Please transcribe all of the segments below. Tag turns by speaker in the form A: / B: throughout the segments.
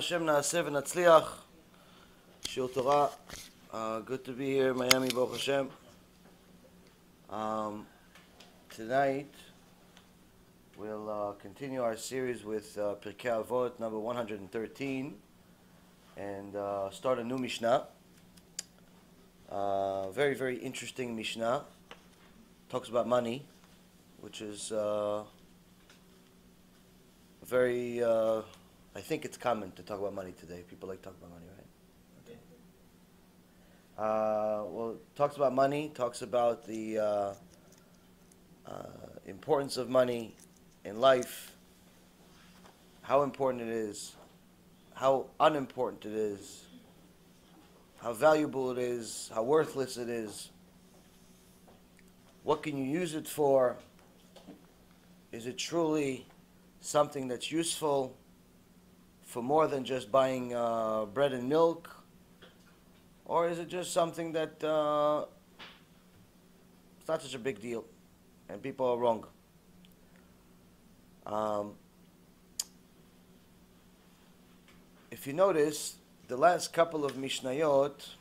A: Hashem na'aseh v'natzliach. Shiur Torah. Good to be here in Miami, Baruch Hashem. Tonight, we'll continue our series with Pirkei Avot, number 113, and start a new Mishnah. Very, very interesting Mishnah. Talks about money, which is very... I think it's common to talk about money today. People like to talk about money, right? Okay. Well, it talks about money, talks about the importance of money in life, how important it is, how unimportant it is, how valuable it is, how worthless it is, what can you use it for, is it truly something that's useful for more than just buying bread and milk, or is it just something that it's not such a big deal and people are wrong? If you notice, the last couple of Mishnayot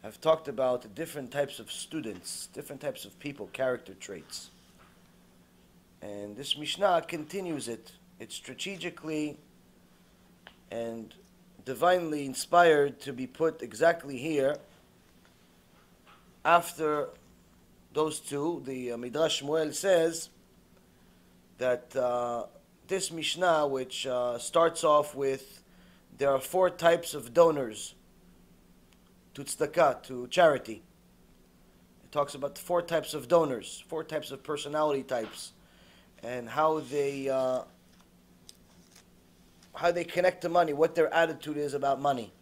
A: have talked about different types of students, different types of people, character traits. And this Mishnah continues it. It's strategically and divinely inspired to be put exactly here after those two. The Midrash Shmuel says that this Mishnah, which starts off with there are 4 types of donors to tzedakah, to charity. It talks about the 4 types of donors, 4 types of personality types, and how they connect to money, what their attitude is about money.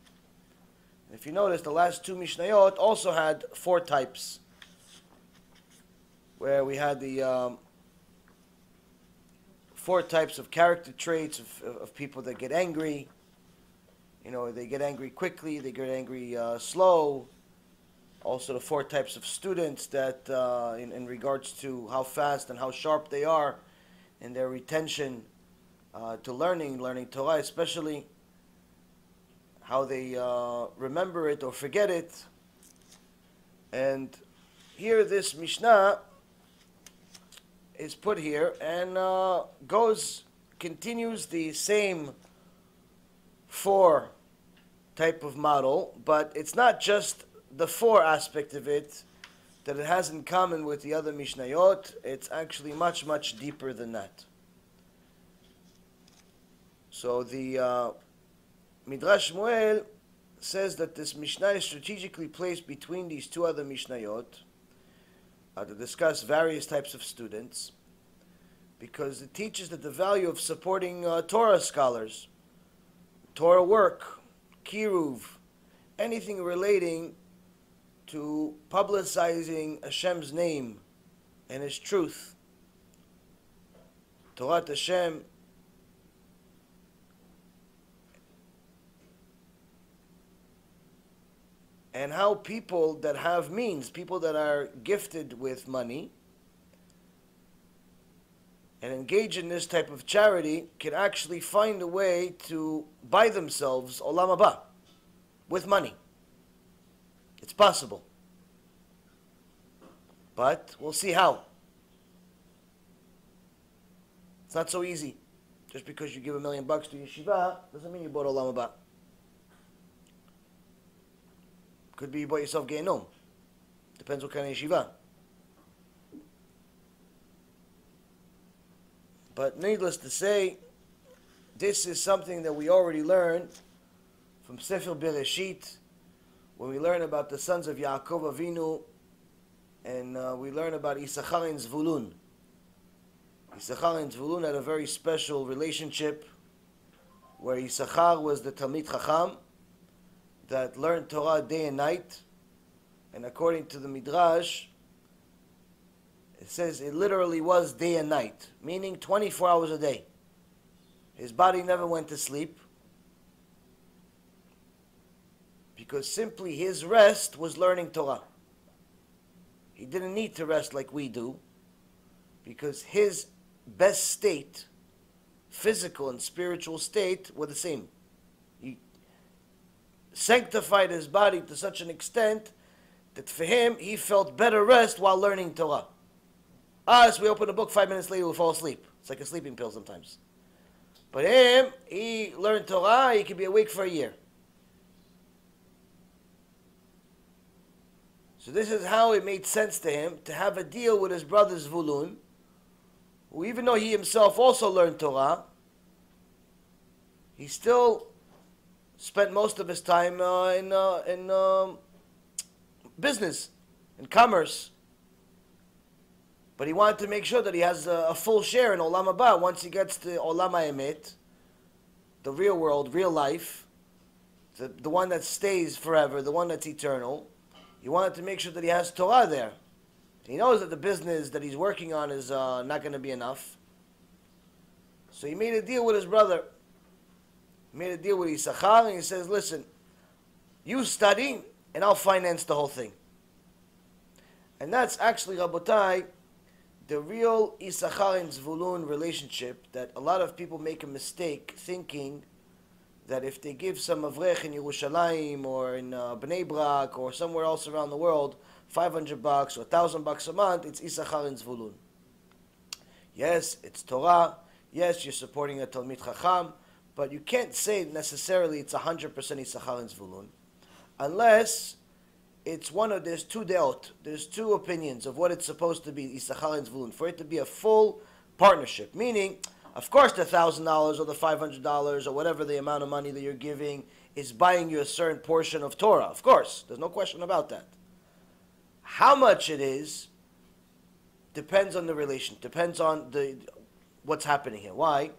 A: And if you notice, the last 2 Mishnayot also had 4 types, where we had the 4 types of character traits of people that get angry. You know, they get angry quickly, they get angry slow. Also the 4 types of students that, in regards to how fast and how sharp they are in their retention to learning Torah especially, how they remember it or forget it. And here this Mishnah is put here and continues the same 4 type of model, but it's not just the 4 aspect of it that it has in common with the other Mishnayot. It's actually much, much deeper than that. So the Midrash Shmuel says that this Mishnah is strategically placed between these 2 other Mishnayot to discuss various types of students, because it teaches that the value of supporting Torah scholars, Torah work, KIRUV, anything relating to publicizing Hashem's name and His truth. Torah Hashem and how people that have means, people that are gifted with money and engage in this type of charity, can actually find a way to buy themselves Olam Haba with money. It's possible. But we'll see how. It's not so easy. Just because you give $1 million to yeshiva doesn't mean you bought Olam Haba. Could be you bought yourself Gehinom. Depends what kind of yeshiva. But needless to say, this is something that we already learned from Sefer Bereshit, when we learn about the sons of Yaakov Avinu, and we learn about Issachar and Zvulun. Issachar and Zvulun had a very special relationship, where Issachar was the Talmid Chacham that learned Torah day and night, and according to the Midrash, it says it literally was day and night, meaning 24 hours a day. His body never went to sleep, because simply his rest was learning Torah. He didn't need to rest like we do, because his best state physical and spiritual state were the same. He sanctified his body to such an extent that for him, he felt better rest while learning Torah. Us, we open a book, 5 minutes later, we fall asleep. It's like a sleeping pill sometimes. But him, he learned Torah, he could be awake for a year. So this is how it made sense to him to have a deal with his brother Zvulun, who even though he himself also learned Torah, he still spent most of his time in business, in commerce. But he wanted to make sure that he has a full share in Olam Haba. Once he gets to Olam HaEmet, the real world, real life, the one that stays forever, the one that's eternal, he wanted to make sure that he has Torah there. He knows that the business that he's working on is not going to be enough. So he made a deal with his brother. He made a deal with Issachar, and he says, listen, you study, and I'll finance the whole thing. And that's actually, Rabotai, the real Issachar and Zvulun relationship, that a lot of people make a mistake thinking that if they give some avrech in Yerushalayim or in Bnei Brak or somewhere else around the world, $500 or $1,000 a month, it's Issachar and Zvulun. Yes, it's Torah. Yes, you're supporting a Talmid Chacham, but you can't say necessarily it's 100% Issachar and Zvulun, unless it's there's two deot, there's two opinions of what it's supposed to be, Issachar and Zvulun, for it to be a full partnership. Meaning, of course the $1,000 or the $500 or whatever the amount of money that you're giving is buying you a certain portion of Torah. Of course, there's no question about that. How much it is depends on the relation, depends on what's happening here. Why?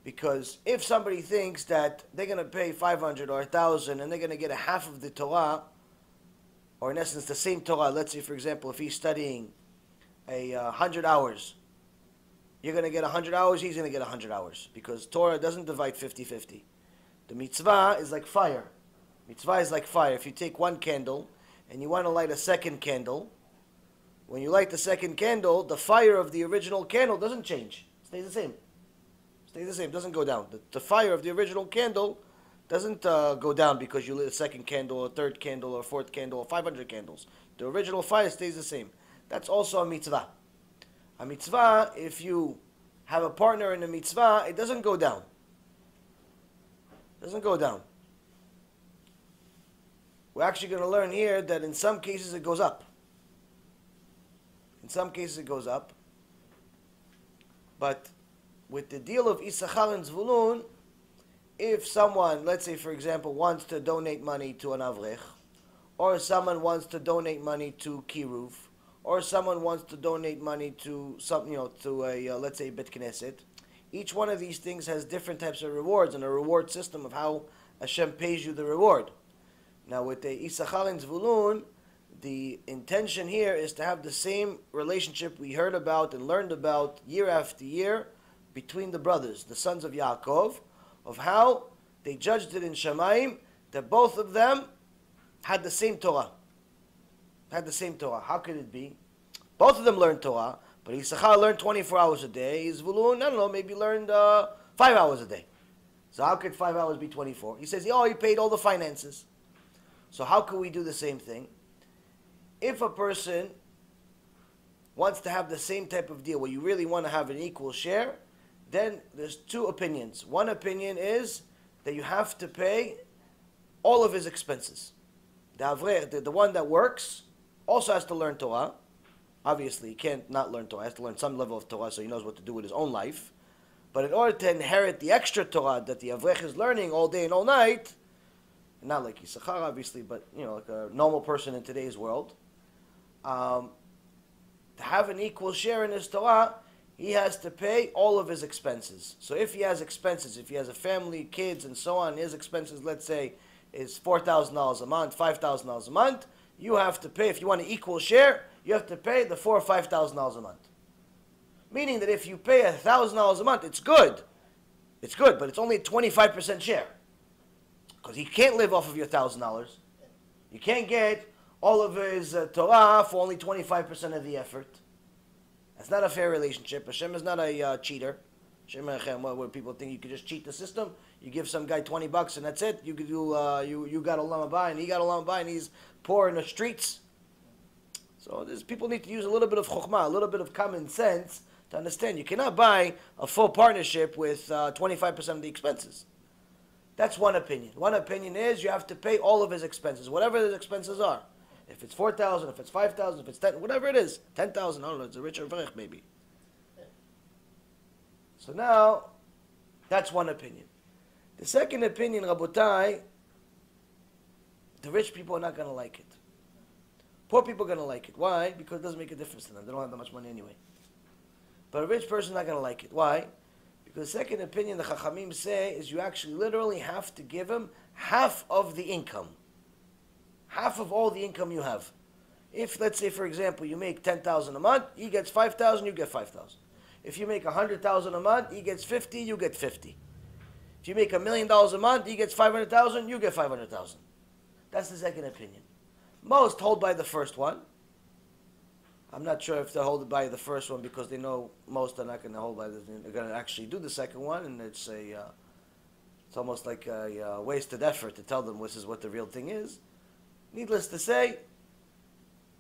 A: Because if somebody thinks that they're going to pay 500 or 1,000 and they're going to get a half of the Torah, or in essence the same Torah, let's say for example if he's studying 100 hours, you're going to get 100 hours, he's going to get 100 hours, because Torah doesn't divide 50-50. The mitzvah is like fire. Mitzvah is like fire. If you take one candle and you want to light a second candle, when you light the second candle, the fire of the original candle doesn't change. It stays the same. Stays the same, doesn't go down. The fire of the original candle doesn't go down because you lit a second candle, a third candle, or a fourth candle, or 500 candles. The original fire stays the same. That's also a mitzvah. A mitzvah, if you have a partner in a mitzvah, it doesn't go down. It doesn't go down. We're actually going to learn here that in some cases it goes up. In some cases it goes up. But with the deal of Issachar and Zvulun, if someone, let's say for example, wants to donate money to an avrech, or someone wants to donate money to KIRUV, or someone wants to donate money to something, to a let's say Bet Knesset, each one of these things has different types of rewards and a reward system of how Hashem pays you the reward. Now with the Issachar and Zvulun, the intention here is to have the same relationship we heard about and learned about year after year between the brothers, the sons of Yaakov, of how they judged it in Shamayim that both of them had the same Torah. Had the same Torah. How could it be? Both of them learned Torah, but Issachar learned 24 hours a day. Zvulun, I don't know, maybe learned 5 hours a day. So how could 5 hours be 24? He says, he paid all the finances. So how could we do the same thing? If a person wants to have the same type of deal where you really want to have an equal share, then there's two opinions. One opinion is that you have to pay all of his expenses. The avrech, the one that works, also has to learn Torah. Obviously, he can't not learn Torah. He has to learn some level of Torah so he knows what to do with his own life. But in order to inherit the extra Torah that the avrech is learning all day and all night, not like Issachar obviously, but like a normal person in today's world, to have an equal share in his Torah, he has to pay all of his expenses. So if he has expenses, if he has a family, kids, and so on, his expenses, let's say, is $4,000 a month, $5,000 a month, you have to pay, if you want an equal share, you have to pay the $4,000 or $5,000 a month. Meaning that if you pay $1,000 a month, it's good. It's good, but it's only a 25% share. Because he can't live off of your $1,000. You can't get all of his Torah for only 25% of the effort. That's not a fair relationship. Hashem is not a cheater. Where people think you could just cheat the system. You give some guy $20 and that's it. You got a lamabay and he got a lamabay and he's poor in the streets. So people need to use a little bit of chokhmah, a little bit of common sense to understand. You cannot buy a full partnership with 25% of the expenses. That's one opinion. One opinion is you have to pay all of his expenses, whatever his expenses are. If it's 4,000, if it's 5,000, if it's 10, whatever it is, 10,000. I don't know. It's a richer avrech maybe. So now, that's one opinion. The second opinion, Rabotai, the rich people are not going to like it. Poor people are going to like it. Why? Because it doesn't make a difference to them. They don't have that much money anyway. But a rich person is not going to like it. Why? Because the second opinion the Chachamim say is you actually literally have to give him half of the income. Half of all the income you have. If, let's say, for example, you make 10,000 a month, he gets 5,000, you get 5,000. If you make 100,000 a month, he gets 50, you get 50. If you make $1 million a month, he gets 500,000, you get 500,000. That's the second opinion. Most hold by the first one. I'm not sure if they hold by the first one because they know most are not going to hold by they're going to actually do the second one, and it's almost like a wasted effort to tell them this is what the real thing is. Needless to say,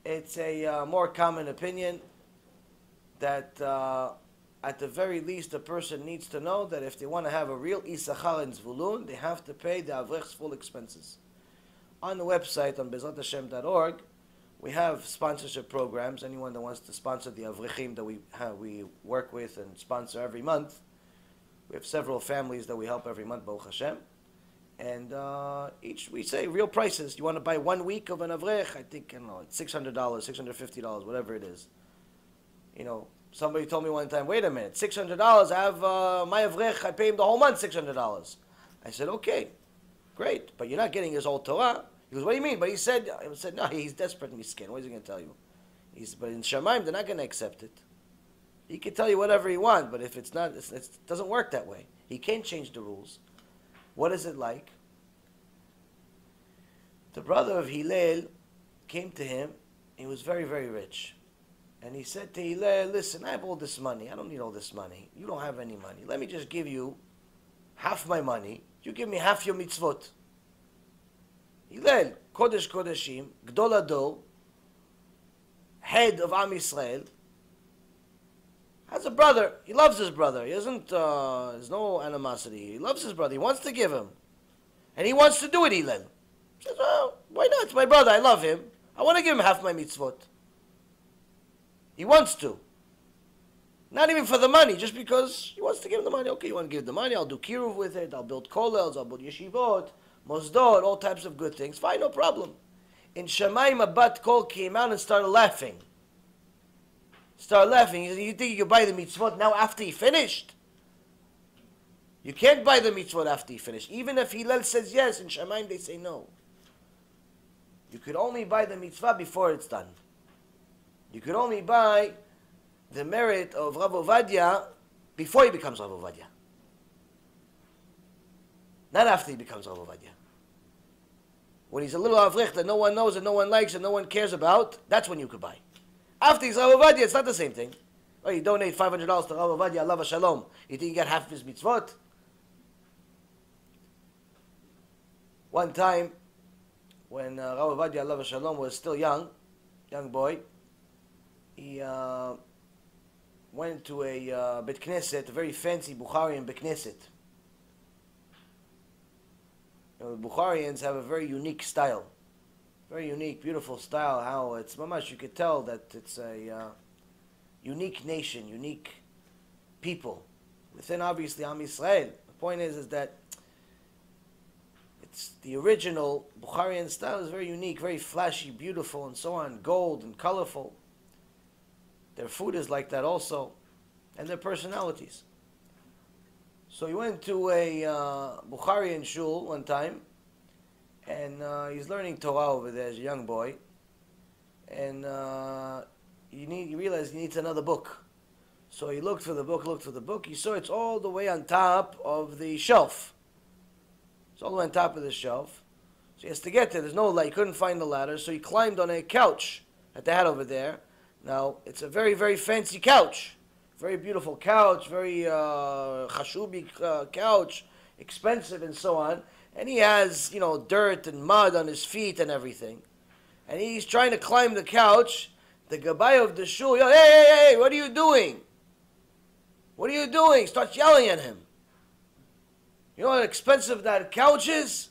A: it's a more common opinion that at the very least a person needs to know that if they want to have a real Isachar and Zvulun, they have to pay the avrech's full expenses. On the website on bezathashem.org, we have sponsorship programs. Anyone that wants to sponsor the avrechim that we work with and sponsor every month. We have several families that we help every month, Baruch Hashem. And each we say real prices. You want to buy 1 week of an avrech? I think, I don't know, it's $600, $650, whatever it is. You know, somebody told me one time, wait a minute, $600, I have my avrech, I pay him the whole month $600. I said, okay, great, but you're not getting his whole Torah. He goes, what do you mean? But I said, no, he's desperate and he's scared. What is he going to tell you? But in Shamayim, they're not going to accept it. He can tell you whatever he wants, but if it's not, it doesn't work that way. He can't change the rules. What is it like? The brother of Hillel came to him. He was very, very rich. And he said to Hillel, listen, I have all this money. I don't need all this money. You don't have any money. Let me just give you half my money. You give me half your mitzvot. Hillel, Kodesh Kodeshim, Gdol Ador, head of Am Yisrael, has a brother. He loves his brother. He doesn't, there's no animosity. He loves his brother. He wants to give him. And he wants to do it, Hillel. He says, well, why not? It's my brother. I love him. I want to give him half my mitzvot. He wants to. Not even for the money, just because he wants to give him the money. Okay, you want to give the money? I'll do KIRUV with it. I'll build kollels. I'll build yeshivot, mosdot, all types of good things. Fine, no problem. In Shamayim, a bat kol came out and started laughing. Started laughing. He said, you think you can buy the mitzvot now after he finished? You can't buy the mitzvot after he finished. Even if Hillel says yes, in Shamayim they say no. You could only buy the mitzvah before it's done. You could only buy the merit of Rav Ovadia before he becomes Rav Ovadia. Not after he becomes Rav Ovadia. When he's a little avrech that no one knows and no one likes and no one cares about, that's when you could buy. After he's Rav Ovadia, it's not the same thing. Oh, you donate $500 to Rav Ovadia, Allah Shalom. You think you get half of his mitzvot? One time, when Rav Ovadia, Allah Shalom, was still young boy, he went to a Bet Knesset, a very fancy Bukharian Bet Knesset. You know, the Bukharians have a very unique style. Very unique, beautiful style. How it's mamash, you could tell that it's a unique nation, unique people. Within, obviously, Am Yisrael. The point is that it's the original Bukharian style is very unique, very flashy, beautiful, and so on, gold and colorful. Their food is like that also, and their personalities. So he went to a Bukharian shul one time, and he's learning Torah over there as a young boy, and he realized he needs another book. So he looked for the book, he saw it's all the way on top of the shelf. It's all the way on top of the shelf. So he has to get there. There's no light. He couldn't find the ladder, so he climbed on a couch that they had over there. Now, it's a very, very fancy couch. very beautiful couch, very chashubi couch, expensive and so on. And he has, dirt and mud on his feet and everything. And he's trying to climb the couch. The gabbai of the shul yells, hey, what are you doing? What are you doing? Starts yelling at him. You know how expensive that couch is?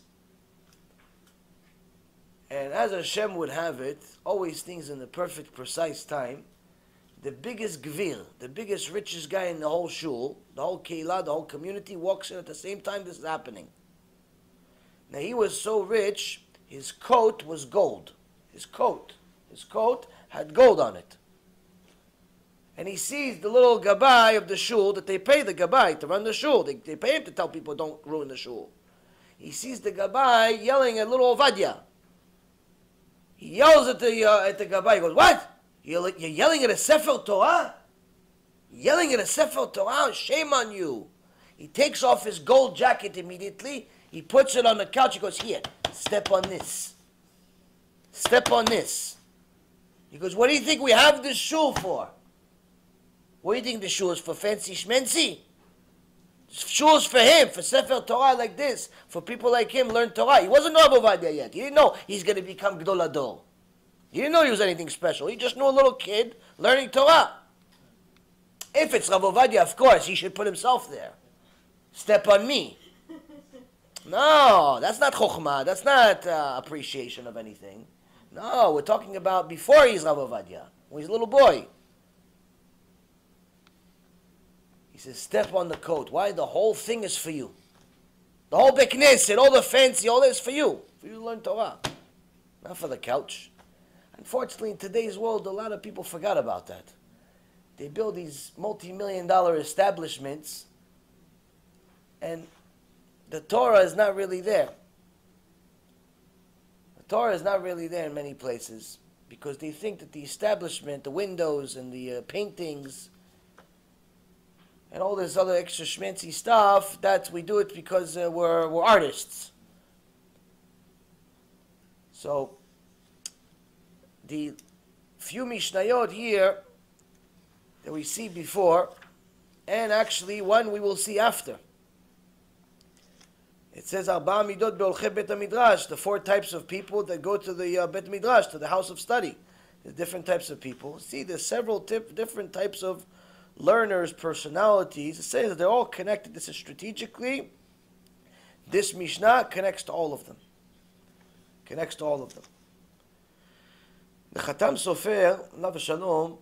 A: And as Hashem would have it, always things in the perfect, precise time, the biggest gvir, the biggest, richest guy in the whole shul, the whole keilah, the whole community, walks in at the same time this is happening. Now he was so rich, his coat was gold. His coat had gold on it. And he sees the little gabbai of the shul that they pay the gabbai to run the shul. They pay him to tell people don't ruin the shul. He sees the gabbai yelling at little Ovadia. He yells at the gabbai. He goes, what? You're yelling at a Sefer Torah? Yelling at a Sefer Torah? Shame on you. He takes off his gold jacket immediately. He puts it on the couch. He goes, here, step on this. Step on this. He goes, what do you think we have this shul for? What do you think the shul is for? Fancy schmancy? Shul is for him, for Sefer Torah like this. For people like him learn Torah. He wasn't Rav Ovadia yet. He didn't know he's going to become Gdol Ador. He didn't know he was anything special. He just knew a little kid learning Torah. If it's Rav Ovadia, of course, he should put himself there. Step on me. No, that's not chokhmah. That's not appreciation of anything. No, we're talking about before he's Rav Ovadia, when he's a little boy. He says, step on the coat. Why? The whole thing is for you. The whole Beit Knesset, all the fancy, all this for you. For you to learn Torah. Not for the couch. Unfortunately, in today's world, a lot of people forgot about that. They build these multi-million-dollar establishments, and the Torah is not really there. The Torah is not really there in many places because they think that the establishment, the windows and the paintings and all this other extra schmancy stuff, that we do it because we're artists. So, the few Mishnayot here that we see before, and actually one we will see after. It says, Arba midot be'olchei bet midrash, the 4 types of people that go to the bet midrash, to the house of study. There's different types of people. See, there's several different types of learners, personalities. It says that they're all connected. This is strategically. This Mishnah connects to all of them. Connects to all of them. The Khatam Sofer, Alav Shalom,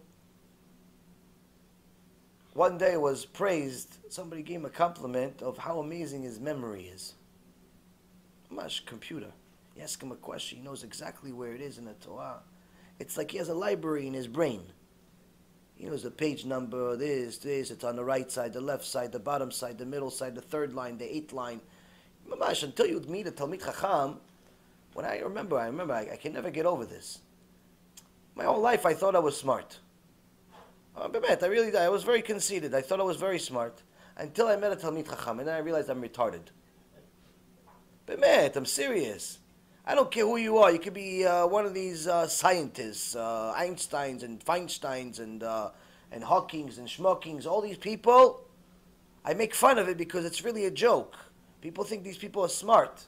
A: one day was praised. Somebody gave him a compliment of how amazing his memory is. Mash, computer. You ask him a question, he knows exactly where it is in the Torah. It's like he has a library in his brain. He knows the page number, this, it's on the right side, the left side, the bottom side, the middle side, the 3rd line, the 8th line. Mamash, until you meet a Talmid Chacham, when I remember, I can never get over this. My whole life I thought I was smart. I was very conceited. I thought I was very smart. Until I met a Talmid Chacham, and then I realized I'm retarded. I'm serious. I don't care who you are. You could be one of these scientists, Einsteins and Feinsteins and Hawkings and Schmockings, all these people. I make fun of it because it's really a joke. People think these people are smart.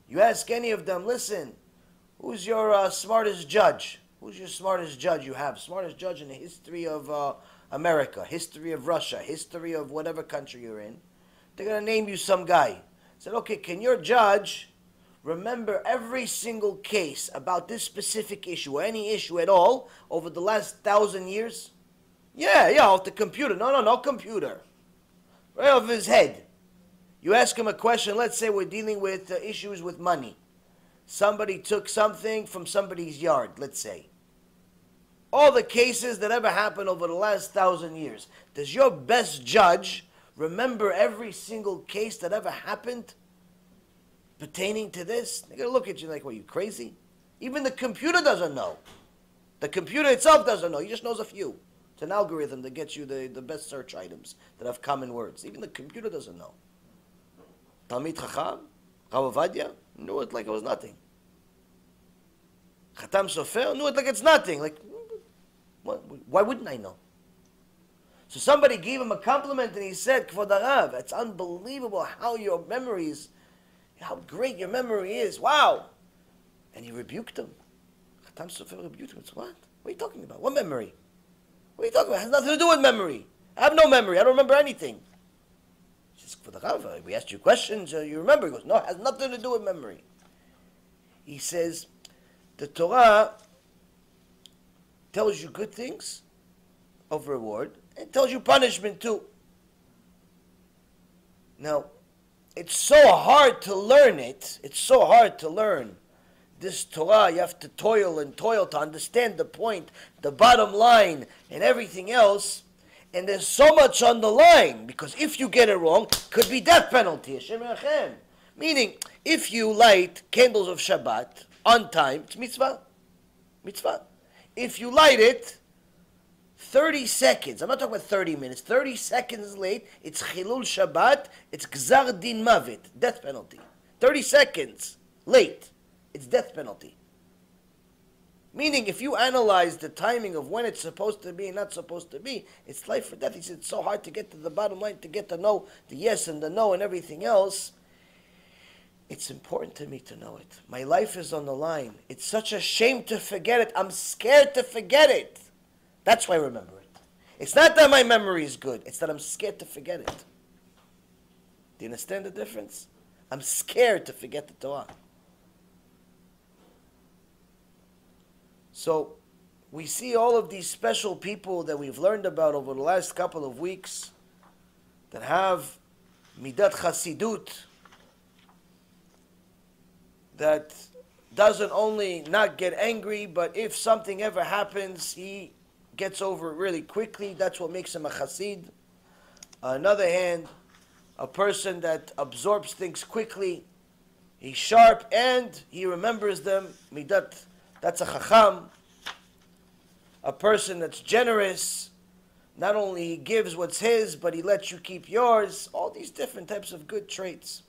A: You ask any of them, listen, who's your smartest judge? Who's your smartest judge you have? Smartest judge in the history of America, history of Russia, history of whatever country you're in. They're going to name you some guy. Said, okay, can your judge remember every single case about this specific issue or any issue at all over the last 1,000 years? Yeah, off the computer. No computer. Right off his head. You ask him a question, let's say we're dealing with issues with money. Somebody took something from somebody's yard, let's say. All the cases that ever happened over the last 1,000 years. Does your best judge remember every single case that ever happened pertaining to this? They're going to look at you like, what, are you crazy? Even the computer doesn't know. The computer itself doesn't know. He just knows a few. It's an algorithm that gets you the best search items that have common words. Even the computer doesn't know. Talmid Chacham, Rav Ovadia, knew it like it was nothing. Khatam Sofer knew it like it's nothing. Like, why wouldn't I know? So somebody gave him a compliment and he said, Kvod Harav, it's unbelievable how your memories, how great your memory is. Wow. And he rebuked him. Chatam Sofer rebuked him. What? What are you talking about? What memory? What are you talking about? It has nothing to do with memory. I have no memory. I don't remember anything. He says, Kvod Harav, we asked you questions, you remember? He goes, no, it has nothing to do with memory. He says, the Torah tells you good things of reward, and tells you punishment too. Now, it's so hard to learn it. It's so hard to learn this Torah. You have to toil and toil to understand the point, the bottom line, and everything else. And there's so much on the line, because if you get it wrong, it could be death penalty. Hashem Yachem. Meaning, if you light candles of Shabbat on time, it's mitzvah. Mitzvah. If you light it 30 seconds, I'm not talking about 30 minutes, 30 seconds late, it's Chilul Shabbat, it's Gzar Din Mavet, death penalty. 30 seconds late, it's death penalty. Meaning, if you analyze the timing of when it's supposed to be and not supposed to be, it's life or death. He said it's so hard to get to the bottom line, to get to know the yes and the no and everything else. It's important to me to know it. My life is on the line. It's such a shame to forget it. I'm scared to forget it. That's why I remember it. It's not that my memory is good. It's that I'm scared to forget it. Do you understand the difference? I'm scared to forget the Torah. So, we see all of these special people that we've learned about over the last couple of weeks that have midat chasidut, that doesn't only not get angry, but if something ever happens, he gets over it really quickly. That's what makes him a chassid. On the other hand, a person that absorbs things quickly, he's sharp and he remembers them. Midat, that's a chacham. A person that's generous, not only he gives what's his, but he lets you keep yours. All these different types of good traits.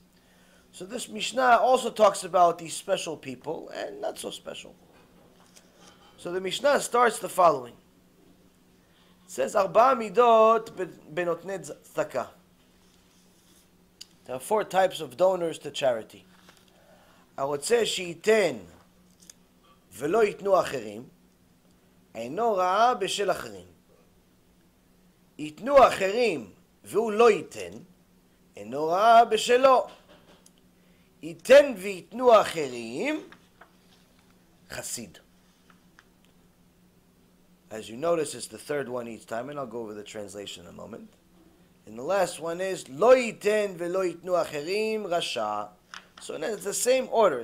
A: So this Mishnah also talks about these special people and not so special. So the Mishnah starts the following. It says, Arba midot benotnei tzedakah. There are 4 types of donors to charity. הרוצה שייתן ולא ייתנו אחרים, אינו רעה בשל אחרים. ייתנו אחרים והוא לא ייתן, אינו רעה בשלו. ייתן וייתנו אחרים, חסיד. As you notice, it's the third one each time, and I'll go over the translation in a moment. And the last one is, לא ייתן ולא ייתנו אחרים, רשע. So it's the same order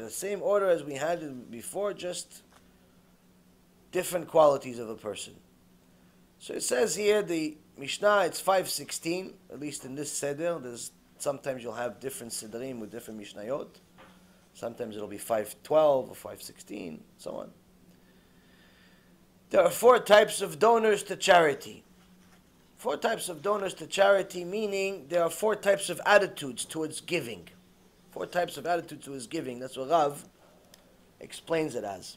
A: as we had before, just different qualities of a person. So it says here, the Mishnah, it's 516, at least in this seder. Sometimes you'll have different sedrim with different Mishnayot. Sometimes it'll be 512 or 516, so on. There are 4 types of donors to charity. 4 types of donors to charity, meaning there are 4 types of attitudes towards giving. 4 types of attitudes towards giving. That's what Rav explains it as.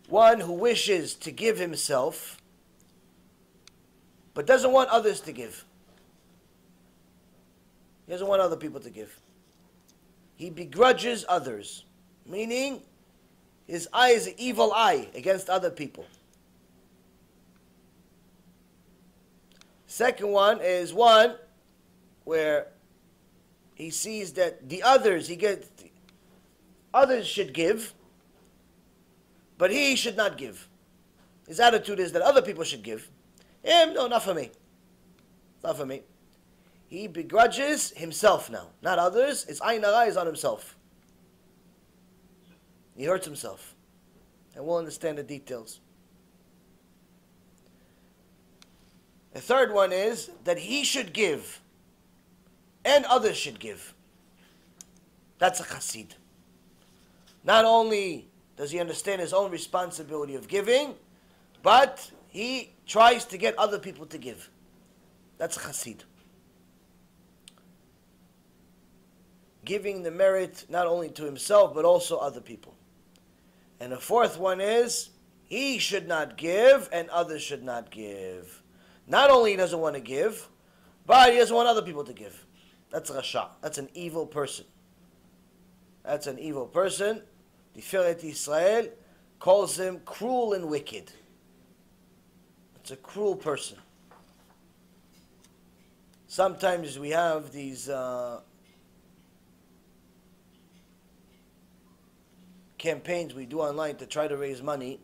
A: One who wishes to give himself, but doesn't want others to give. He doesn't want other people to give. He begrudges others, meaning his eye is an evil eye against other people. Second one is one where he sees that the others, others should give, but he should not give. His attitude is that other people should give. Him, no, not for me. Not for me. He begrudges himself now, not others. His ayn hara is on himself. He hurts himself. And we'll understand the details. The third one is that he should give and others should give. That's a chassid. Not only does he understand his own responsibility of giving, but he tries to get other people to give. That's a chassid. Giving the merit not only to himself, but also other people. And the fourth one is, he should not give and others should not give. Not only he doesn't want to give, but he doesn't want other people to give. That's Rasha. That's an evil person. That's an evil person. Tiferet Israel calls him cruel and wicked. It's a cruel person. Sometimes we have these campaigns we do online to try to raise money,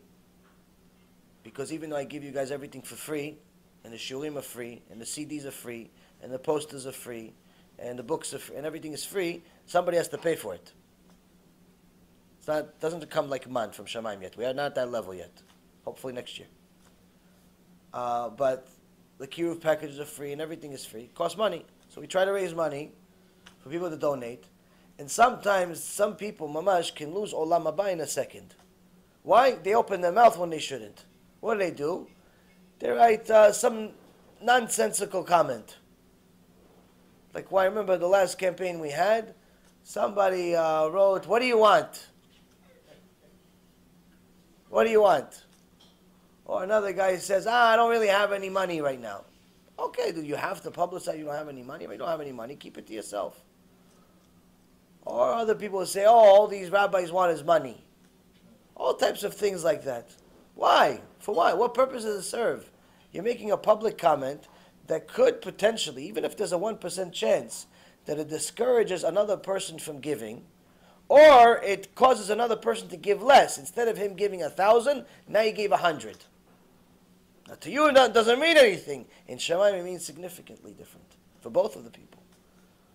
A: because even though I give you guys everything for free, and the shiurim are free, and the CDs are free, and the posters are free, and the books are free, and everything is free, somebody has to pay for it. Doesn't come like man from Shamayim yet. We are not at that level yet. Hopefully next year. But the KIRUV packages are free and everything is free. It costs money. So we try to raise money for people to donate. And sometimes some people, mamash, can lose olam haba in a second. Why? They open their mouth when they shouldn't. What do? They write some nonsensical comment. Like, I remember the last campaign we had, somebody wrote, "What do you want? What do you want?" Or another guy says, "I don't really have any money right now." Okay, do you have to publicize you don't have any money? If you don't have any money, keep it to yourself. Or other people say, "Oh, all these rabbis want is money." All types of things like that. Why? For what? What purpose does it serve? You're making a public comment that could potentially, even if there's a 1% chance, that it discourages another person from giving, or it causes another person to give less. Instead of him giving 1,000, now he gave 100. Now to you, that doesn't mean anything. In Shamayim, it means significantly different for both of the people.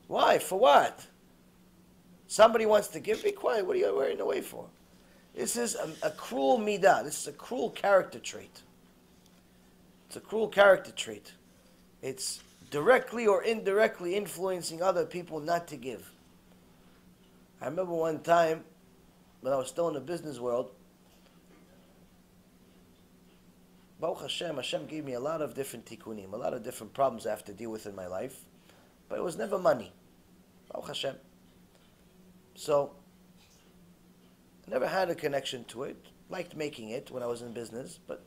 A: Why? For what? Somebody wants to give, be quiet. What are you worrying away for? This is a cruel midah. This is a cruel character trait. It's a cruel character trait. It's directly or indirectly influencing other people not to give. I remember one time when I was still in the business world, Baruch Hashem, Hashem gave me a lot of different tikkunim, a lot of different problems I have to deal with in my life, but it was never money. Baruch Hashem. So, I never had a connection to it, liked making it when I was in business, but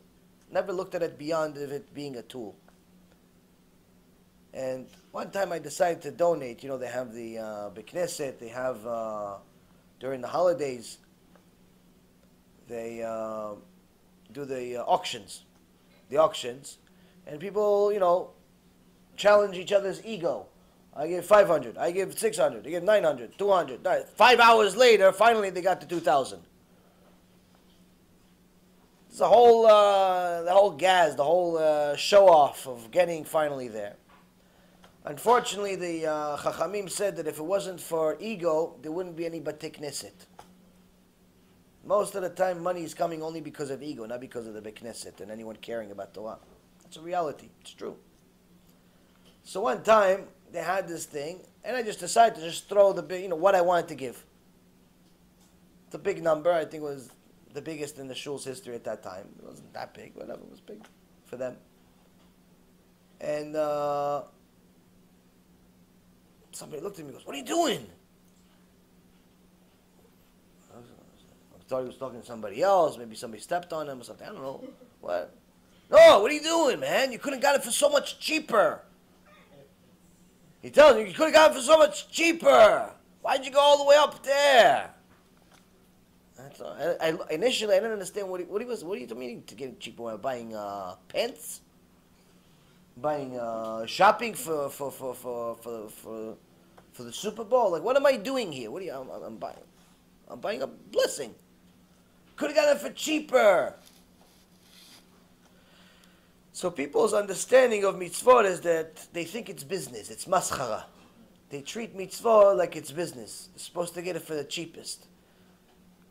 A: never looked at it beyond of it being a tool. And one time I decided to donate. You know, they have the Bekneset, they have, during the holidays, they do the auctions. And people, you know, challenge each other's ego. I give 500, I give 600, I give 900, 200. 5 hours later, finally they got to 2,000. It's the whole gas, the whole show off of getting finally there. Unfortunately, the Chachamim said that if it wasn't for ego, there wouldn't be any Batei Knesset. Most of the time, money is coming only because of ego, not because of the Beit Knesset and anyone caring about Torah. That's a reality. It's true. So one time, they had this thing, and I just decided to just throw the big, what I wanted to give. It's a big number. I think it was the biggest in the shul's history at that time. It wasn't that big, whatever. It was big for them. And somebody looked at me and goes, "What are you doing?" I thought he was talking to somebody else. Maybe somebody stepped on him or something. I don't know. What? "No, what are you doing, man? You could have got it for so much cheaper." He tells me, "You could have got it for so much cheaper. Why'd you go all the way up there?" Initially, I didn't understand what he was. What are you meaning to get cheaper? Buying pants? Buying shopping for the Super Bowl? Like, what am I doing here? What are you? I'm buying. I'm buying a blessing. Could have got it for cheaper. So people's understanding of mitzvot is that they think it's business. It's maschara. They treat mitzvot like it's business. They're supposed to get it for the cheapest.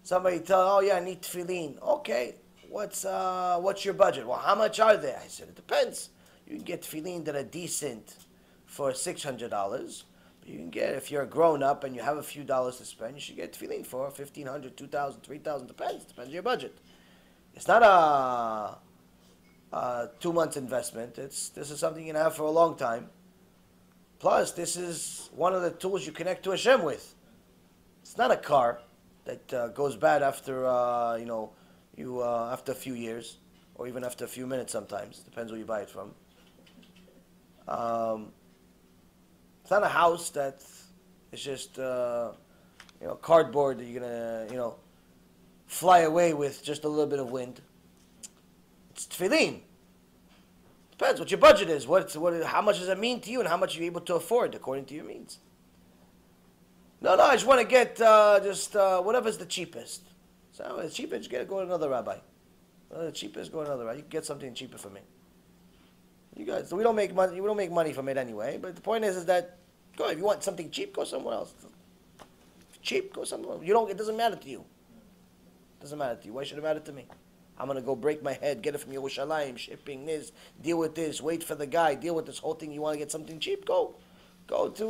A: Somebody tell, "Oh yeah, I need tefillin." Okay, what's your budget? Well, how much are they? I said, it depends. You can get tefillin that are decent for $600. You can get, if you're a grown-up and you have a few dollars to spend, you should get tefillin for $1,500, $2,000, $3,000, depends on your budget. It's not a 2 months investment. This is something you can have for a long time. Plus, this is one of the tools you connect to Hashem with. It's not a car that goes bad after, You after a few years, or even after a few minutes sometimes, depends where you buy it from. It's not a house that is just cardboard that you're gonna fly away with just a little bit of wind. It's tefillin. Depends what your budget is. How much does it mean to you, and how much you're able to afford according to your means. No, I just want to get whatever's the cheapest. So it's cheapest, you gotta go to another rabbi. The cheapest, go to another rabbi. You can get something cheaper for me. You guys, we don't make money. We don't make money from it anyway. But the point is that go. If you want something cheap, go somewhere else. Cheap, go somewhere else. You don't. It doesn't matter to you. It doesn't matter to you. Why should it matter to me? I'm gonna go break my head, get it from Yerushalayim, shipping this, deal with this, wait for the guy, deal with this whole thing. You want to get something cheap? Go to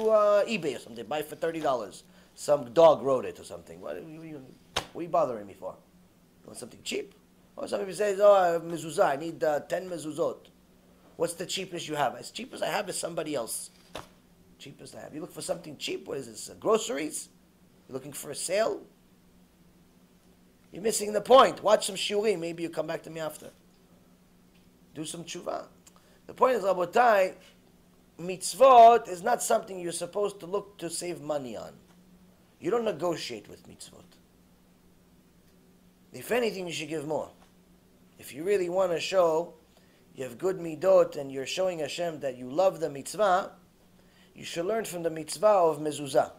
A: eBay or something. Buy it for $30. Some dog wrote it or something. What are you bothering me for? You want something cheap? Or some people say, I have mezuzah. I need 10 mezuzot. What's the cheapest you have? As cheap as I have is somebody else. Cheapest I have. You look for something cheap? What is this? Groceries? You're looking for a sale? You're missing the point. Watch some shiurim. Maybe you come back to me after. Do some tshuva. The point is, Rabotai, mitzvot is not something you're supposed to look to save money on. You don't negotiate with mitzvot. If anything, you should give more. If you really want to show you have good midot and you're showing Hashem that you love the mitzvah, you should learn from the mitzvah of mezuzah.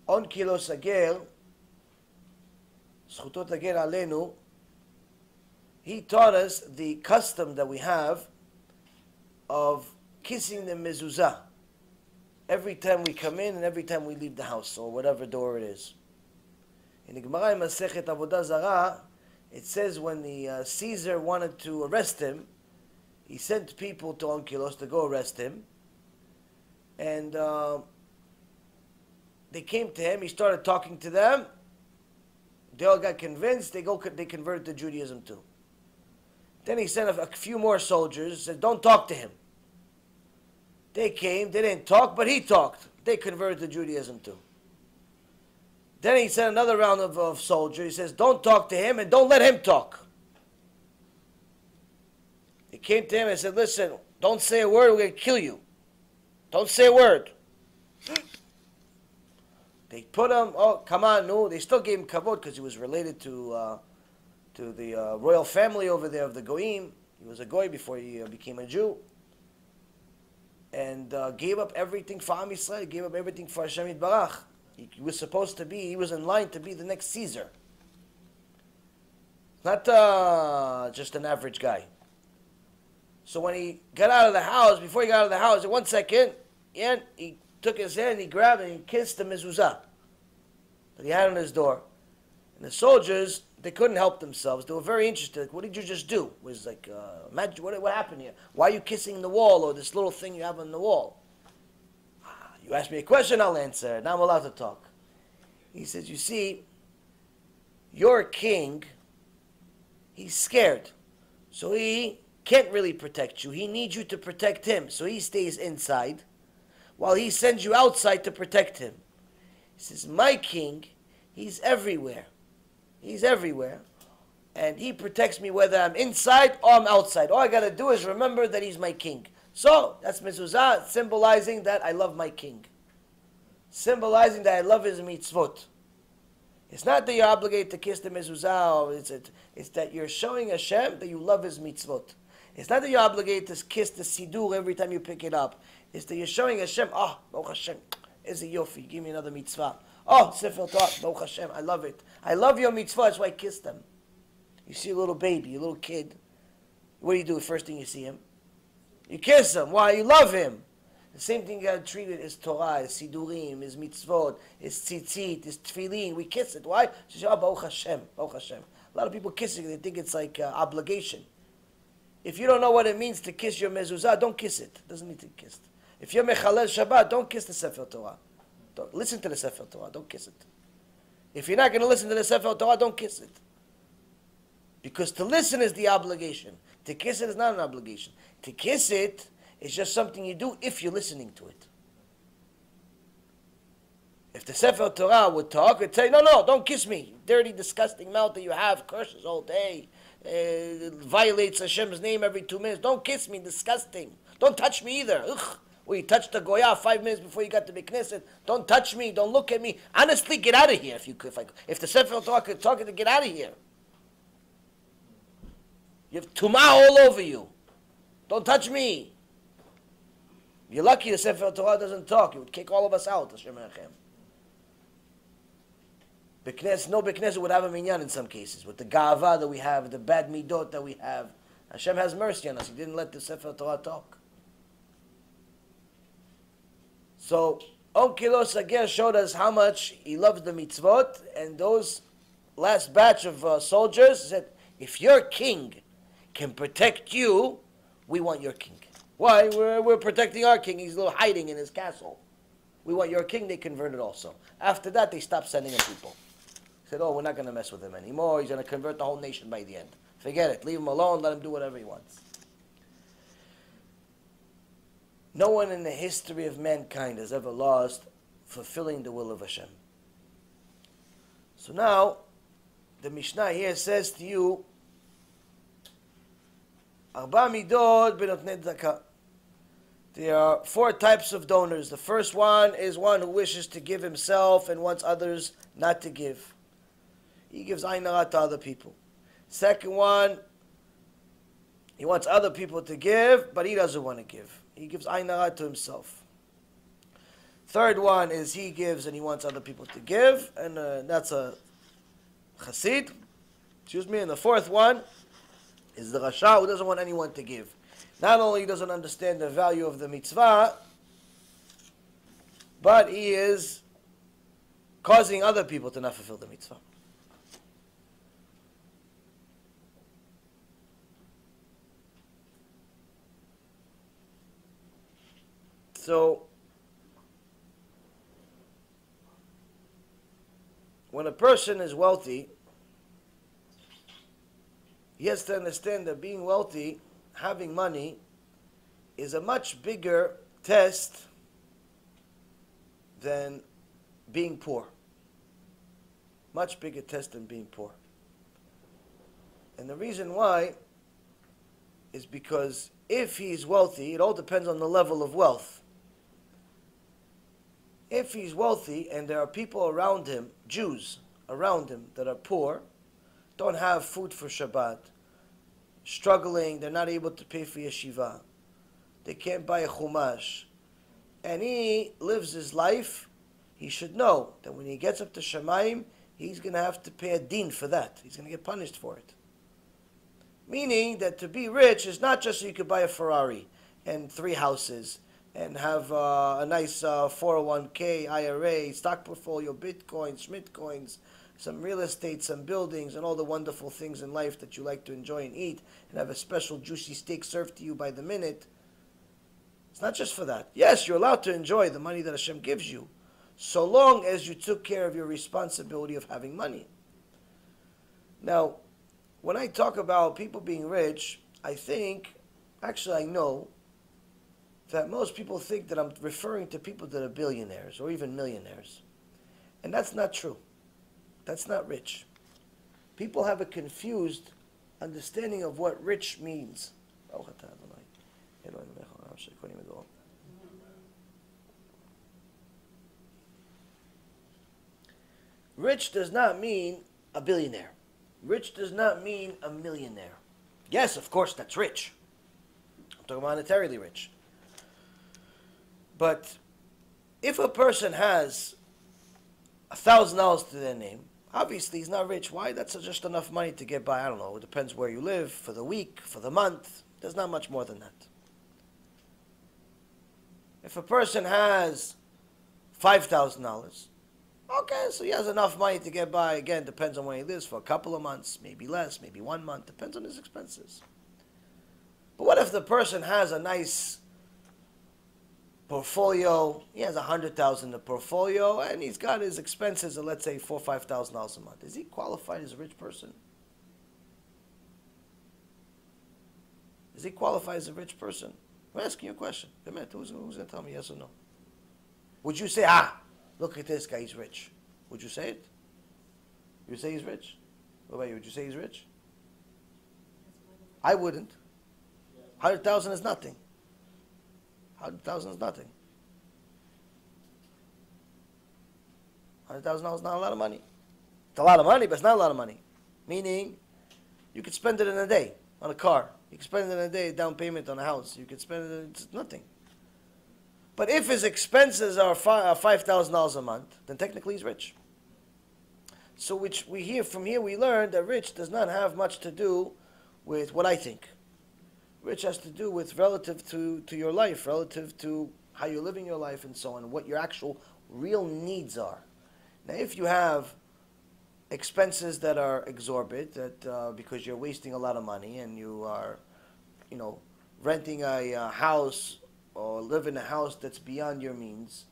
A: On kilos agel, zchutot agel alenu, he taught us the custom that we have of kissing the mezuzah every time we come in and every time we leave the house, or whatever door it is. In the Gemara in Masechet Avodah Zarah, it says when the Caesar wanted to arrest him, he sent people to Onkelos to go arrest him. And they came to him, he started talking to them. They all got convinced, they converted to Judaism too. Then he sent a few more soldiers, said, don't talk to him. They came, they didn't talk, but he talked. They converted to Judaism too. Then he sent another round of soldiers. He says, don't talk to him and don't let him talk. They came to him and said, listen, don't say a word, we're going to kill you. Don't say a word. They put him, oh, come on, no. They still gave him kavod because he was related to the royal family over there of the Goyim. He was a Goy before he became a Jew. And gave up everything for Am Yisrael, gave up everything for Hashem Yitbarach. He was supposed to be, he was in line to be the next Caesar. Not just an average guy. So when he got out of the house, before he got out of the house, 1 second, and he took his hand, he grabbed it, and he kissed the mezuzah that he had on his door. And the soldiers, they couldn't help themselves. They were very interested. Like, what did you just do? It was like, imagine what happened here? Why are you kissing the wall or this little thing you have on the wall? You ask me a question, I'll answer. Now I'm allowed to talk. He says, you see, your king, he's scared. So he can't really protect you. He needs you to protect him. So he stays inside while he sends you outside to protect him. He says, my king, he's everywhere. He's everywhere. And he protects me whether I'm inside or I'm outside. All I got to do is remember that he's my king. So, that's mezuzah, symbolizing that I love my king. Symbolizing that I love his mitzvot. It's not that you're obligated to kiss the mezuzah, it's that you're showing Hashem that you love his mitzvot. It's not that you're obligated to kiss the sidur every time you pick it up. It's that you're showing Hashem, Baruch Hashem, is a yofi, give me another mitzvah. Sefer Torah, Baruch Hashem, I love it. I love your mitzvah, that's why I kiss them. You see a little baby, a little kid, what do you do the first thing you see him? You kiss him. Why? You love him. The same thing you got to treat it as Torah, as Sidurim, as Mitzvot, as Tzitzit, as Tefillin. We kiss it. Why? Baruch Hashem. Baruch Hashem. A lot of people kissing it, they think it's like obligation. If you don't know what it means to kiss your mezuzah, don't kiss it. It doesn't need to be kissed. If you're Mechalel Shabbat, don't kiss the Sefer Torah. Don't listen to the Sefer Torah. Don't kiss it. If you're not going to listen to the Sefer Torah, don't kiss it. Because to listen is the obligation. To kiss it is not an obligation. To kiss it is just something you do if you're listening to it. If the Sefer Torah would talk, it'd say, no, don't kiss me. Dirty, disgusting mouth that you have, curses all day, violates Hashem's name every 2 minutes. Don't kiss me, disgusting. Don't touch me either. Ugh. Well, you touched the Goya 5 minutes before you got to the Knesset. Don't touch me, don't look at me. Honestly, get out of here if you could. If the Sefer Torah could talk, to get out of here. You have tumah all over you. Don't touch me. You're lucky the Sefer Torah doesn't talk. It would kick all of us out. Hashem Echem. No Bekneset would have a minyan in some cases. With the ga'ava that we have, the bad midot that we have. Hashem has mercy on us. He didn't let the Sefer Torah talk. So, Onkilo Sager showed us how much he loves the mitzvot, and those last batch of soldiers said, if your king can protect you, we want your king. Why? We're protecting our king. He's a little hiding in his castle. We want your king. They converted also. After that, they stopped sending him people. Said, we're not going to mess with him anymore. He's going to convert the whole nation by the end. Forget it. Leave him alone. Let him do whatever he wants. No one in the history of mankind has ever lost fulfilling the will of Hashem. So now, the Mishnah here says to you, Arba midot benotnei tzedakah. There are 4 types of donors. The first one is one who wishes to give himself and wants others not to give. He gives ayin hara to other people. Second one, he wants other people to give, but he doesn't want to give. He gives ayin hara to himself. Third one is he gives and he wants other people to give, and that's a chassid. And the fourth one is the rasha, who doesn't want anyone to give. Not only doesn't understand the value of the mitzvah, but he is causing other people to not fulfill the mitzvah. So, when a person is wealthy, he has to understand that being wealthy, having money, is a much bigger test than being poor. Much bigger test than being poor. And the reason why is because if he's wealthy, it all depends on the level of wealth. If he's wealthy and there are people around him, Jews around him that are poor, don't have food for Shabbat, struggling, they're not able to pay for yeshiva, they can't buy a chumash, and he lives his life, he should know that when he gets up to Shamayim, he's going to have to pay a din for that. He's going to get punished for it. Meaning that to be rich is not just so you could buy a Ferrari and 3 houses and have a nice 401k, IRA, stock portfolio, Bitcoins, Schmidtcoins, some real estate, some buildings, and all the wonderful things in life that you like to enjoy and eat, and have a special juicy steak served to you by the minute. It's not just for that. Yes, you're allowed to enjoy the money that Hashem gives you, so long as you took care of your responsibility of having money. Now, when I talk about people being rich, I know that most people think that I'm referring to people that are billionaires or even millionaires. And that's not true. That's not rich. People have a confused understanding of what rich means. Rich does not mean a billionaire. Rich does not mean a millionaire. Yes, of course, that's rich. I'm talking monetarily rich. But if a person has $1,000 to their name, obviously he's not rich. Why? That's just enough money to get by. I don't know. It depends where you live, for the week, for the month. There's not much more than that. If a person has $5,000, okay, so he has enough money to get by. Again, depends on where he lives, for a couple of months, maybe less, maybe 1 month. Depends on his expenses. But what if the person has a nice portfolio? He has $100,000 in the portfolio, and he's got his expenses of, let's say, $4,000 or $5,000 a month. Is he qualified as a rich person? Is he qualified as a rich person? I'm asking you a question. Who's going to tell me yes or no? Would you say, look at this guy, he's rich. Would you say it? You would say he's rich? What about you? Would you say he's rich? I wouldn't. 100,000 is nothing. 100,000 is nothing. $100,000 is not a lot of money. It's a lot of money, but it's not a lot of money. Meaning, you could spend it in a day on a car. You could spend it in a day, down payment on a house. You could spend it, it's nothing. But if his expenses are $5,000 a month, then technically he's rich. So which we hear from here, we learn that rich does not have much to do with what I think. Rich has to do with relative to your life, relative to how you're living your life and so on, and what your actual real needs are. Now, if you have expenses that are exorbitant, that because you're wasting a lot of money and you are, renting a house or live in a house that's beyond your means,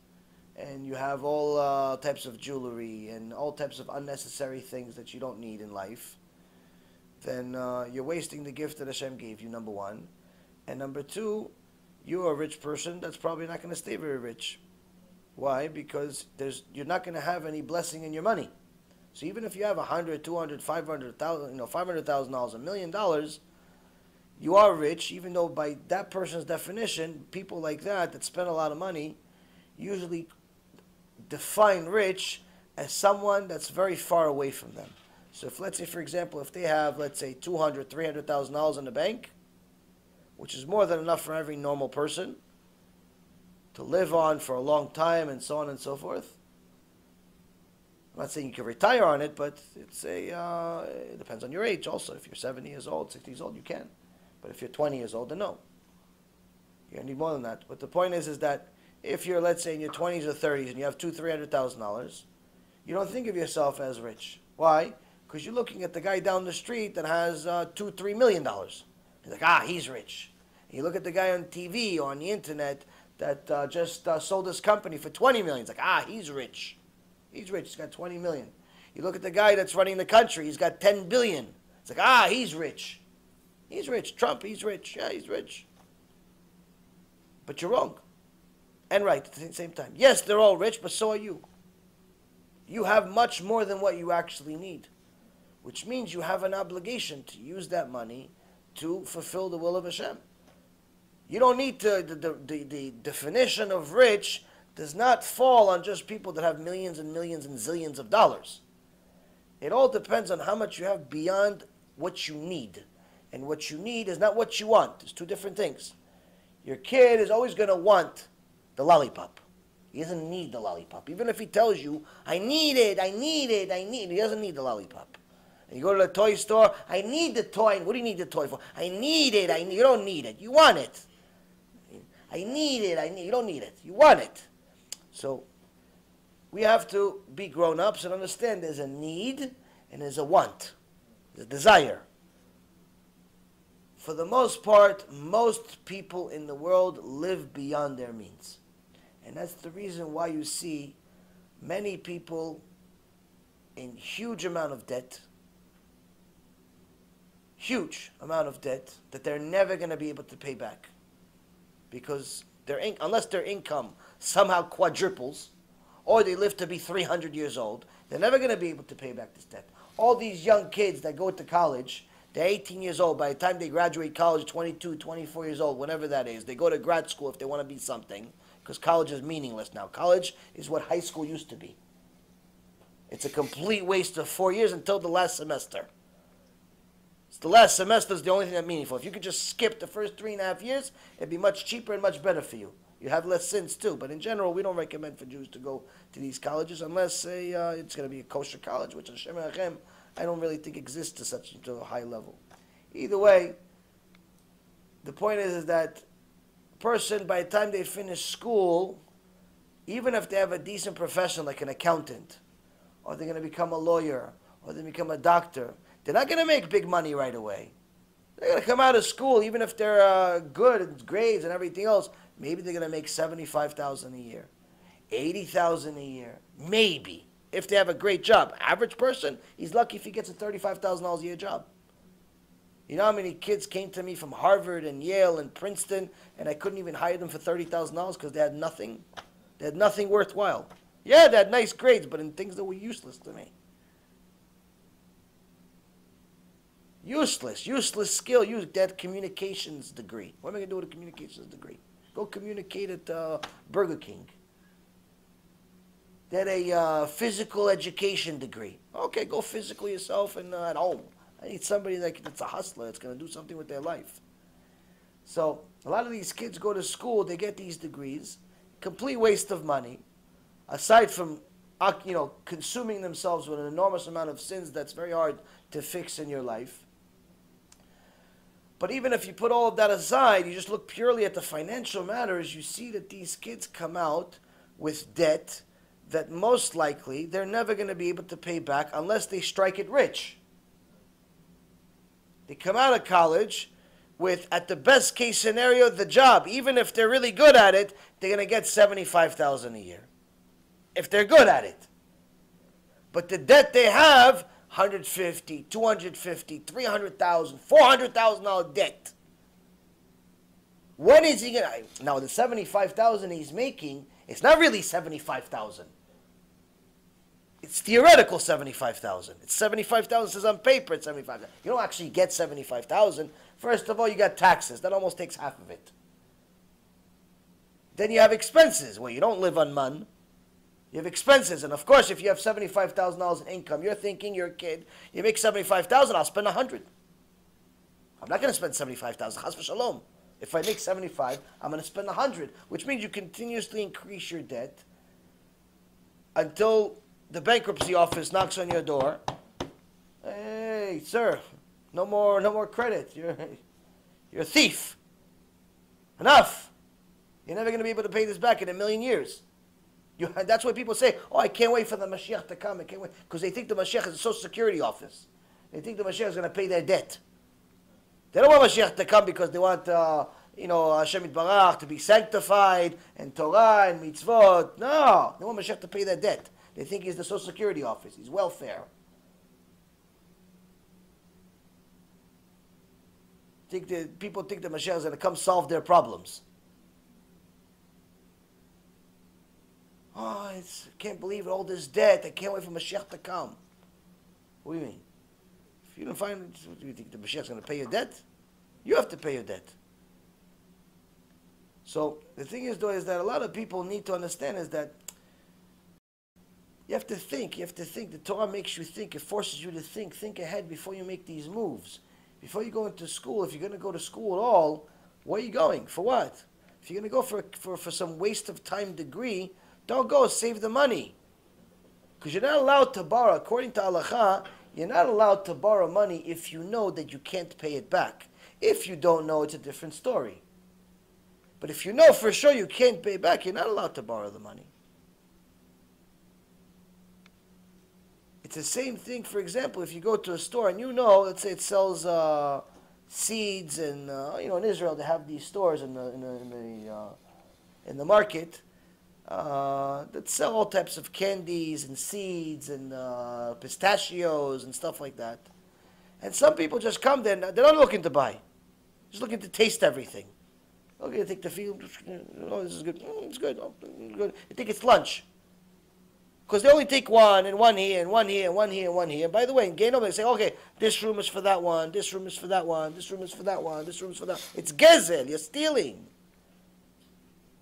A: and you have all types of jewelry and all types of unnecessary things that you don't need in life, then you're wasting the gift that Hashem gave you, number one. And number two, you're a rich person that's probably not going to stay very rich. Why? Because you're not going to have any blessing in your money. So even if you have $100,000, $200,000, $500,000, $500,000, $1 million, you are rich, even though by that person's definition, people like that spend a lot of money usually define rich as someone that's very far away from them. So if, let's say, for example, if they have, let's say, $200,000, $300,000 in the bank, which is more than enough for every normal person to live on for a long time and so on and so forth. I'm not saying you can retire on it, but it depends on your age also. If you're 70 years old, 60 years old, you can. But if you're 20 years old, then no. You're going to need more than that. But the point is that if you're, let's say, in your 20s or 30s and you have $200,000, $300,000, you don't think of yourself as rich. Why? Because you're looking at the guy down the street that has $2, $3 million. You're like, he's rich. And you look at the guy on TV or on the internet that just sold his company for $20 million. It's like, he's rich. He's rich. He's got $20 million. You look at the guy that's running the country. He's got $10 billion. It's like, he's rich. He's rich. Trump, he's rich. Yeah, he's rich. But you're wrong. And right at the same time. Yes, they're all rich, but so are you. You have much more than what you actually need. Which means you have an obligation to use that money to fulfill the will of Hashem. You don't need to, the definition of rich does not fall on just people that have millions and millions and zillions of dollars. It all depends on how much you have beyond what you need. And what you need is not what you want. It's two different things. Your kid is always going to want the lollipop. He doesn't need the lollipop. Even if he tells you, I need it, I need it, I need it. He doesn't need the lollipop. And you go to the toy store, I need the toy. What do you need the toy for? I need it. You don't need it. You want it. I need it. You don't need it. You want it. So we have to be grown-ups and understand there's a need and there's a want. There's a desire. For the most part, most people in the world live beyond their means. And that's the reason why you see many people in huge amount of debt, that they're never going to be able to pay back. Because unless their income somehow quadruples, or they live to be 300 years old, they're never going to be able to pay back this debt. All these young kids that go to college, they're 18 years old. By the time they graduate college, 22, 24 years old, whatever that is, they go to grad school if they want to be something, because college is meaningless now. College is what high school used to be. It's a complete waste of 4 years until the last semester. The last semester is the only thing that's meaningful. If you could just skip the first 3.5 years, it'd be much cheaper and much better for you. You have less sins too. But in general, we don't recommend for Jews to go to these colleges unless it's going to be a kosher college, which Hashem Echem, I don't really think exists to a high level. Either way, the point is that a person, by the time they finish school, even if they have a decent profession like an accountant, or they're going to become a lawyer, or they become a doctor, they're not going to make big money right away. They're going to come out of school, even if they're good in grades and everything else, maybe they're going to make $75,000 a year, $80,000 a year, maybe, if they have a great job. Average person, he's lucky if he gets a $35,000 a year job. You know how many kids came to me from Harvard and Yale and Princeton, and I couldn't even hire them for $30,000 because they had nothing? They had nothing worthwhile. Yeah, they had nice grades, but in things that were useless to me. Useless skill. Use that communications degree. What am I going to do with a communications degree? Go communicate at Burger King. That a physical education degree. Okay, go physical yourself and at home. I need somebody that's a hustler that's going to do something with their life. So a lot of these kids go to school, they get these degrees, complete waste of money. Aside from consuming themselves with an enormous amount of sins that's very hard to fix in your life. But even if you put all of that aside, you just look purely at the financial matters, you see that these kids come out with debt that most likely they're never going to be able to pay back unless they strike it rich. They come out of college with, at the best case scenario, the job. Even if they're really good at it, they're going to get $75,000 a year. If they're good at it. But the debt they have, $150,000, $250,000, $300,000, $400,000 debt. When is he going to... Now, the $75,000 he's making, it's not really $75,000. It's theoretical $75,000. It's $75,000 says on paper it's $75,000. You don't actually get $75,000. First of all, you got taxes. That almost takes half of it. Then you have expenses. Well, you don't live on man. You have expenses. And of course, if you have $75,000 in income, you're thinking, you're a kid, you make $75,000, I'll spend $100,000. I'm not going to spend $75,000. Chas v'shalom. If I make $75,000, I'm going to spend $100,000, which means you continuously increase your debt until the bankruptcy office knocks on your door. Hey, sir, no more credit. You're a thief. Enough. You're never going to be able to pay this back in a million years. That's why people say, oh, I can't wait for the Mashiach to come. I can't wait. Because they think the Mashiach is a Social Security office. They think the Mashiach is going to pay their debt. They don't want Mashiach to come because they want, Hashem Yitbarach to be sanctified, and Torah and mitzvot. No, they want Mashiach to pay their debt. They think he's the Social Security office. He's welfare. People think the Mashiach is going to come solve their problems. Oh, I can't believe all this debt. I can't wait for Mashiach to come. What do you mean? If you don't find, do you think the Mashiach is going to pay your debt? You have to pay your debt. So the thing is, though, is that a lot of people need to understand is that you have to think. You have to think. The Torah makes you think. It forces you to think. Think ahead before you make these moves. Before you go into school, if you're going to go to school at all, where are you going? For what? If you're going to go for some waste of time degree, don't go. Save the money. Because you're not allowed to borrow. According to Halacha, you're not allowed to borrow money if you know that you can't pay it back. If you don't know, it's a different story. But if you know for sure you can't pay back, you're not allowed to borrow the money. It's the same thing, for example, if you go to a store and you know, let's say it sells seeds, and in Israel they have these stores in the market that sell all types of candies and seeds and pistachios and stuff like that. And some people just come there, they're not looking to buy, just looking to taste everything. Okay, take the feel. Oh, this is good. It's good. Oh, good. I think it's lunch. Because they only take one, and one here, and one here, and one here, and one here. And by the way, in Geno, they say, okay, this room is for that one, this room is for that one, this room is for that one, this room is for that. It's gezel. You're stealing.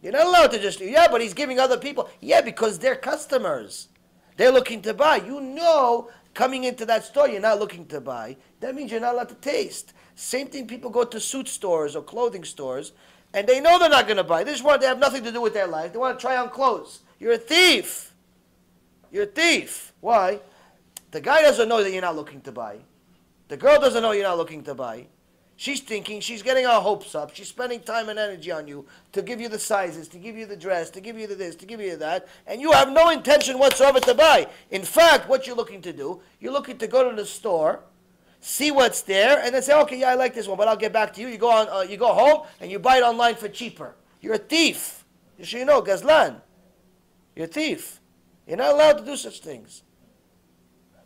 A: You're not allowed to just, yeah, but he's giving other people. Yeah, because they're customers. They're looking to buy. You know, coming into that store, you're not looking to buy. That means you're not allowed to taste. Same thing, people go to suit stores or clothing stores, and they know they're not going to buy. They have nothing to do with their life. They want to try on clothes. You're a thief. You're a thief. Why? The guy doesn't know that you're not looking to buy. The girl doesn't know you're not looking to buy. She's thinking, she's getting her hopes up. She's spending time and energy on you to give you the sizes, to give you the dress, to give you the this, to give you that, and you have no intention whatsoever to buy. In fact, what you're looking to do, you're looking to go to the store, see what's there, and then say, okay, yeah, I like this one, but I'll get back to you. You go home, and you buy it online for cheaper. You're a thief. You should know, Gazlan. You're a thief. You're not allowed to do such things.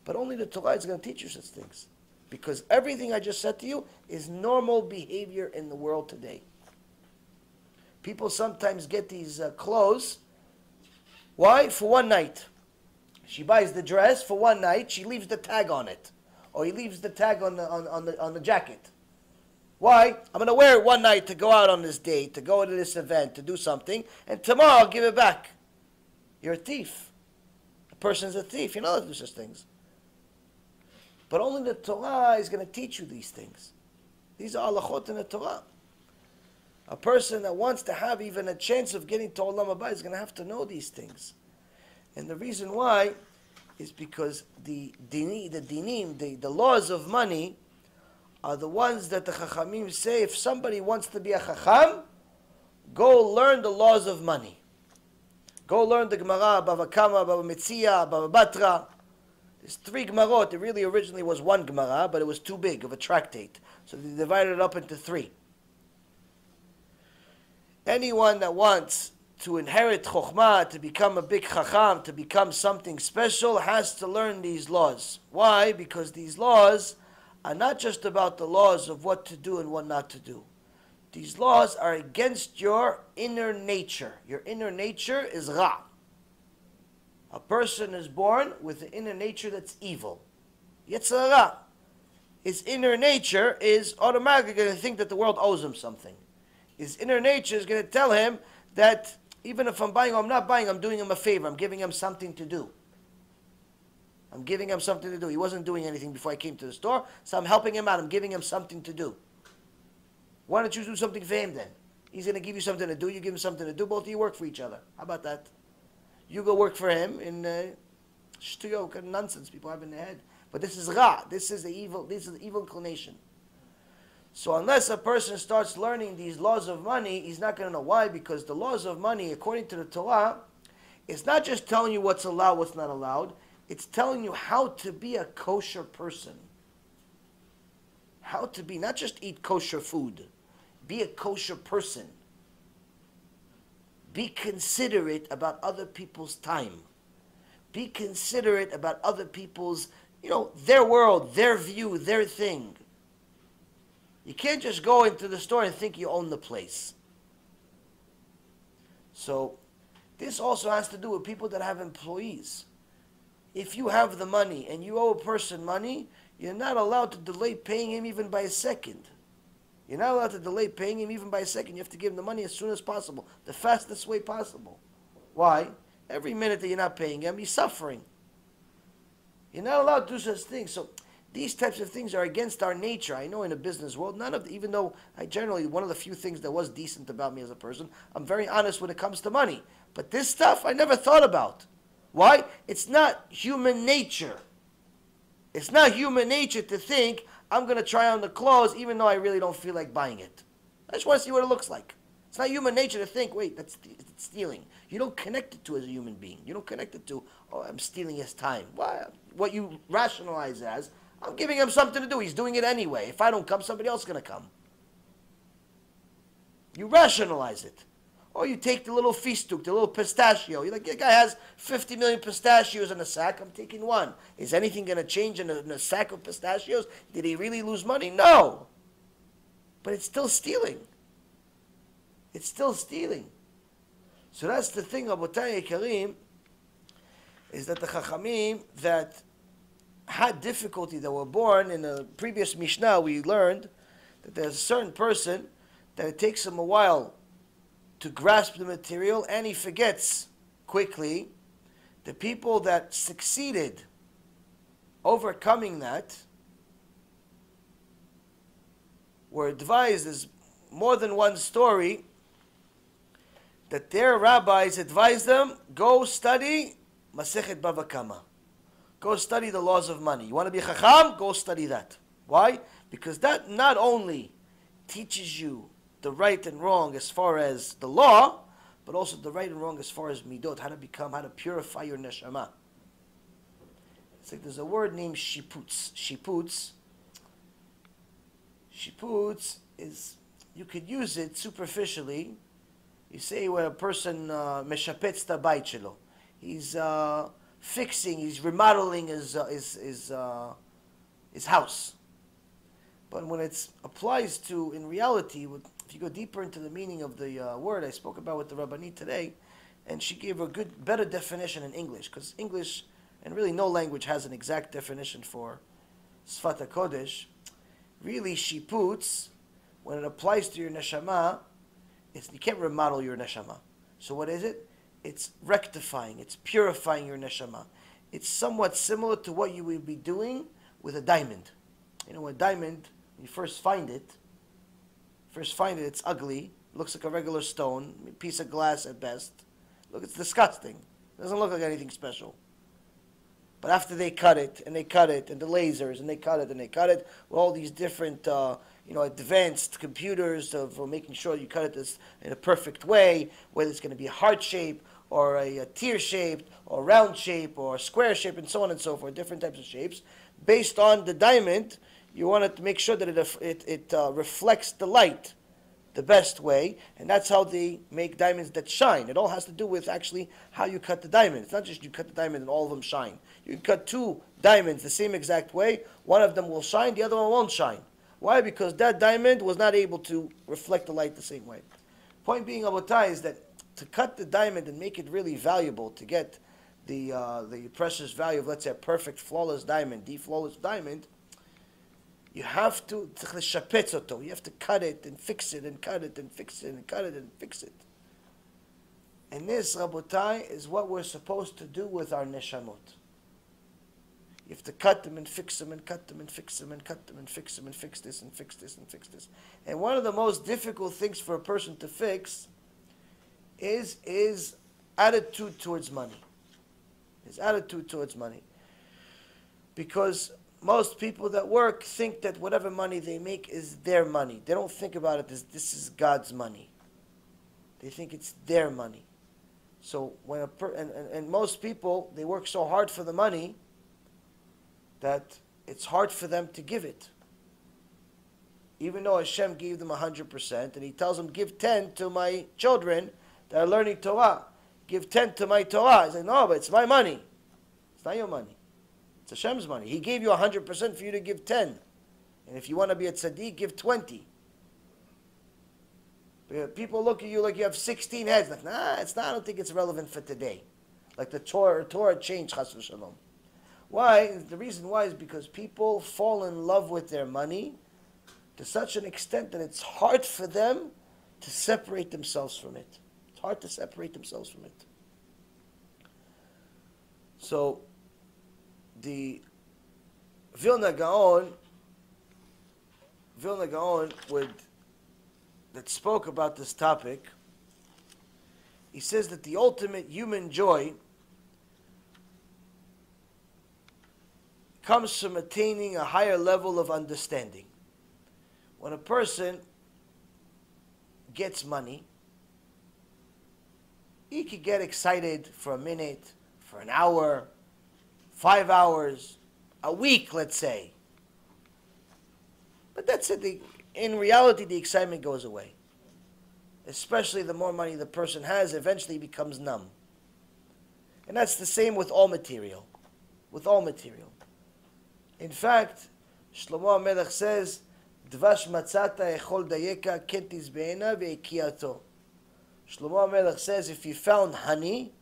A: But only the Torah is going to teach you such things. Because everything I just said to you is normal behavior in the world today. People sometimes get these clothes, Why? For one night. She buys the dress for one night. She leaves the tag on it, or he leaves the tag on the jacket. Why? I'm going to wear it one night to go out on this date, to go to this event, to do something, and tomorrow I'll give it back. You're a thief. A person's a thief. You're not allowed to do such things. But only the Torah is going to teach you these things. These are halachot in the Torah. A person that wants to have even a chance of getting to Olam Haba is going to have to know these things. And the reason why is because the laws of money are the ones that the Chachamim say, if somebody wants to be a Chacham, go learn the laws of money. Go learn the Gemara, Bava Kama, Bava Metzia, Bava Batra. There's 3 Gemarot. It really originally was 1 Gemara, but it was too big of a tractate. So they divided it up into 3. Anyone that wants to inherit Chokhmah, to become a big Chacham, to become something special, has to learn these laws. Why? Because these laws are not just about the laws of what to do and what not to do. These laws are against your inner nature. Your inner nature is Ra. A person is born with an inner nature that's evil. Yetzer Hara. His inner nature is automatically going to think that the world owes him something. His inner nature is going to tell him that even if I'm buying or I'm not buying, I'm doing him a favor. I'm giving him something to do. I'm giving him something to do. He wasn't doing anything before I came to the store, so I'm helping him out. I'm giving him something to do. Why don't you do something for him then? He's going to give you something to do. You give him something to do. Both of you work for each other. How about that? You go work for him in shtuyot, kind of nonsense people have in their head. But this is Ra. This is the evil inclination. So unless a person starts learning these laws of money, he's not going to know why. Because the laws of money, according to the Torah, it's not just telling you what's allowed, what's not allowed. It's telling you how to be a kosher person. How to be, not just eat kosher food. Be a kosher person. Be considerate about other people's time. Be considerate about other people's, their world, their view, their thing. You can't just go into the store and think you own the place. So, this also has to do with people that have employees. If you have the money and you owe a person money, you're not allowed to delay paying him even by a second. You're not allowed to delay paying him even by a second. You have to give him the money as soon as possible, the fastest way possible. Why? Every minute that you're not paying him, he's suffering. You're not allowed to do such things. So these types of things are against our nature. I know in the business world, even though I generally, one of the few things that was decent about me as a person, I'm very honest when it comes to money. But this stuff I never thought about. Why? It's not human nature. It's not human nature to think, I'm going to try on the clothes even though I really don't feel like buying it. I just want to see what it looks like. It's not human nature to think, wait, that's stealing. You don't connect it to as a human being. You don't connect it to, I'm stealing his time. Why? What you rationalize as, I'm giving him something to do. He's doing it anyway. If I don't come, somebody else is going to come. You rationalize it. Or you take the little fistuk, the little pistachio. You're like, the guy has 50 million pistachios in a sack. I'm taking one. Is anything going to change in a sack of pistachios? Did he really lose money? No. But it's still stealing. It's still stealing. So that's the thing, Rabotai Karim, is that the Chachamim that had difficulty, that were born in the previous Mishnah, we learned that there's a certain person that it takes him a while to grasp the material, and he forgets quickly. The people that succeeded overcoming that were advised, as more than one story, that their rabbis advised them, go study Masechet Bava Kama. Go study the laws of money. You want to be Chacham? Go study that. Why? Because that not only teaches you the right and wrong as far as the law, but also the right and wrong as far as midot, how to purify your neshama. It's like there's a word named shiputz. Shiputz is, you could use it superficially. You say when a person meshapetz ta bayit shelo, he's fixing, he's remodeling his house. But when it applies to, in reality, if you go deeper into the meaning of the word I spoke about with the Rabbanit today, And she gave a better definition in English, because English, and really no language has an exact definition for Sfat HaKodesh. Really, shiputz, when it applies to your neshama, you can't remodel your neshama. So what is it? It's rectifying, it's purifying your neshama. It's somewhat similar to what you would be doing with a diamond. You know, a diamond, when you first find it, it's ugly, it looks like a regular stone, a piece of glass at best. Look, it's disgusting. It doesn't look like anything special. But after they cut it, and the lasers, and they cut it, with all these different, advanced computers for making sure you cut it in a perfect way, whether it's going to be a heart shape, or a tear shaped, or round shape, or a square shape, and so on and so forth, different types of shapes. Based on the diamond, you want to make sure that it reflects the light the best way, and that's how they make diamonds that shine. It all has to do with actually how you cut the diamond. It's not just you cut the diamond and all of them shine. You can cut two diamonds the same exact way. One of them will shine, the other one won't shine. Why? Because that diamond was not able to reflect the light the same way. Point being, Abotai, is that to cut the diamond and make it really valuable, to get the precious value of, let's say, a perfect, flawless diamond, the flawless diamond, you have to you have to cut it and fix it and cut it and fix it and cut it and fix it. And this, Rabotai, is what we're supposed to do with our neshamot. You have to cut them and fix them and cut them and fix them and cut them and fix them and fix this and fix this and fix this. And one of the most difficult things for a person to fix is attitude towards money. His attitude towards money. Because most people that work think that whatever money they make is their money. They don't think about it as this is God's money. They think it's their money. So when and most people, they work so hard for the money that it's hard for them to give it. Even though Hashem gave them 100%, and He tells them, give 10 to my children that are learning Torah. Give 10 to my Torah. He's like, no, but it's my money. It's not your money. It's Hashem's money. He gave you 100% for you to give 10. And if you want to be a tzaddik, give 20. People look at you like you have 16 heads. Like, nah, it's not. I don't think it's relevant for today. Like the Torah changed, chas v'shalom. Why? The reason why is because people fall in love with their money to such an extent that it's hard for them to separate themselves from it. It's hard to separate themselves from it. So, the Vilna Gaon that spoke about this topic, he says that the ultimate human joy comes from attaining a higher level of understanding. When a person gets money, he could get excited for a minute, for an hour, 5 hours, a week, let's say. But that's it. In reality, the excitement goes away. Especially the more money the person has, eventually he becomes numb. And that's the same with all material. With all material. In fact, Shlomo HaMelech says, Dvash matzata echol dayeka kentis be'ena ve'ekiyato. Shlomo HaMelech says, if you found honey,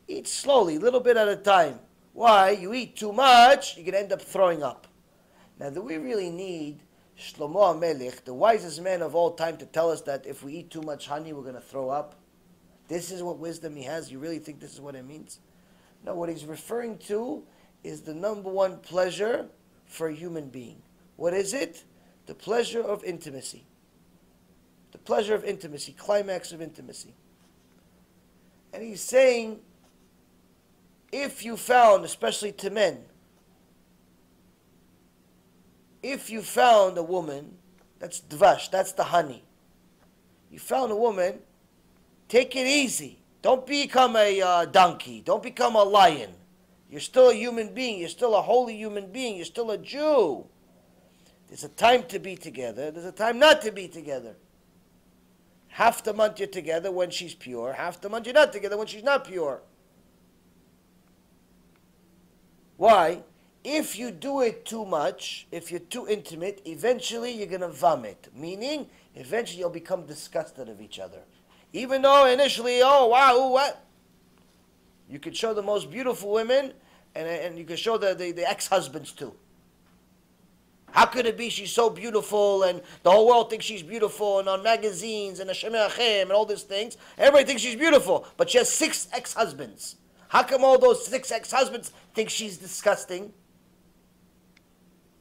A: eat slowly, a little bit at a time. Why? You eat too much, you're going to end up throwing up. Now, do we really need Shlomo HaMelech, the wisest man of all time, to tell us that if we eat too much honey, we're going to throw up? This is what wisdom he has? You really think this is what it means? No, what he's referring to is the number one pleasure for a human being. What is it? The pleasure of intimacy. The pleasure of intimacy, climax of intimacy. And he's saying, if you found, especially to men, if you found a woman, that's dvash, that's the honey. You found a woman, take it easy. Don't become a donkey. Don't become a lion. You're still a human being. You're still a holy human being. You're still a Jew. There's a time to be together. There's a time not to be together. Half the month you're together when she's pure. Half the month you're not together when she's not pure. Why? If you do it too much, if you're too intimate, eventually you're going to vomit. Meaning, eventually you'll become disgusted of each other. Even though initially, oh, wow, ooh, what? You could show the most beautiful women, and you could show the ex-husbands too. How could it be she's so beautiful, and the whole world thinks she's beautiful, and on magazines, and Hashem Achim, and all these things, everybody thinks she's beautiful, but she has 6 ex-husbands. How come all those 6 ex-husbands think she's disgusting?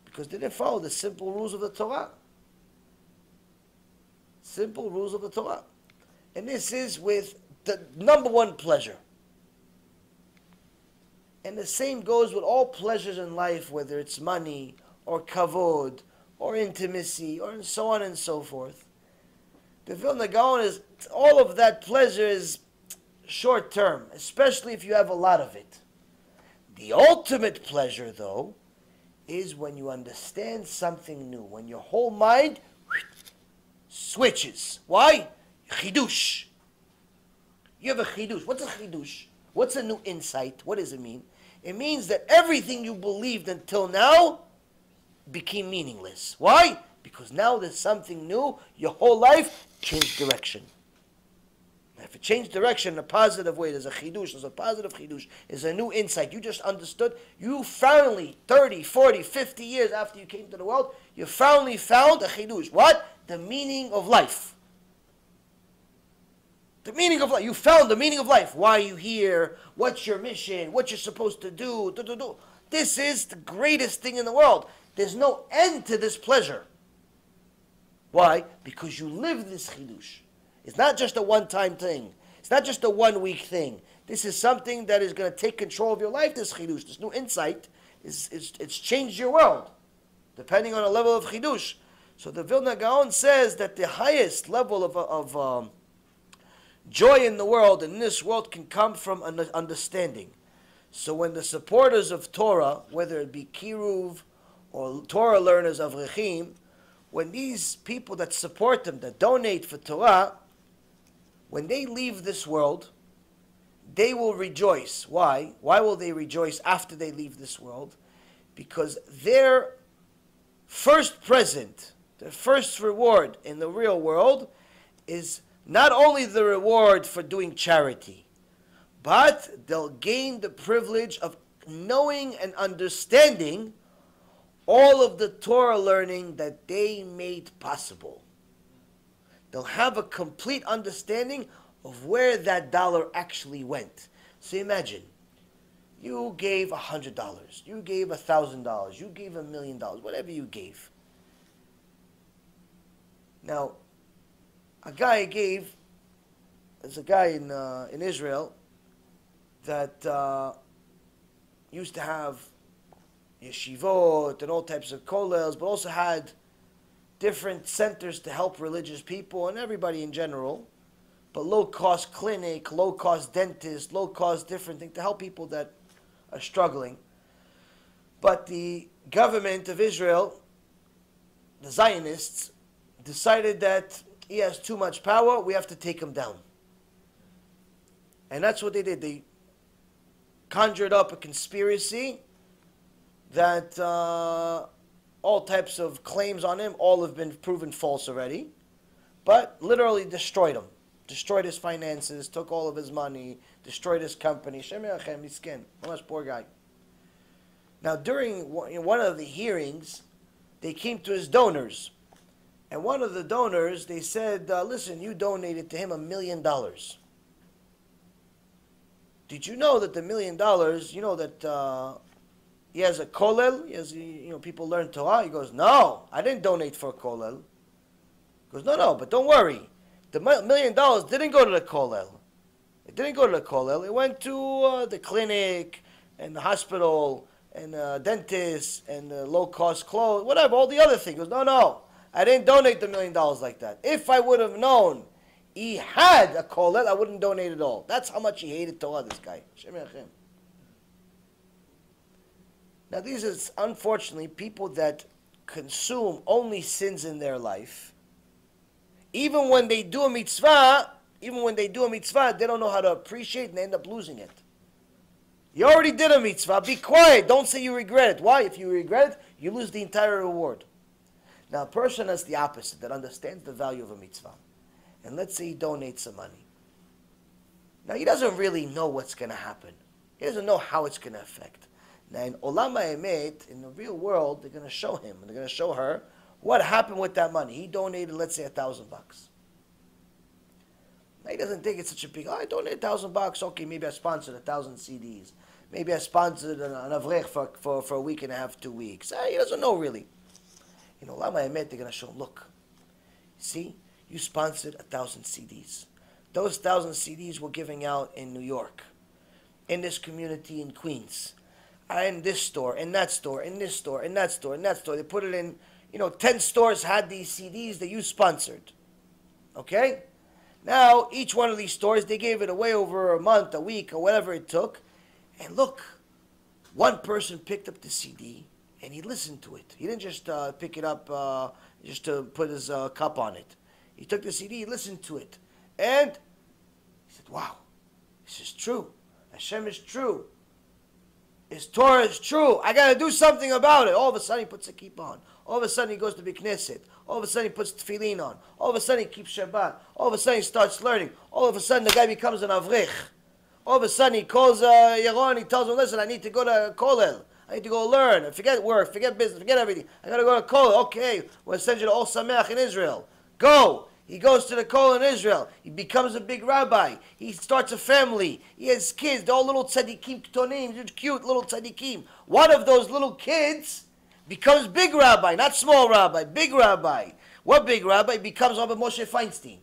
A: Because they didn't follow the simple rules of the Torah. Simple rules of the Torah. And this is with the number one pleasure. And the same goes with all pleasures in life, whether it's money, or kavod, or intimacy, or so on and so forth. The Vilna Gaon is, all of that pleasure is short term, especially if you have a lot of it. The ultimate pleasure, though, is when you understand something new, when your whole mind switches. Why? Chidush. You have a chidush. What's a chidush? What's a new insight? What does it mean? It means that everything you believed until now became meaningless. Why? Because now there's something new. Your whole life changed direction. If it changed direction in a positive way, there's a chidush, there's a positive chidush, there's a new insight. You just understood. You finally, 30, 40, 50 years after you came to the world, you finally found a chidush. What? The meaning of life. The meaning of life. You found the meaning of life. Why are you here? What's your mission? What you're supposed to do? This is the greatest thing in the world. There's no end to this pleasure. Why? Because you live this chidush. It's not just a one-time thing. It's not just a one-week thing. This is something that is going to take control of your life, this chidush. This new insight, it's changed your world, depending on the level of chidush. So the Vilna Gaon says that the highest level of joy in the world, in this world, can come from an understanding. So when the supporters of Torah, whether it be KIRUV or Torah learners of Avrechim, when these people that support them, that donate for Torah, when they leave this world, they will rejoice. Why? Why will they rejoice after they leave this world? Because their first present, their first reward in the real world is not only the reward for doing charity, but they'll gain the privilege of knowing and understanding all of the Torah learning that they made possible. They'll have a complete understanding of where that dollar actually went. So imagine, you gave $100, you gave $1,000, you gave $1 million, whatever you gave. Now, there's a guy in Israel that used to have yeshivot and all types of kollels, but also had different centers to help religious people and everybody in general, but low-cost clinic, low-cost dentist, low-cost different thing to help people that are struggling. But the government of Israel, the Zionists, decided that he has too much power, we have to take him down. And that's what they did. They conjured up a conspiracy that all types of claims on him, all have been proven false already, but literally destroyed him. Destroyed his finances, took all of his money, destroyed his company. Shem Yachem, miskin, poor guy. Now, during one of the hearings, they came to his donors. And one of the donors, they said, listen, you donated to him $1 million. Did you know that the $1 million, you know that he has a kollel? He has, people learn Torah. He goes, no, I didn't donate for a kollel. He goes, no, but don't worry. The $1 million didn't go to the kollel. It didn't go to the kollel. It went to the clinic and the hospital and the dentist and the low-cost clothes, whatever, all the other things. He goes, no, I didn't donate the $1 million like that. If I would have known he had a kollel, I wouldn't donate at all. That's how much he hated Torah, this guy. Shem Yachem. Now, these are, unfortunately, people that consume only sins in their life. Even when they do a mitzvah, they don't know how to appreciate and they end up losing it. You already did a mitzvah. Be quiet. Don't say you regret it. Why? If you regret it, you lose the entire reward. Now, a person that's the opposite, that understands the value of a mitzvah, and let's say he donates some money. Now, he doesn't really know what's going to happen. He doesn't know how it's going to affect. Now, in Olam HaEmet, in the real world, they're going to show him, and they're going to show her what happened with that money. He donated, let's say, $1,000. Now, he doesn't think it's such a big, I donated $1,000. Okay, maybe I sponsored 1,000 CDs. Maybe I sponsored an avrech for a week and a half, 2 weeks. He doesn't know really. In Olam HaEmet, they're going to show him, look, see, you sponsored 1,000 CDs. Those 1,000 CDs were giving out in New York, in this community in Queens, in this store, in that store, in this store, in that store, in that store. They put it in, 10 stores had these CDs that you sponsored. Okay? Now, each one of these stores, they gave it away over a month, a week, or whatever it took. And look, one person picked up the CD, and he listened to it. He didn't just pick it up just to put his cup on it. He took the CD, he listened to it. And he said, wow, this is true. Hashem is true. His Torah is true. I got to do something about it. All of a sudden, he puts a kippah on. All of a sudden, he goes to Knesset. All of a sudden, he puts tefillin on. All of a sudden, he keeps Shabbat. All of a sudden, he starts learning. All of a sudden, the guy becomes an avrech. All of a sudden, he calls Yaron. He tells him, listen, I need to go to Kollel. I need to go learn. Forget work. Forget business. Forget everything. I got to go to Kollel. Okay, we'll send you to Ol Sameach in Israel. Go. He goes to the Kollel in Israel. He becomes a big rabbi. He starts a family. He has kids. They're all little tzaddikim ktonim, cute little tzaddikim. One of those little kids becomes big rabbi, not small rabbi, big rabbi. What big rabbi? Becomes Rabbi Moshe Feinstein.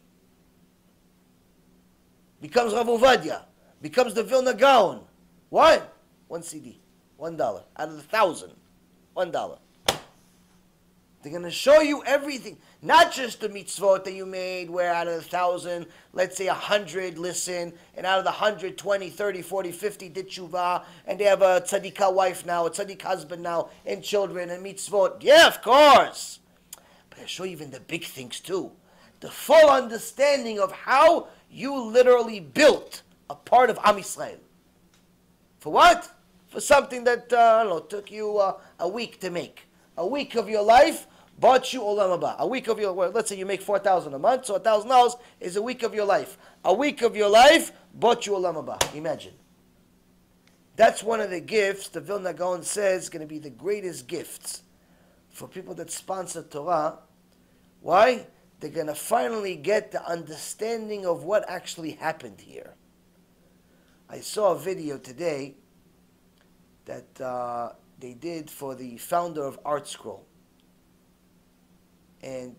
A: Becomes Rav Ovadia. Becomes the Vilna Gaon. What? One CD. $1. Out of 1,000. $1. They're going to show you everything. Not just the mitzvot that you made, where out of 1,000, let's say 100 listen, and out of the 100, 20, 30, 40, 50 did tshuva, and they have a tzaddikah wife now, a tzaddik husband now, and children, and mitzvot. Yeah, of course. But I show you even the big things too. The full understanding of how you literally built a part of Am Yisrael. For what? For something that, I don't know, took you a week to make. A week of your life bought you Olam Haba. A week of your, well, let's say you make $4,000 a month, so $1,000 is a week of your life. A week of your life bought you Olam Haba. Imagine. That's one of the gifts, the Vilna Gaon says, going to be the greatest gifts for people that sponsor Torah. Why? They're going to finally get the understanding of what actually happened here. I saw a video today that they did for the founder of ArtScroll. And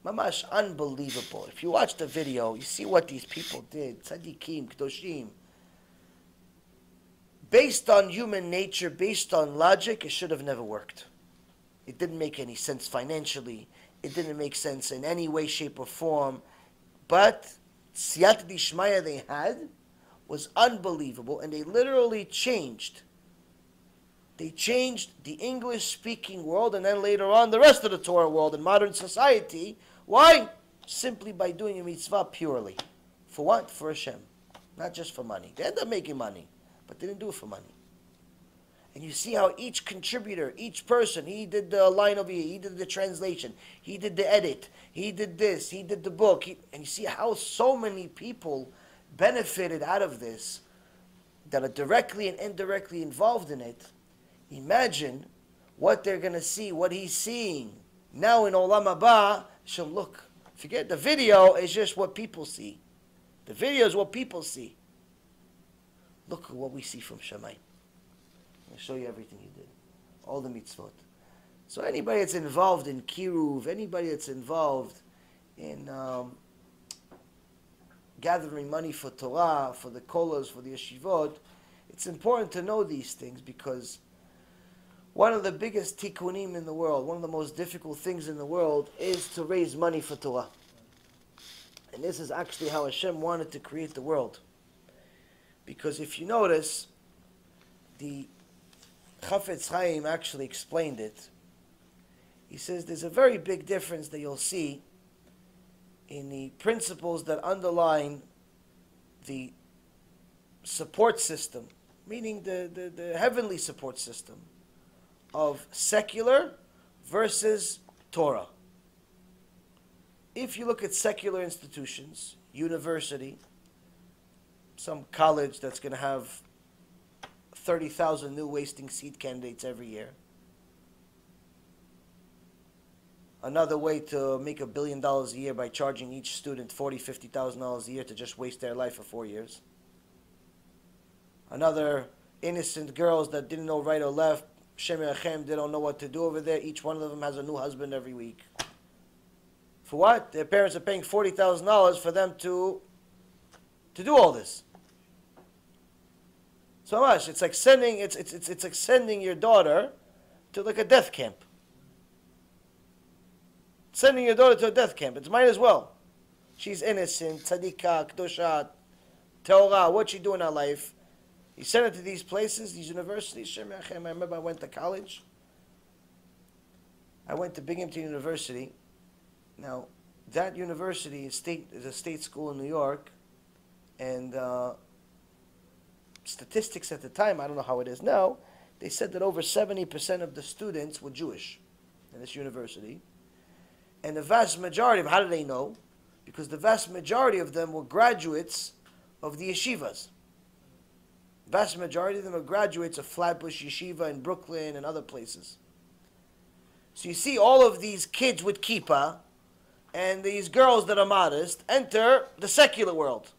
A: mamash, unbelievable. If you watch the video, you see what these people did. Tzaddikim, Kedoshim. Based on human nature, based on logic, it should have never worked. It didn't make any sense financially. It didn't make sense in any way, shape, or form. But Siyata Dishmaya they had was unbelievable, and they literally changed. They changed the English-speaking world, and then later on the rest of the Torah world in modern society. Why? Simply by doing a mitzvah purely. For what? For Hashem. Not just for money. They ended up making money, but they didn't do it for money. And you see how each contributor, each person, he did the line over here, he did the translation, he did the edit, he did this, he did the book. And you see how so many people benefited out of this that are directly and indirectly involved in it. Imagine what they're going to see, what he's seeing. Now in Olam Haba, Shem, look, forget the video is just what people see. The video is what people see. Look at what we see from Shammai. I'll show you everything he did. All the mitzvot. So anybody that's involved in KIRUV, anybody that's involved in gathering money for Torah, for the kollels, for the yeshivot, it's important to know these things because one of the biggest tikkunim in the world, one of the most difficult things in the world is to raise money for Torah. And this is actually how Hashem wanted to create the world. Because if you notice, the Chafetz Chaim actually explained it. He says there's a very big difference that you'll see in the principles that underline the support system, meaning the heavenly support system of secular versus Torah. If you look at secular institutions, university, some college that's going to have 30,000 new wasting seat candidates every year. Another way to make $1 billion a year by charging each student $40,000, $50,000 a year to just waste their life for 4 years. Another innocent girls that didn't know right or left, Shem Yachem, they don't know what to do over there. Each one of them has a new husband every week. For what? Their parents are paying $40,000 for them to do all this. So much. It's like sending it's like sending your daughter to like a death camp. Sending your daughter to a death camp. It's might as well. She's innocent, tzadikah, kedusha, Torah. What's she doing in her life? You send her to these places, these universities. Shem Yachem. I remember I went to college. I went to Binghamton University. Now, that university is a state school in New York, and statistics at the time, I don't know how it is now, they said that over 70% of the students were Jewish in this university. And the vast majority of, how do they know? Because the vast majority of them were graduates of the yeshivas. Vast majority of them are graduates of Flatbush Yeshiva in Brooklyn and other places. So you see all of these kids with kippah and these girls that are modest enter the secular world.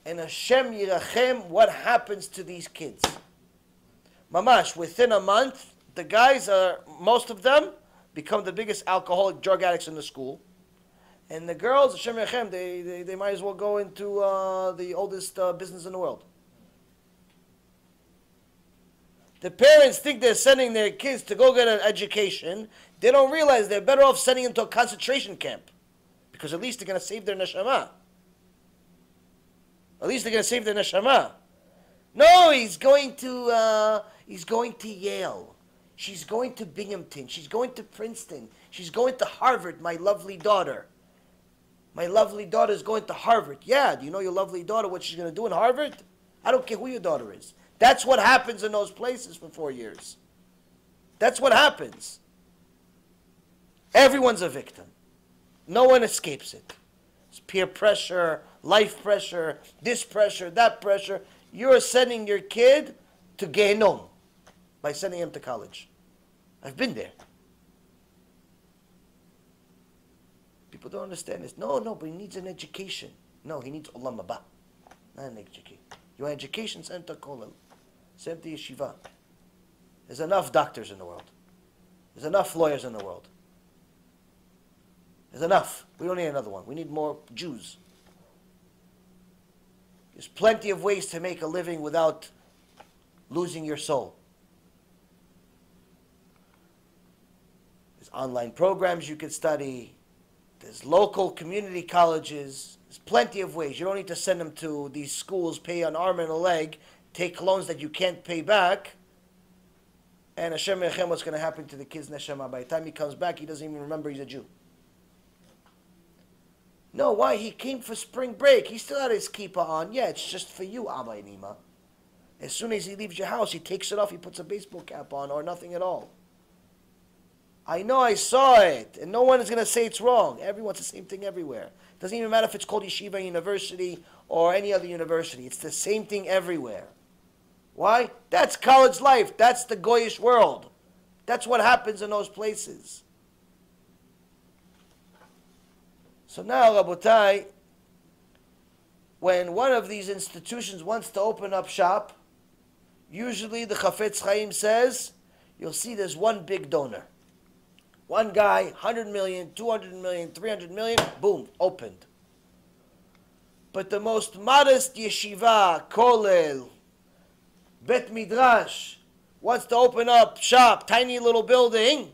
A: And Hashem Yirachem, what happens to these kids? Mamash, within a month, the guys most of them, become the biggest alcoholic drug addicts in the school. And the girls, Hashem Yirachem, they might as well go into the oldest business in the world. The parents think they're sending their kids to go get an education. They don't realize they're better off sending them to a concentration camp. Because at least they're going to save their neshama. At least they're going to save their neshama. No, he's going to Yale. She's going to Binghamton. She's going to Princeton. She's going to Harvard, my lovely daughter. My lovely daughter is going to Harvard. Yeah, do you know your lovely daughter, what she's going to do in Harvard? I don't care who your daughter is. That's what happens in those places for 4 years. That's what happens. Everyone's a victim. No one escapes it. It's peer pressure, life pressure, this pressure, that pressure. You're sending your kid to Gehenom by sending him to college. I've been there. People don't understand this. No, but he needs an education. No, he needs Olam Haba. Not an education. You want education? Send him to Kollel. Send him to Yeshiva. There's enough doctors in the world. There's enough lawyers in the world. There's enough. We don't need another one. We need more Jews. There's plenty of ways to make a living without losing your soul. There's online programs you could study. There's local community colleges. There's plenty of ways. You don't need to send them to these schools, pay an arm and a leg, take loans that you can't pay back. And Hashem Yirachem, what's going to happen to the kid's neshama? By the time he comes back, he doesn't even remember he's a Jew. No, why? He came for spring break. He still had his kippah on. Yeah, it's just for you, Abba and Ima. As soon as he leaves your house, he takes it off, he puts a baseball cap on, or nothing at all. I know, I saw it, and no one is going to say it's wrong. Everyone's the same thing everywhere. It doesn't even matter if it's called Yeshiva University or any other university. It's the same thing everywhere. Why? That's college life. That's the Goyish world. That's what happens in those places. So now, Rabotai, when one of these institutions wants to open up shop, usually the Chafetz Chaim says, you'll see there's one big donor. One guy, 100 million, 200 million, 300 million, boom, opened. But the most modest yeshiva, kollel, bet midrash, wants to open up shop, tiny little building,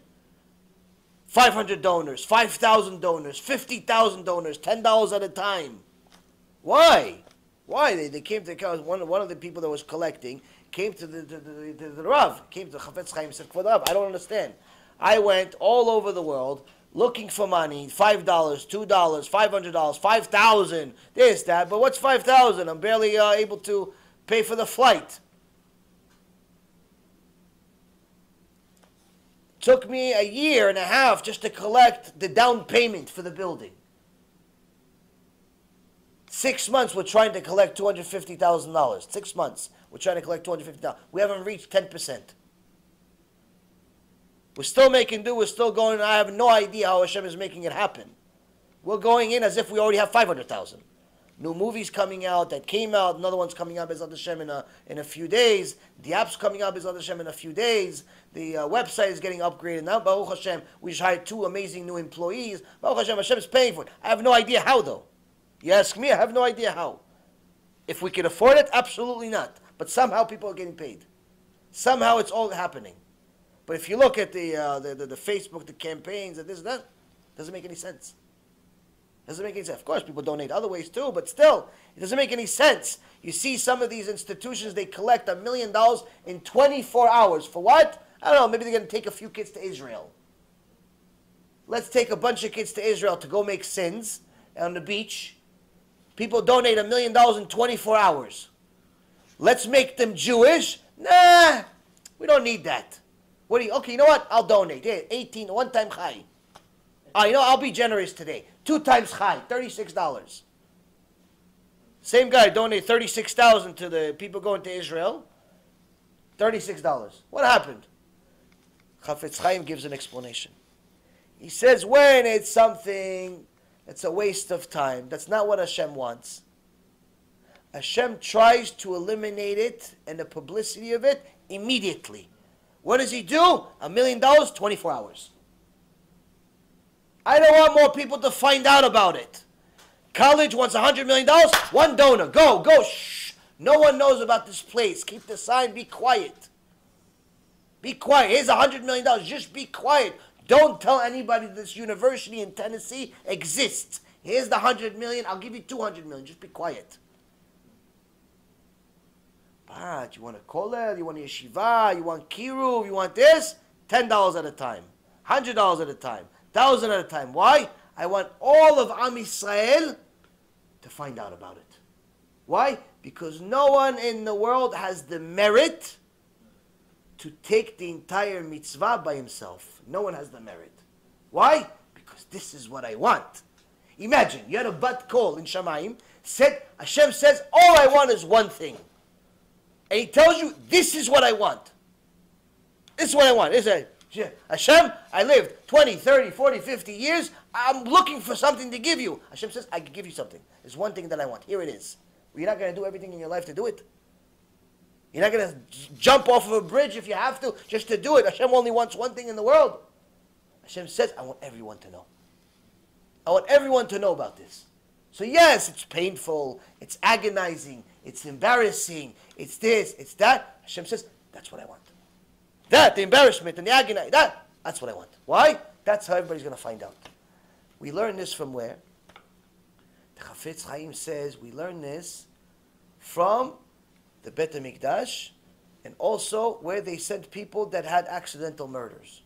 A: 500 donors, 5,000 donors, 50,000 donors, $10 at a time. Why? Why? They came to one of the people that was collecting came to the Rav, came to Chafetz Chaim and said, for the Rav, I don't understand. I went all over the world looking for money, $5, $2, $500, 5,000, this, that, but what's 5,000? I'm barely able to pay for the flight. Took me a year and a half just to collect the down payment for the building. 6 months we're trying to collect $250,000. 6 months we're trying to collect $250,000. We haven't reached 10%. We're still making do. We're still going. I have no idea how Hashem is making it happen. We're going in as if we already have 500,000. New movies coming out that came out. Another one's coming out B'ezrat Hashem in a few days. The app's coming out B'ezrat Hashem in a few days. The website is getting upgraded now. Baruch Hashem, we just hired 2 amazing new employees. Baruch Hashem, Hashem is paying for it. I have no idea how though. You ask me, I have no idea how. If we can afford it, absolutely not. But somehow people are getting paid. Somehow it's all happening. But if you look at the Facebook, the campaigns, and this and that, doesn't make any sense. Doesn't make any sense. Of course, people donate other ways too, but still, it doesn't make any sense. You see some of these institutions, they collect $1 million in 24 hours. For what? I don't know, maybe they're going to take a few kids to Israel. Let's take a bunch of kids to Israel to go make sins on the beach. People donate $1 million in 24 hours. Let's make them Jewish? Nah, we don't need that. What do you, okay, you know what? I'll donate. Hey, 18, one time chai. I'll be generous today. 2 times chai, $36. Same guy donate $36,000 to the people going to Israel. $36. What happened? Chafetz Chaim gives an explanation. He says when it's something that's a waste of time, that's not what Hashem wants. Hashem tries to eliminate it and the publicity of it immediately. What does he do? $1 million, 24 hours. I don't want more people to find out about it. College wants $100 million, 1 donor. Go, shh. No one knows about this place. Keep the sign, be quiet. Be quiet. Here's $100 million, just be quiet. Don't tell anybody this university in Tennessee exists. Here's the $100 million, I'll give you $200 million, just be quiet. But you want a kollel, you want a yeshiva, you want KIRUV, you want this? $10 at a time. $100 at a time. 1,000 at a time. Why? I want all of Am Yisrael to find out about it. Why? Because no one in the world has the merit to take the entire mitzvah by himself. No one has the merit. Why? Because this is what I want. Imagine, you had a bat kol in Shamayim, Hashem says, all I want is one thing. And he tells you, this is what I want. This is what I want. Hashem, I lived 20, 30, 40, 50 years. I'm looking for something to give you. Hashem says, I can give you something. There's one thing that I want. Here it is. Well, you're not going to do everything in your life to do it. You're not going to jump off of a bridge if you have to, just to do it. Hashem only wants one thing in the world. Hashem says, I want everyone to know. I want everyone to know about this. So yes, it's painful, it's agonizing, it's embarrassing, it's this, it's that. Hashem says, that's what I want. That, the embarrassment and the agony, that's what I want. Why? That's how everybody's going to find out. We learn this from where? The Chafetz Chaim says we learn this from the Bet HaMikdash and also where they sent people that had accidental murders.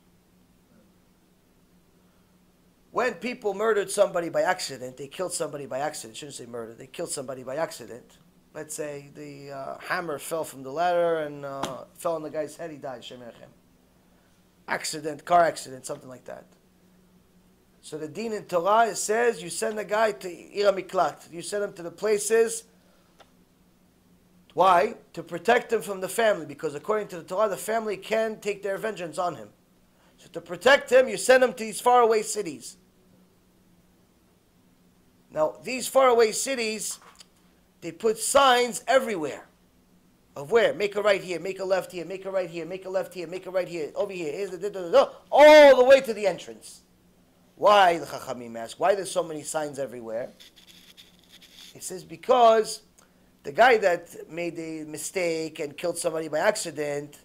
A: When people murdered somebody by accident, they killed somebody by accident. Shouldn't say murder. They killed somebody by accident. Let's say the hammer fell from the ladder and fell on the guy's head. He died. Shem Erechem. Accident, car accident, something like that. So the deen in Torah says you send a guy to Ir HaMiklat. You send him to the places. Why? To protect him from the family. Because according to the Torah, the family can take their vengeance on him. So to protect him, you send him to these faraway cities. Now, these faraway cities, they put signs everywhere. Of where? Make a right here, make a left here, make a right here, make a left here, make a right here, over here, here's the all the way to the entrance. Why, the Chachamim ask, why there's so many signs everywhere? It says because the guy that made a mistake and killed somebody by accident,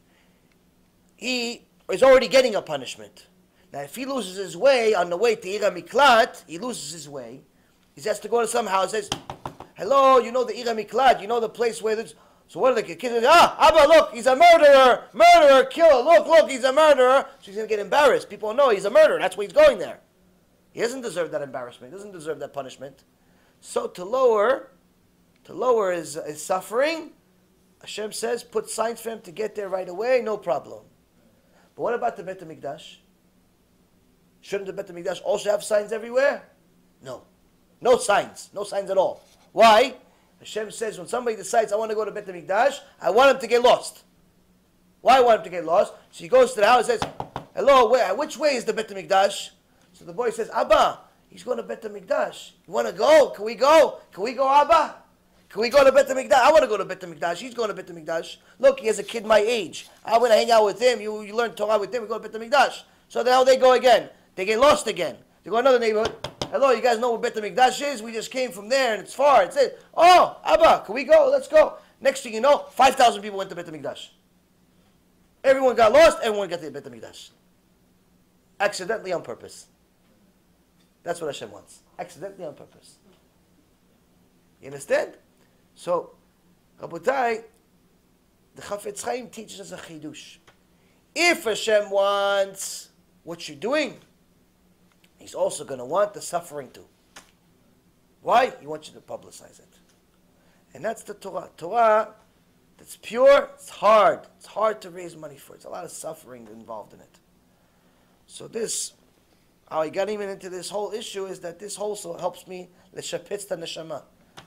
A: he is already getting a punishment. Now, if he loses his way on the way to Ir HaMiklat, he loses his way. He has to go to some house and says, hello, you know the Ir HaMiklat, you know the place where there's... So what are the kids? Abba, look, he's a murderer, killer, look, he's a murderer. So he's going to get embarrassed. People know he's a murderer. That's why he's going there. He doesn't deserve that embarrassment. He doesn't deserve that punishment. So to lower his suffering, Hashem says, put signs for him to get there right away, no problem. But what about the Bet HaMikdash? Shouldn't the Bet HaMikdash also have signs everywhere? No. No signs at all. Why? Hashem says when somebody decides, I want to go to Bet HaMikdash, I want him to get lost. Why I want him to get lost? So he goes to the house and says, hello, which way is the Bet HaMikdash? So the boy says, Abba, he's going to Bet HaMikdash. You want to go? Can we go? Can we go, Abba? Can we go to Bet HaMikdash? I want to go to Bet HaMikdash. He's going to Bet HaMikdash. Look, he has a kid my age. I want to hang out with him. You learn Torah with him. We go to Bet HaMikdash. So now they go again. They get lost again. They go to another neighborhood. Hello, you guys know where Bet HaMikdash is? We just came from there and it's far. It's it. Oh, Abba, can we go? Let's go. Next thing you know, 5,000 people went to Bet HaMikdash. Everyone got lost. Everyone got to Bet HaMikdash. Accidentally on purpose. That's what Hashem wants. Accidentally on purpose. You understand? So, Rabotai, the Chafetz Chaim teaches us a chidush. If Hashem wants what you're doing, He's also going to want the suffering too. Why? He wants you to publicize it. And that's the Torah. Torah that's pure, it's hard. It's hard to raise money for. It's a lot of suffering involved in it. So this, how I got even into this whole issue is that this also helps me, l'shapitz the neshama.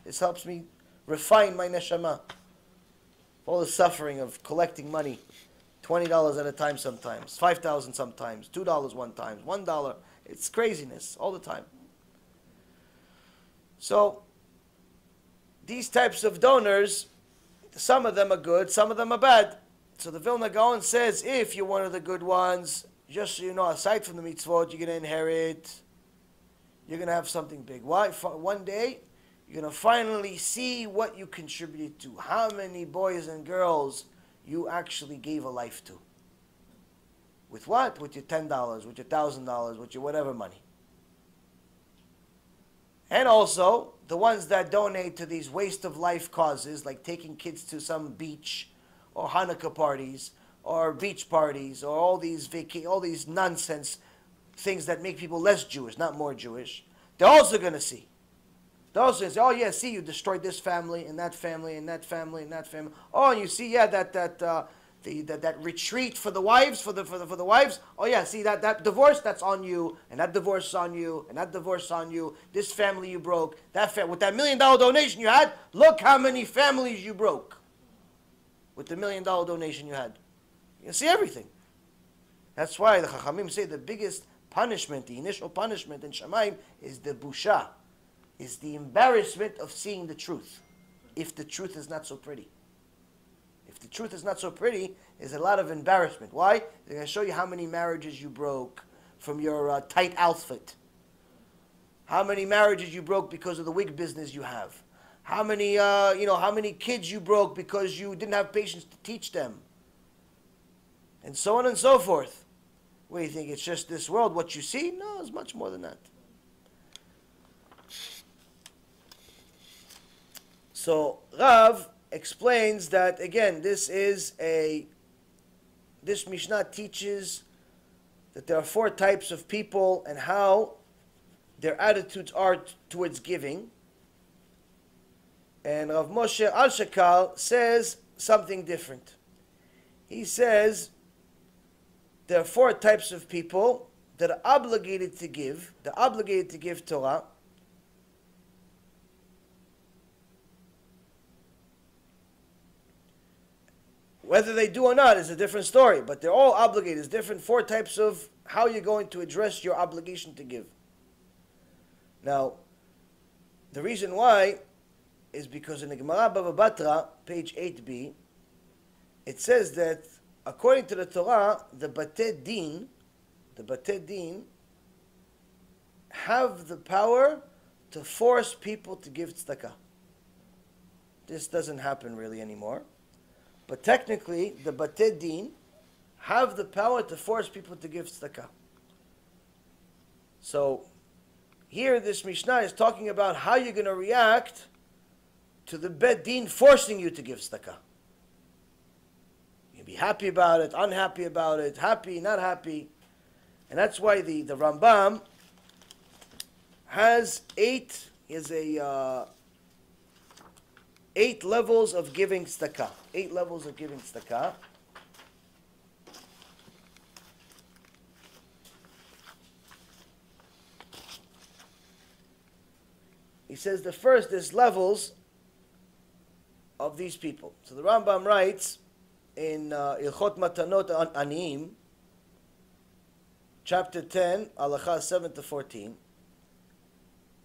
A: This helps me refine my neshama. All the suffering of collecting money, $20 at a time sometimes, $5,000 sometimes, $2 one time, $1. It's craziness all the time. So, these types of donors, some of them are good, some of them are bad. So the Vilna Gaon says, if you're one of the good ones, just so you know, aside from the mitzvot, you're going to inherit, you're going to have something big. Why? One day, you're going to finally see what you contributed to, how many boys and girls you actually gave a life to. With what? With your $10, with your $1,000, with your whatever money. And also, the ones that donate to these waste of life causes, like taking kids to some beach, or Hanukkah parties, or beach parties, or all these nonsense things that make people less Jewish, not more Jewish, they're also going to see. They're also going to say, oh yeah, see, you destroyed this family, and that family, and that family, and that family. Oh, and you see, yeah, that retreat for the wives, for the wives. Oh yeah, see that divorce, that's on you, and that divorce on you, and that divorce on you. This family you broke, with that $1 million donation you had. Look how many families you broke with the $1 million donation you had. You can see everything. That's why the Chachamim say the biggest punishment, the initial punishment in Shamayim, is the busha, is the embarrassment of seeing the truth, if the truth is not so pretty. If the truth is not so pretty, there's a lot of embarrassment. Why? They're going to show you how many marriages you broke from your tight outfit. How many marriages you broke because of the wig business you have. How many, how many kids you broke because you didn't have patience to teach them. And so on and so forth. What do you think? It's just this world, what you see? No, it's much more than that. So, Rav explains that, again, this Mishnah teaches that there are 4 types of people and how their attitudes are towards giving. And Rav Moshe Al-Shakal says something different. He says there are 4 types of people that are obligated to give. They're obligated to give Torah. Whether they do or not is a different story, but they're all obligated. It's different 4 types of how you're going to address your obligation to give. Now, the reason why is because in the Gemara Bava Batra, page 8b, it says that according to the Torah, the Batei Din have the power to force people to give tzedakah. This doesn't happen really anymore. But technically, the Batei Din have the power to force people to give tzedakah. So, here this Mishnah is talking about how you're going to react to the Bet Din forcing you to give tzedakah. You'll be happy about it, unhappy about it, happy, not happy. And that's why the Rambam has 8 levels of giving tzedakah. 8 levels of giving tzedakah. He says the first, there's levels of these people. So the Rambam writes in Ilchot Matanot Aniyim, chapter 10, Halacha 7 to 14,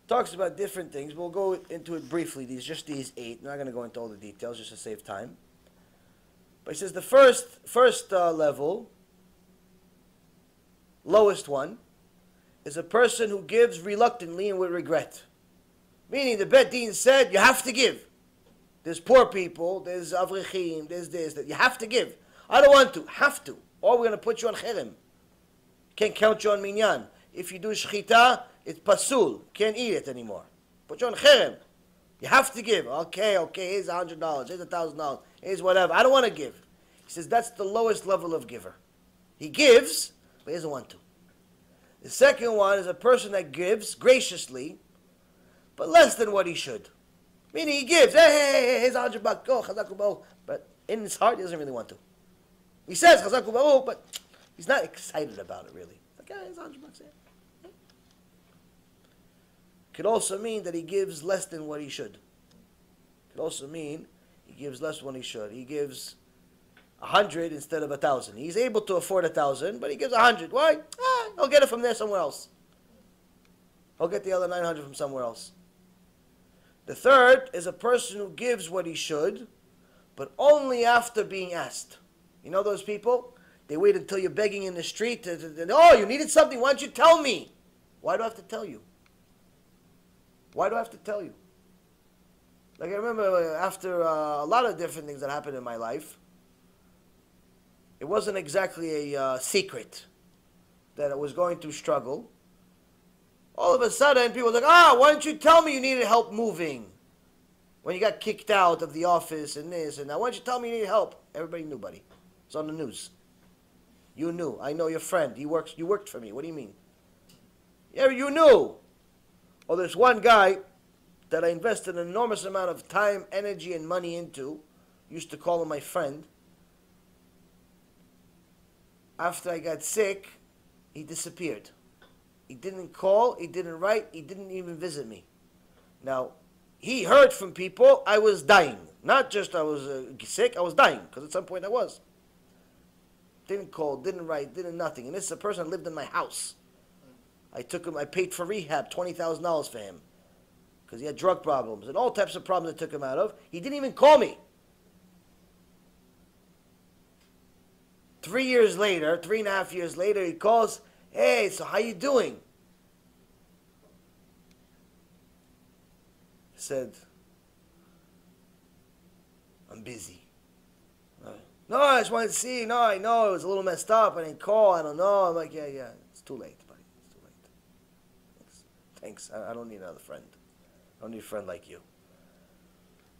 A: talks about different things. We'll go into it briefly. Just these 8. I'm not going to go into all the details just to save time. But he says the first level, lowest one, is a person who gives reluctantly and with regret. Meaning the Bet Din said you have to give. There's poor people, there's avrechim, there's this, that you have to give. I don't want to, have to. Or we're going to put you on cherem. Can't count you on minyan. If you do shchita, it's pasul. Can't eat it anymore. Put you on cherem. You have to give. Okay, here's $100, here's $1,000, here's whatever. I don't want to give. He says that's the lowest level of giver. He gives, but he doesn't want to. The second one is a person that gives graciously, but less than what he should. Meaning he gives, hey, here's $100, go, chazaku baruch. But in his heart, he doesn't really want to. He says chazaku baruch, but he's not excited about it really. Like, here's $100, yeah. Could also mean that he gives less than what he should. Could also mean he gives less than what he should. He gives 100 instead of 1,000. He's able to afford 1,000, but he gives 100. Why? He'll get it from there somewhere else. He'll get the other 900 from somewhere else. The third is a person who gives what he should, but only after being asked. You know those people? They wait until you're begging in the street. Oh, you needed something. Why don't you tell me? Why do I have to tell you? Why do I have to tell you? Like I remember after a lot of different things that happened in my life, it wasn't exactly a secret that I was going through struggle. All of a sudden, people were like, why didn't you tell me you needed help moving? When you got kicked out of the office and this and that, why didn't you tell me you needed help? Everybody knew, buddy. It's on the news. You knew. I know your friend. You worked for me. What do you mean? Yeah, you knew. Well, there's one guy that I invested an enormous amount of time, energy, and money into. Used to call him my friend. After I got sick, he disappeared. He didn't call, he didn't write, he didn't even visit me. Now, he heard from people I was dying. Not just I was sick, I was dying, because at some point I was. Didn't call, didn't write, didn't nothing. And this is a person that lived in my house. I took him, I paid for rehab, $20,000 for him. Because he had drug problems and all types of problems I took him out of. He didn't even call me. 3 years later, 3.5 years later, he calls, hey, so how you doing? I said, I'm busy. No, I just wanted to see. No, I know, it was a little messed up. I didn't call. I don't know. I'm like, yeah, it's too late, buddy. It's too late. Thanks. I don't need another friend. I don't need a friend like you.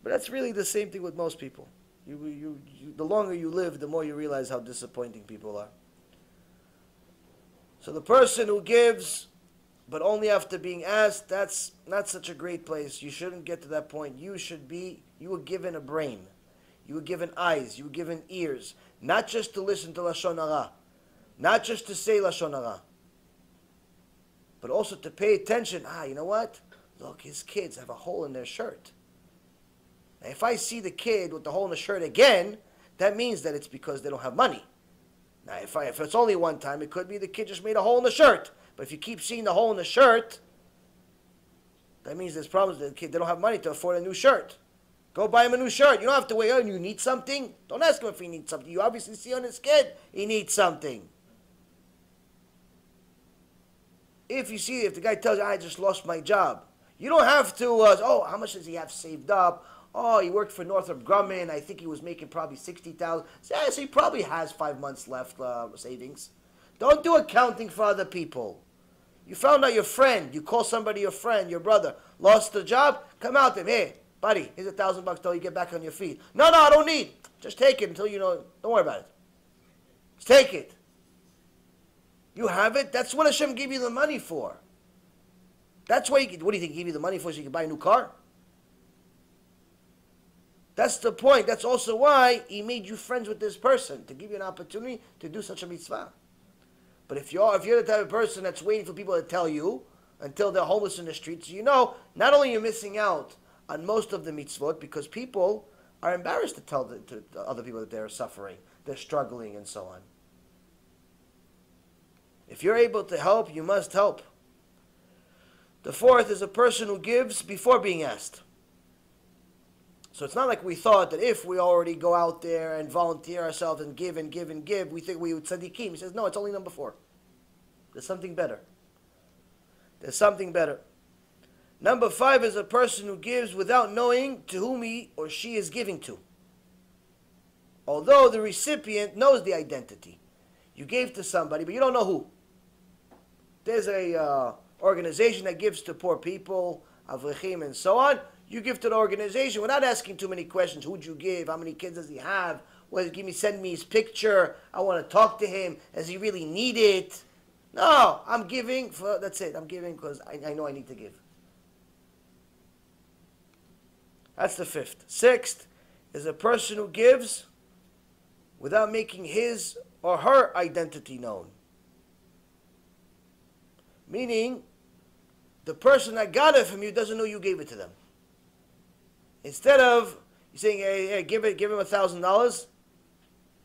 A: But that's really the same thing with most people. The longer you live, the more you realize how disappointing people are. So the person who gives, but only after being asked, that's not such a great place. You shouldn't get to that point. You were given a brain. You were given eyes. You were given ears. Not just to listen to Lashon Hara. Not just to say Lashon Hara. But also to pay attention. You know what? Look, his kids have a hole in their shirt. Now, if I see the kid with the hole in the shirt again, that means that it's because they don't have money. Now, if it's only one time, it could be the kid just made a hole in the shirt. But if you keep seeing the hole in the shirt, that means there's problems. They don't have money to afford a new shirt. Go buy him a new shirt. You don't have to wait. Oh, you need something? Don't ask him if he needs something. You obviously see on his kid he needs something. If the guy tells you, I just lost my job, you don't have to, how much does he have saved up? Oh, he worked for Northrop Grumman. I think he was making probably $60,000. So he probably has 5 months left savings. Don't do accounting for other people. You found out your friend. You call somebody your friend, your brother, lost the job. Come out to him. Hey, buddy, here's $1,000 till you get back on your feet. No, I don't need. Just take it until don't worry about it. Just take it. You have it. That's what Hashem gave you the money for. That's why what do you think he gave you the money for, so you can buy a new car? That's the point. That's also why he made you friends with this person, to give you an opportunity to do such a mitzvah. But if you're the type of person that's waiting for people to tell you, until they're homeless in the streets. You know, not only you're missing out on most of the mitzvot because people are embarrassed to tell to other people that they're suffering, they're struggling, and so on. If you're able to help, you must help. The fourth is a person who gives before being asked. So it's not like we thought that if we already go out there and volunteer ourselves and give and give and give, we think we would tzaddikim. He says, no, it's only number 4. There's something better. There's something better. Number 5 is a person who gives without knowing to whom he or she is giving to. Although the recipient knows the identity. You gave to somebody, but you don't know who. There's a organization that gives to poor people, avrechim, and so on. You give to the organization without asking too many questions. Who'd you give? How many kids does he have? Well, send me his picture. I want to talk to him. Does he really need it? No, I'm giving for, that's it. I'm giving because I know I need to give. That's the 5th. 6th is a person who gives without making his or her identity known. Meaning, the person that got it from you doesn't know you gave it to them. Instead of you saying, hey, give him $1,000,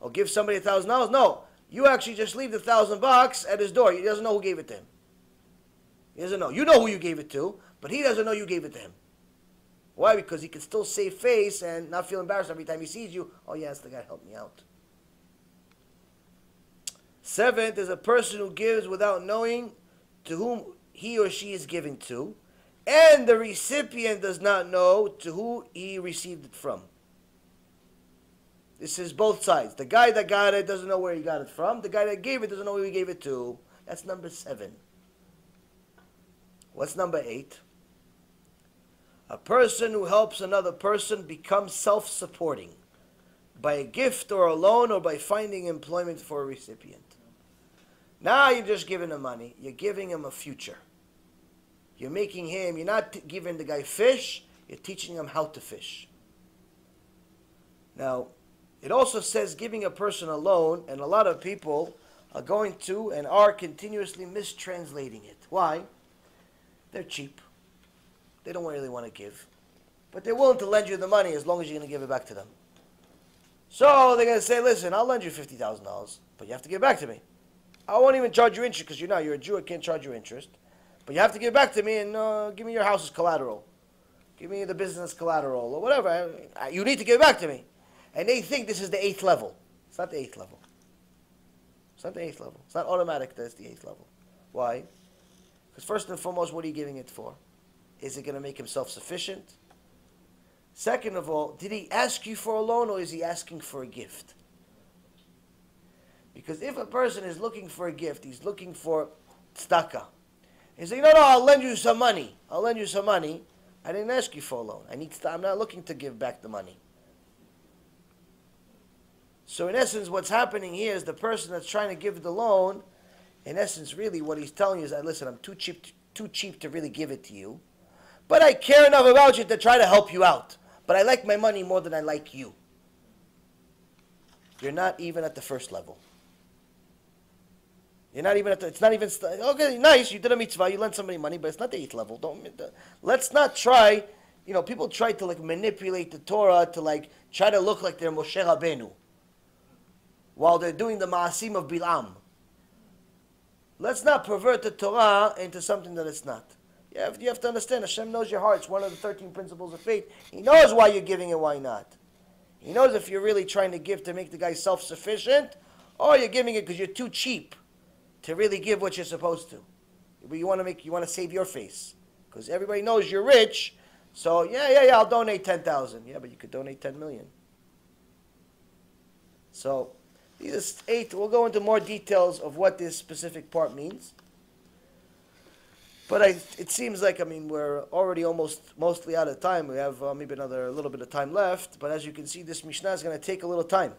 A: or give somebody $1,000, no, you actually just leave the $1,000 at his door. He doesn't know who gave it to him. He doesn't know. You know who you gave it to, but he doesn't know you gave it to him. Why? Because he can still save face and not feel embarrassed every time he sees you. Oh, yes, the guy helped me out. 7th is a person who gives without knowing to whom he or she is giving to, and the recipient does not know to who he received it from. This is both sides. The guy that got it doesn't know where he got it from. The guy that gave it doesn't know who he gave it to. That's number 7. What's number 8? A person who helps another person becomes self-supporting by a gift or a loan or by finding employment for a recipient. Now you're just giving him money. You're giving him a future. You're making him, you're not giving the guy fish, you're teaching him how to fish. Now, it also says giving a person a loan, and a lot of people are going to and are continuously mistranslating it. Why? They're cheap. They don't really want to give. But they're willing to lend you the money as long as you're going to give it back to them. So they're going to say, listen, I'll lend you $50,000, but you have to give it back to me. I won't even charge you interest because you're a Jew, I can't charge you interest. But you have to give it back to me and give me your house as collateral. Give me the business collateral or whatever. You need to give it back to me. And they think this is the 8th level. It's not the 8th level. It's not the 8th level. It's not automatic that it's the 8th level. Why? Because first and foremost, what are you giving it for? Is it going to make him self-sufficient? Second of all, did he ask you for a loan or is he asking for a gift? Because if a person is looking for a gift, he's looking for tzedakah. He's saying, no, I'll lend you some money. I'll lend you some money. I didn't ask you for a loan. I'm not looking to give back the money. So in essence, what's happening here is the person that's trying to give the loan, in essence, really what he's telling you is that, listen, I'm too cheap to really give it to you. But I care enough about you to try to help you out. But I like my money more than I like you. You're not even at the first level. You're not even at the, it's not even, okay, nice, you did a mitzvah, you lent somebody money, but it's not the 8th level. Let's not try, people try to manipulate the Torah to try to look like they're Moshe Rabbeinu while they're doing the ma'asim of Bilam. Let's not pervert the Torah into something that it's not. You have to understand, Hashem knows your heart. It's one of the 13 principles of faith. He knows why you're giving and why not. He knows if you're really trying to give to make the guy self-sufficient, or you're giving it because you're too cheap to really give what you're supposed to. But you want to save your face. Because everybody knows you're rich, so yeah, I'll donate 10,000. Yeah, but you could donate 10 million. So, these are 8. We'll go into more details of what this specific part means. But it seems like, we're already mostly out of time. We have maybe another little bit of time left. But as you can see, this Mishnah is going to take a little time.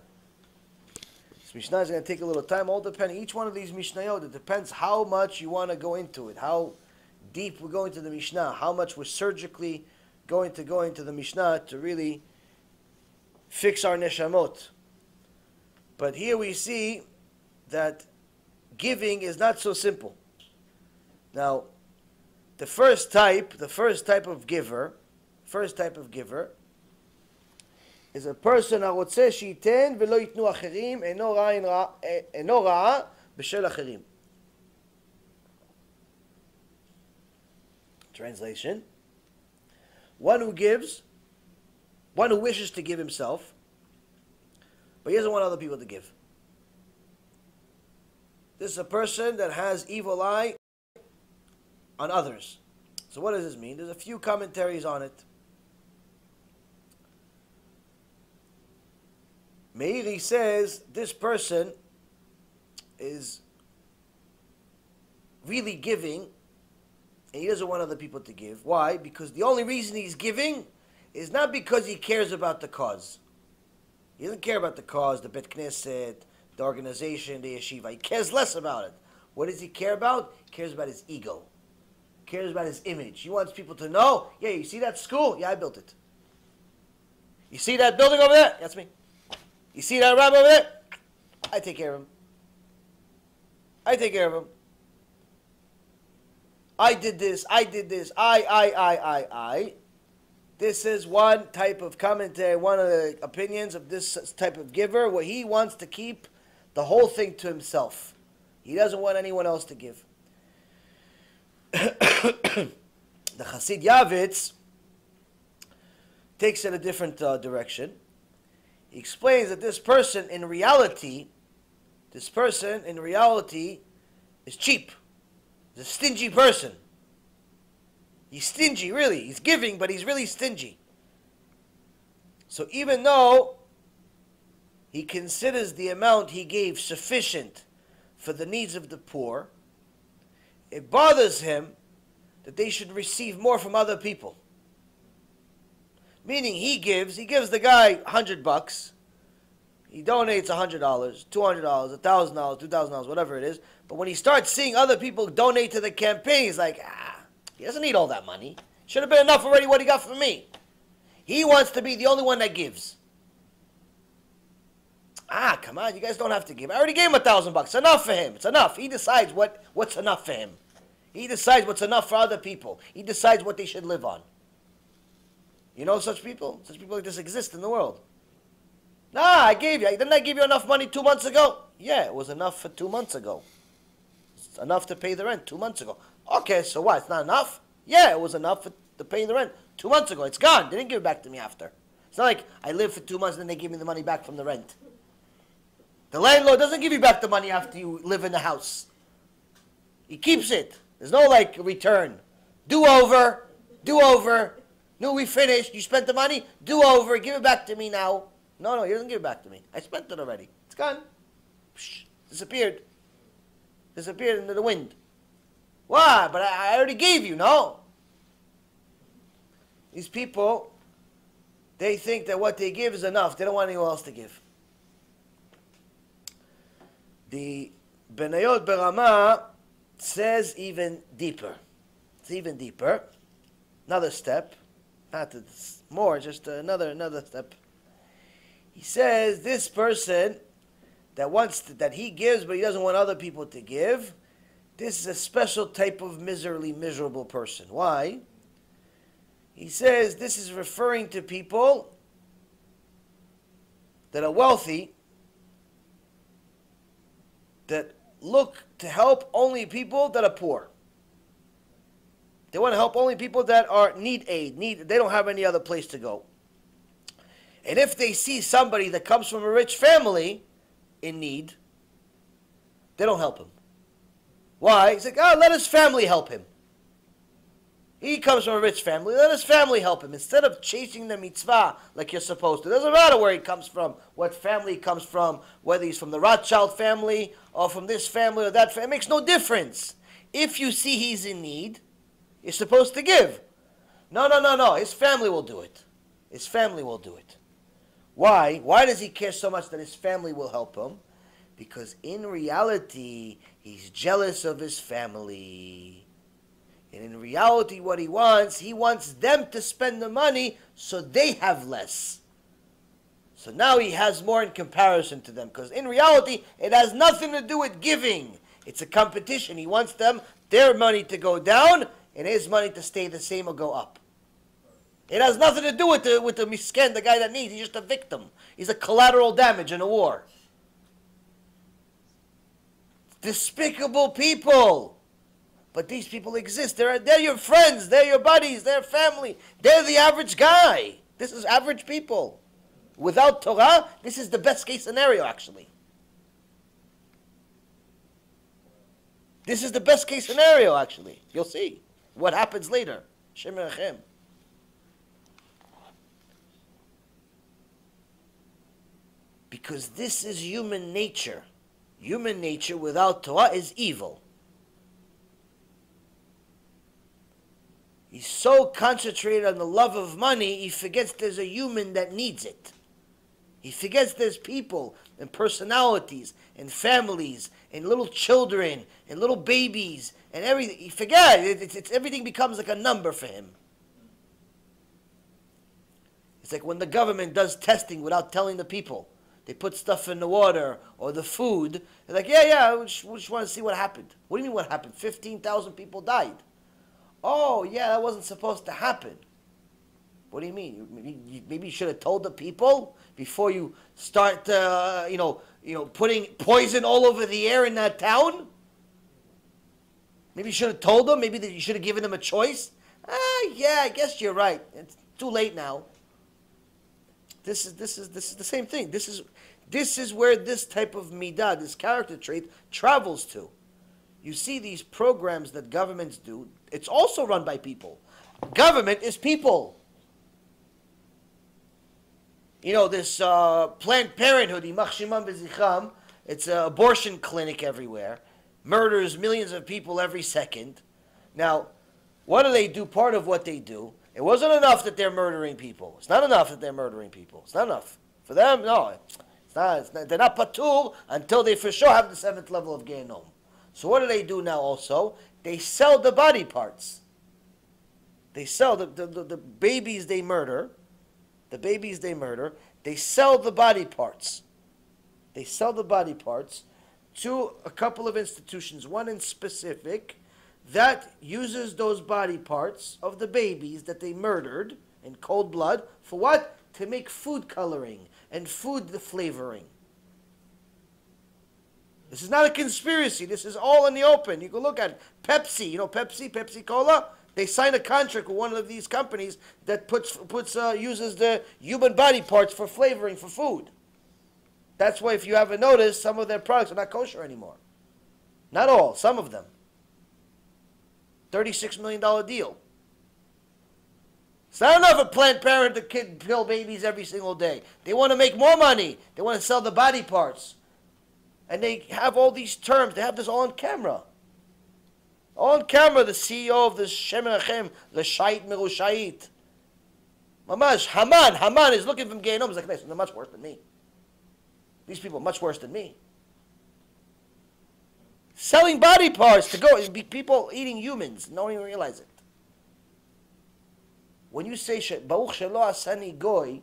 A: This Mishnah is going to take a little time. All depending, each one of these Mishnayot, it depends how much you want to go into it, how deep we're going to the Mishnah, how much we're surgically going to go into the Mishnah to really fix our neshamot. But here we see that giving is not so simple. Now, the first type of giver, is a person הרוצה שייתן ולא ייתנו אחרים, אינו רעה בשל אחרים. Translation: one who gives, one who wishes to give himself, but he doesn't want other people to give. This is a person that has evil eye on others. So what does this mean? There's a few commentaries on it. Meiri says this person is really giving and he doesn't want other people to give. Why? Because the only reason he's giving is not because he cares about the cause. He doesn't care about the cause, the Bet Knesset, the organization, the yeshiva. He cares less about it. What does he care about? He cares about his ego. He cares about his image. He wants people to know, yeah, you see that school? Yeah, I built it. You see that building over there? That's me. You see that rabbi over there? I take care of him. I take care of him. I did this, I did this, I. This is one type of commentary, one of the opinions of this type of giver, where he wants to keep the whole thing to himself. He doesn't want anyone else to give. The Chassid Yavitz takes it a different direction. He explains that this person in reality is cheap. He's a stingy person. He's stingy, really. He's giving, but he's really stingy. So even though he considers the amount he gave sufficient for the needs of the poor, it bothers him that they should receive more from other people. Meaning he gives the guy $100. He donates $100, $200, $1,000, $2,000, whatever it is. But when he starts seeing other people donate to the campaign, he's like, he doesn't need all that money. Should have been enough already what he got from me. He wants to be the only one that gives. Come on, you guys don't have to give. I already gave him $1,000. It's enough for him. It's enough. He decides what's enough for him. He decides what's enough for other people. He decides what they should live on. You know such people? Such people like this exist in the world. I gave you. Didn't I give you enough money 2 months ago? Yeah, it was enough for 2 months ago. It's enough to pay the rent 2 months ago. Okay, so what? It's not enough? Yeah, it was enough to pay the rent 2 months ago. It's gone. They didn't give it back to me after. It's not like I lived for 2 months and then they give me the money back from the rent. The landlord doesn't give you back the money after you live in the house. He keeps it. There's no return. Do over. No, we finished. You spent the money. Do over. Give it back to me now. No, he doesn't give it back to me. I spent it already. It's gone. Psh, disappeared into the wind. Why? But I already gave you, no? These people, they think that what they give is enough. They don't want anyone else to give. The Benayot Berama says even deeper. It's even deeper. Another step. Not more, just another step. He says this person that he gives but he doesn't want other people to give, this is a special type of miserable person. Why? He says this is referring to people that are wealthy, that look to help only people that are poor. They want to help only people that need aid. They don't have any other place to go. And if they see somebody that comes from a rich family in need, they don't help him. Why? He's like, let his family help him. He comes from a rich family. Let his family help him. Instead of chasing the mitzvah like you're supposed to. It doesn't matter where he comes from, what family he comes from, whether he's from the Rothschild family or from this family or that family. It makes no difference. If you see he's in need, you're supposed to give. No. His family will do it. His family will do it. Why? Why does he care so much that his family will help him? Because in reality, he's jealous of his family. And in reality, what he wants them to spend the money so they have less. So now he has more in comparison to them. Because in reality, it has nothing to do with giving. It's a competition. He wants their money to go down and his money to stay the same or go up. It has nothing to do with the misken, the guy that needs. He's just a victim. He's a collateral damage in a war. Despicable people. But these people exist. They're your friends. They're your buddies. They're family. They're the average guy. This is average people. Without Torah, this is the best case scenario, actually. This is the best case scenario, actually. You'll see what happens later. Shem Rechem. Because this is human nature. Human nature without Torah is evil. He's so concentrated on the love of money, he forgets there's a human that needs it. He forgets there's people and personalities and families and little children and little babies and everything. He forgets. Everything becomes like a number for him. It's like when the government does testing without telling the people. They put stuff in the water or the food. They're like, yeah, we just want to see what happened. What do you mean what happened? 15,000 people died. Oh, yeah, that wasn't supposed to happen. What do you mean? Maybe you should have told the people before you start, putting poison all over the air in that town. Maybe you should have told them. Maybe you should have given them a choice. Yeah, I guess you're right. It's too late now. This is the same thing. This is where this type of midah, this character trait, travels to. You see these programs that governments do. It's also run by people. Government is people. You know, this Planned Parenthood, it's an abortion clinic everywhere. Murders millions of people every second. Now, what do? Part of what they do, it wasn't enough that they're murdering people. It's not enough that they're murdering people. It's not enough. For them, no. It's not, they're not patur until they for sure have the 7th level of Gehenom. So what do now also? They sell the body parts. They sell the babies they murder. The babies they murder. They sell the body parts. They sell the body parts to a couple of institutions. One in specific that uses those body parts of the babies that they murdered in cold blood. For what? To make food coloring and food flavoring. This is not a conspiracy. This is all in the open. You can look at Pepsi. You know Pepsi Cola? They sign a contract with one of these companies that uses the human body parts for flavoring for food. That's why if you haven't noticed, some of their products are not kosher anymore. Not all, some of them. $36 million deal. It's not enough a Planned Parenthood to kill babies every single day. They want to make more money. They want to sell the body parts. And they have all these terms. They have this all on camera. On camera, the CEO of the Shem Rechem, the Shait Merushait. Mamash, Haman is looking from Gehenom. He's like, they're much worse than me. These people are much worse than me. Selling body parts to go. People eating humans. No one even realize it. When you say, Baruch Shelo Asani Goy,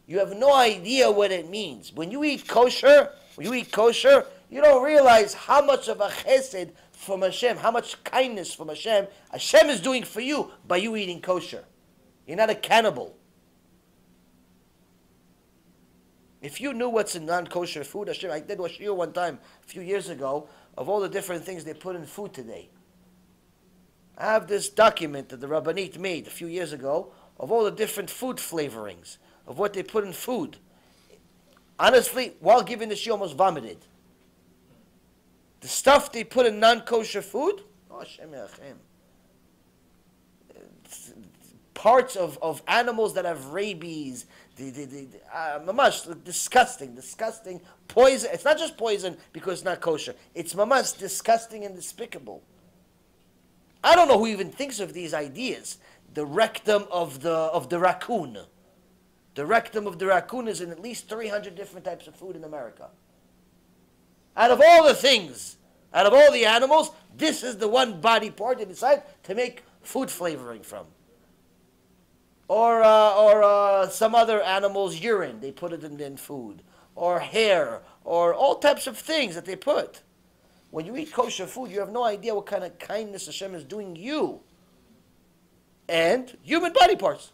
A: you have no idea what it means. When you eat kosher, you don't realize how much of a chesed from Hashem, how much kindness from Hashem is doing for you by you eating kosher. You're not a cannibal. If you knew what's in non-kosher food, Hashem, I did a shiur one time, a few years ago, of all the different things they put in food today. I have this document that the Rabbanit made a few years ago of all the different food flavorings, of what they put in food. Honestly, while giving the shiur, almost vomited. The stuff they put in non-kosher food, oh, Hashem Yachem. Parts of animals that have rabies, mamash, disgusting, poison. It's not just poison because it's not kosher. It's mamash disgusting and despicable. I don't know who even thinks of these ideas. The rectum of the raccoon. The rectum of the raccoon is in at least 300 different types of food in America. Out of all the things, out of all the animals, this is the one body part they decide to make food flavoring from. Or some other animal's urine, they put it in food. Or hair, or all types of things that they put. When you eat kosher food, you have no idea what kind of kindness Hashem is doing you and human body parts.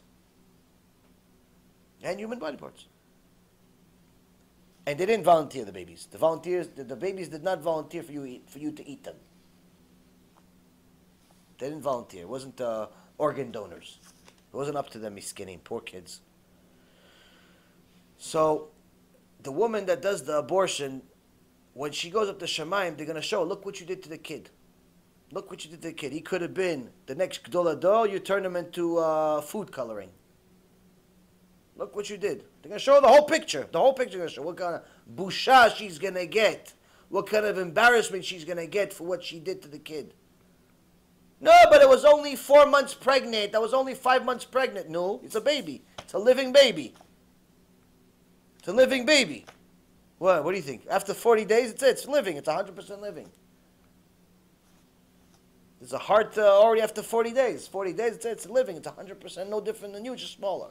A: And human body parts. And they didn't volunteer, the babies. The babies did not volunteer for you to eat them. They didn't volunteer. It wasn't organ donors. It wasn't up to them, miskinnim, poor kids. So, the woman that does the abortion, when she goes up to Shemaim, they're going to show, look what you did to the kid. Look what you did to the kid. He could have been the next Gdol Ador. You turned him into food coloring. Look what you did. They're going to show the whole picture. The whole picture is going to show what kind of busha she's going to get. What kind of embarrassment she's going to get for what she did to the kid. No, but it was only 4 months pregnant. I was only 5 months pregnant. No, it's a baby. It's a living baby. It's a living baby. What do you think? After 40 days, it's living. It's 100% living. There's a heart already after 40 days. 40 days, it's living. It's 100% no different than you, just smaller.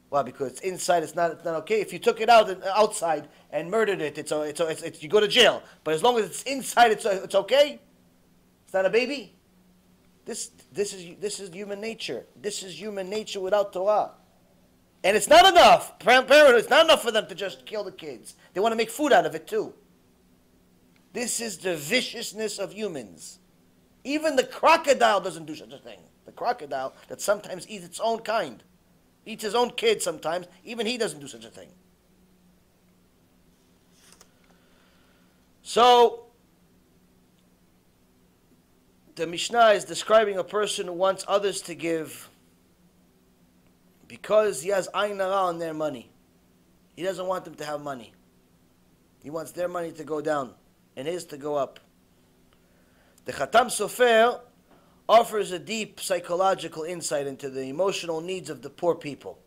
A: Why? Because it's inside. It's not okay. If you took it out outside and murdered it, it's you go to jail. But as long as it's inside, it's okay. It's not a baby. This is human nature. This is human nature without Torah. And it's not enough. Parenthood, it's not enough for them to just kill the kids. They want to make food out of it too. This is the viciousness of humans. Even the crocodile doesn't do such a thing. The crocodile that sometimes eats its own kind. Eats his own kids sometimes. Even he doesn't do such a thing. So, the Mishnah is describing a person who wants others to give because he has ayin hara on their money. He doesn't want them to have money. He wants their money to go down and his to go up. The Khatam Sofer offers a deep psychological insight into the emotional needs of the poor people.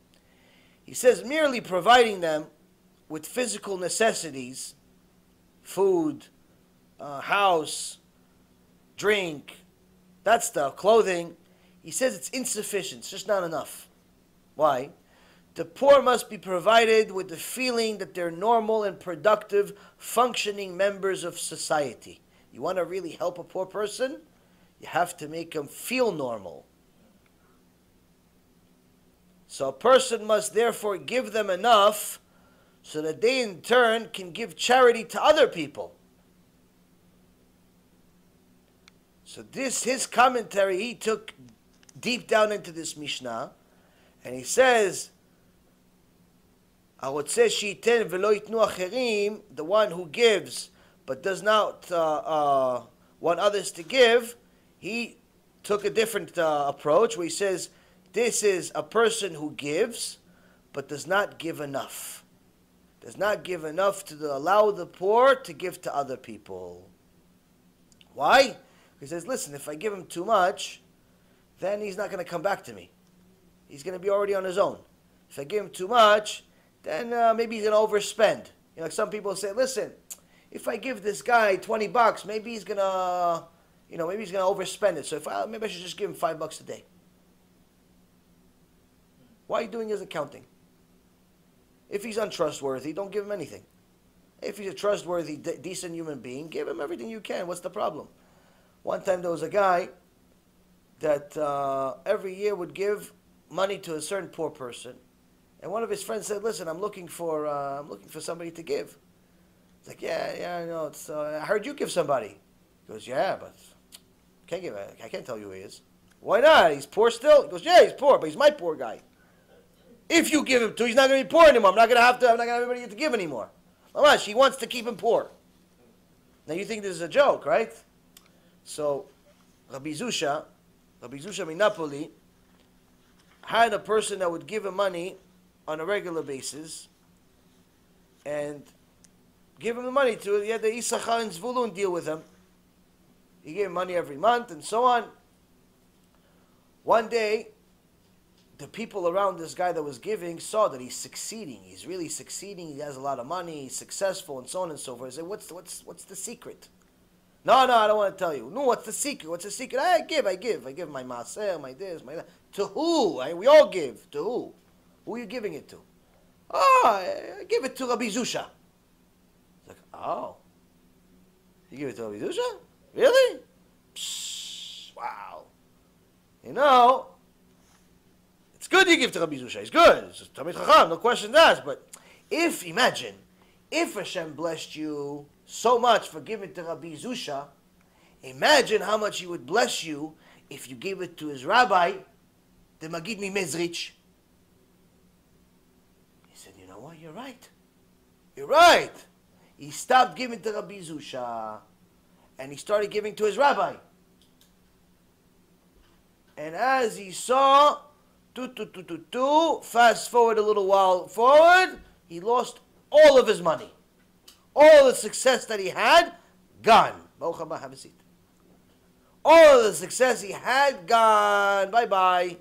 A: He says merely providing them with physical necessities, food, house, drink, that stuff, clothing, he says it's insufficient, it's just not enough. Why? The poor must be provided with the feeling that they're normal and productive, functioning members of society. You want to really help a poor person? You have to make them feel normal. So a person must therefore give them enough so that they in turn can give charity to other people. So this, his commentary, he took deep down into this Mishnah, and he says, the one who gives but does not want others to give, he took a different approach where he says, this is a person who gives but does not give enough. Does not give enough to allow the poor to give to other people. Why? He says, listen, if I give him too much, then he's not going to come back to me. He's going to be already on his own. If I give him too much, then maybe he's going to overspend. You know, like some people say, listen, if I give this guy $20, maybe he's going to, maybe he's going to overspend it. So maybe I should just give him $5 a day. Why are you doing his accounting? If he's untrustworthy, don't give him anything. If he's a trustworthy, decent human being, give him everything you can. What's the problem? One time there was a guy that every year would give money to a certain poor person, and one of his friends said, "Listen, I'm looking for somebody to give." It's like, yeah, I know. It's I heard you give somebody. He goes, "Yeah, but I can't tell you who he is." Why not? He's poor still. He goes, "Yeah, he's poor, but he's my poor guy. If you give him to, he's not going to be poor anymore. I'm not going to have anybody to give anymore." Mamash, he wants to keep him poor. Now you think this is a joke, right? So, Rabbi Zusha Minapoli, had a person that would give him money on a regular basis and give him the money to, he had the Issachar and Zvulun deal with him. He gave him money every month and so on. One day, the people around this guy that was giving saw that he's succeeding. He's really succeeding. He has a lot of money. He's successful and so on and so forth. They said, what's the secret? No, I don't want to tell you. No, what's the secret? What's the secret? I give. I give my maaser, my this, my that. To who? We all give. To who? Who are you giving it to? Oh, I give it to Rabbi Zusha. It's like, oh. You give it to Rabbi Zusha? Really? Psh, wow. You know, it's good you give to Rabbi Zusha. It's good. It's just Talmid Chacham, no question asked. But imagine, if Hashem blessed you so much for giving to Rabbi Zusha, imagine how much He would bless you if you gave it to his rabbi, the Magid Mezrich. He said, you know what? You're right. You're right. He stopped giving to Rabbi Zusha, and he started giving to his rabbi. And as he saw, fast forward a little while forward, he lost all of his money. All the success that he had, gone. Baruch haba, have a seat. All of the success he had, gone. Bye-bye.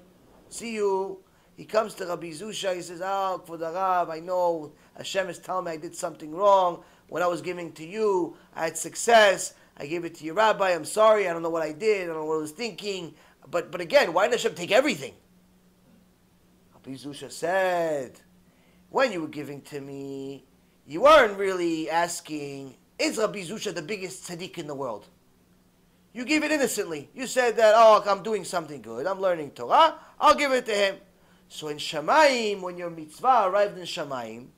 A: See you. He comes to Rabbi Zusha, he says, oh, for the Rav, I know Hashem is telling me I did something wrong. When I was giving to you, I had success. I gave it to your rabbi. I'm sorry. I don't know what I did. I don't know what I was thinking. But again, why did Hashem take everything? Rabbi Zusha said, when you were giving to me, you weren't really asking, is Rabbi Zusha the biggest tzaddik in the world? You gave it innocently. You said that, oh, I'm doing something good. I'm learning Torah. I'll give it to him. So in Shamayim, when your mitzvah arrived in Shamayim,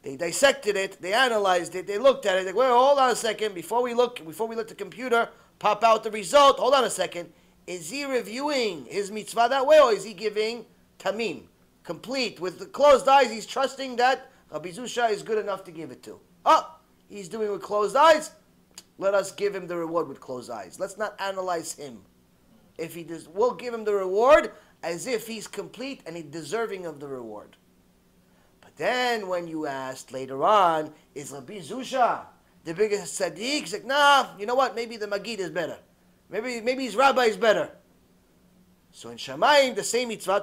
A: they dissected it, they analyzed it, they looked at it. They go, well, hold on a second. Before we look at the computer, pop out the result. Hold on a second. Is he reviewing his mitzvah that way, or is he giving tamim, complete, with the closed eyes? He's trusting that Rabbi Zusha is good enough to give it to. Oh, he's doing it with closed eyes. Let us give him the reward with closed eyes. Let's not analyze him. If he does, we'll give him the reward as if he's complete and he's deserving of the reward. But then when you asked later on, is Rabbi Zusha the biggest tzaddik? He's like, nah, you know what? Maybe the Magid is better. Maybe his rabbi is better. So in Shamayim, the same mitzvah,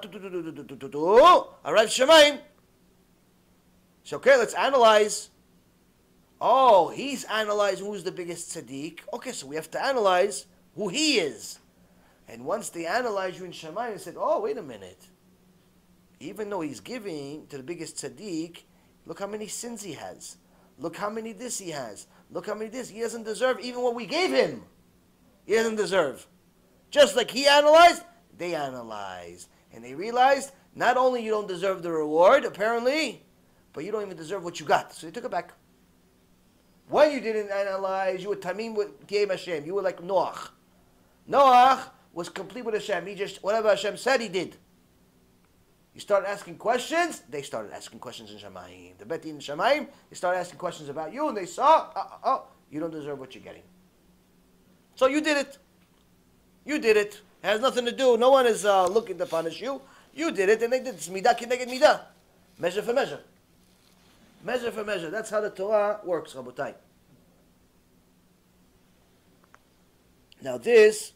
A: arrives Shamayim. So okay, let's analyze. Oh, he's analyzing who's the biggest tzaddik. Okay, so we have to analyze who he is. And once they analyze you in Shamayim, they said, oh, wait a minute. Even though he's giving to the biggest tzaddik, look how many sins he has. Look how many this he has. Look how many this. He doesn't deserve even what we gave him. He doesn't deserve. Just like he analyzed, they analyzed. And they realized, not only you don't deserve the reward, apparently, but you don't even deserve what you got. So they took it back. When you didn't analyze, you were tamim with Game Hashem. You were like Noach. Noach was complete with Hashem. He just, whatever Hashem said, he did. You start asking questions, they started asking questions in Shamayim. The Beti in Shamayim, they started asking questions about you, and they saw, you don't deserve what you're getting. So you did it. You did it. It has nothing to do. No one is looking to punish you. You did it, and they did it. It's midah kineged midah. Measure for measure. Measure for measure. That's how the Torah works, Rabotai. Now this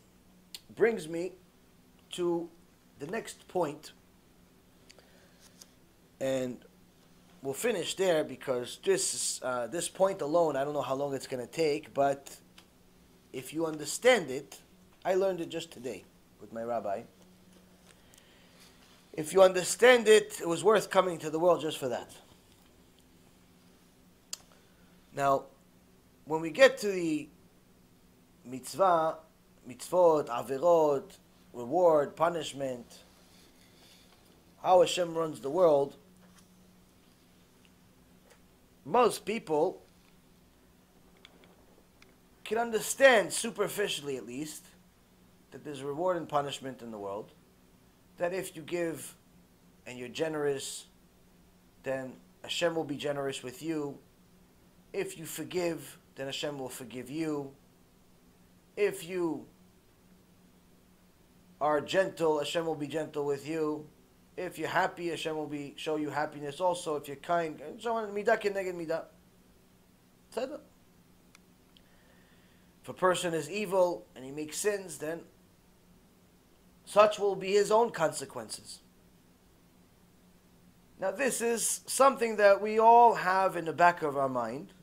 A: brings me to the next point. And we'll finish there because this point alone, I don't know how long it's going to take, but if you understand it, I learned it just today with my rabbi. If you understand it, it was worth coming to the world just for that. Now, when we get to the mitzvah, mitzvot, averot, reward, punishment, how Hashem runs the world, most people can understand, superficially at least, that there's reward and punishment in the world. That if you give and you're generous, then Hashem will be generous with you. If you forgive, then Hashem will forgive you. If you are gentle, Hashem will be gentle with you. If you're happy, Hashem will show you happiness also. If you're kind, and so on. Midah kineged midah. Tzedakah. If a person is evil and he makes sins, then such will be his own consequences. Now this is something that we all have in the back of our mind.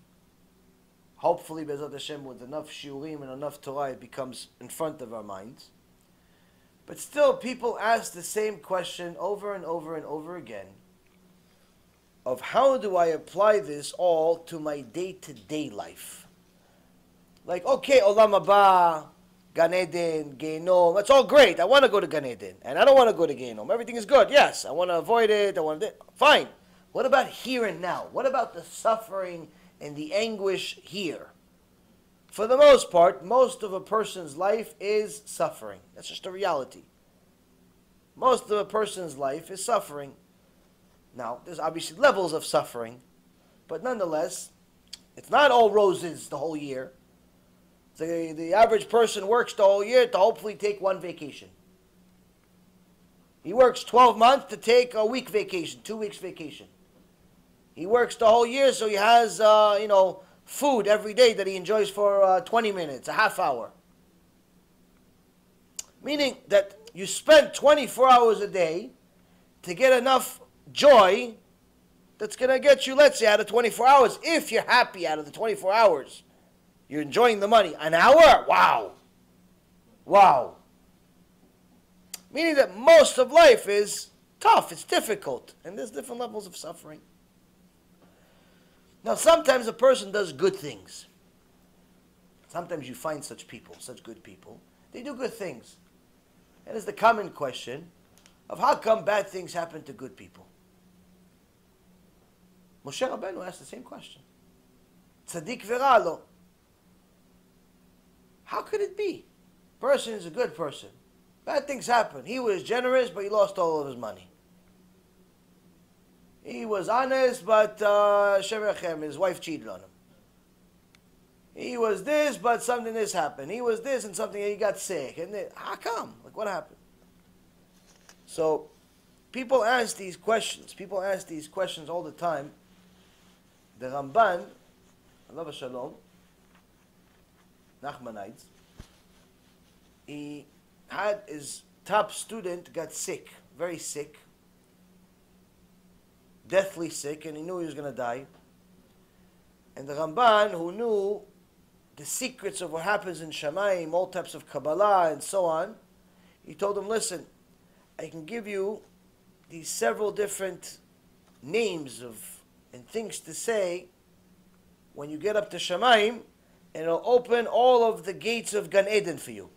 A: Hopefully, Be'ezrat Hashem, with enough shiurim and enough Torah, it becomes in front of our minds. But still, people ask the same question over and over and over again of how do I apply this all to my day-to-day life? Like, okay, Olam Haba, Gan Eden, Gehinom. That's all great. I want to go to Gan Eden, and I don't want to go to Gehinom. Everything is good. Yes, I want to avoid it. I want to. Fine. What about here and now? What about the suffering and the anguish here? For the most part, most of a person's life is suffering. That's just a reality. Most of a person's life is suffering. Now, there's obviously levels of suffering, but nonetheless, it's not all roses the whole year. The average person works the whole year to hopefully take one vacation. He works 12 months to take a week vacation, 2 weeks vacation. He works the whole year so he has, food every day that he enjoys for 20 minutes, a half hour. Meaning that you spend 24 hours a day to get enough joy that's going to get you, let's say, out of 24 hours, if you're happy out of the 24 hours. You're enjoying the money. An hour? Wow. Wow. Meaning that most of life is tough, it's difficult, and there's different levels of suffering. Now, sometimes a person does good things. Sometimes you find such people, such good people. They do good things. And it's the common question of how come bad things happen to good people? Moshe Rabbeinu asked the same question. Tzaddik v'ra. How could it be? Person is a good person. Bad things happen. He was generous, but he lost all of his money. He was honest, but his wife cheated on him. He was this, but something this happened. He was this, and something he got sick. And how come? Like, what happened? So, people ask these questions. People ask these questions all the time. The Ramban, Allah Shalom, Nachmanides, he had his top student got sick, very sick, deathly sick, and he knew he was going to die. And the Ramban, who knew the secrets of what happens in Shamayim, all types of Kabbalah and so on, he told him, listen, I can give you these several different names and things to say when you get up to Shamayim, and it'll open all of the gates of Gan Eden for you.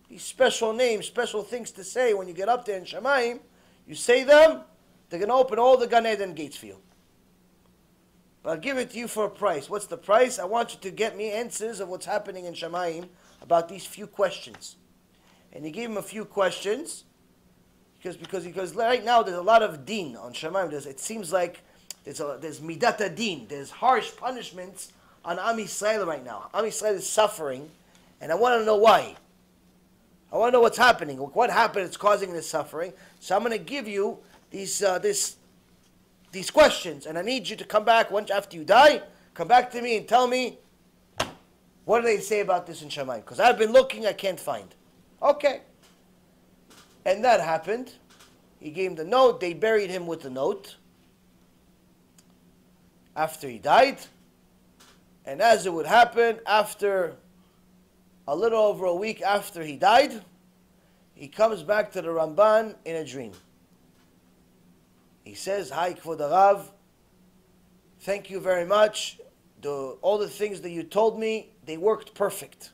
A: These special names, special things to say when you get up there in Shamayim, you say them, they're going to open all the Gan Eden gates for you. But I'll give it to you for a price. What's the price? I want you to get me answers of what's happening in Shamayim about these few questions. And he gave him a few questions, because right now there's a lot of din on Shamayim. It seems like there's midat adin, there's harsh punishments on Am Yisrael right now. Am Yisrael is suffering, and I want to know why. I want to know what's happening. What happened that's causing this suffering. So I'm going to give you these questions, and I need you to come back once after you die. Come back to me and tell me what do they say about this in Shamayim. Because I've been looking, I can't find. Okay. And that happened. He gave him the note. They buried him with the note after he died. And as it would happen, after a little over a week after he died, he comes back to the Ramban in a dream. He says, "Hi, Kvod Harav, thank you very much. All the things that you told me, they worked perfect.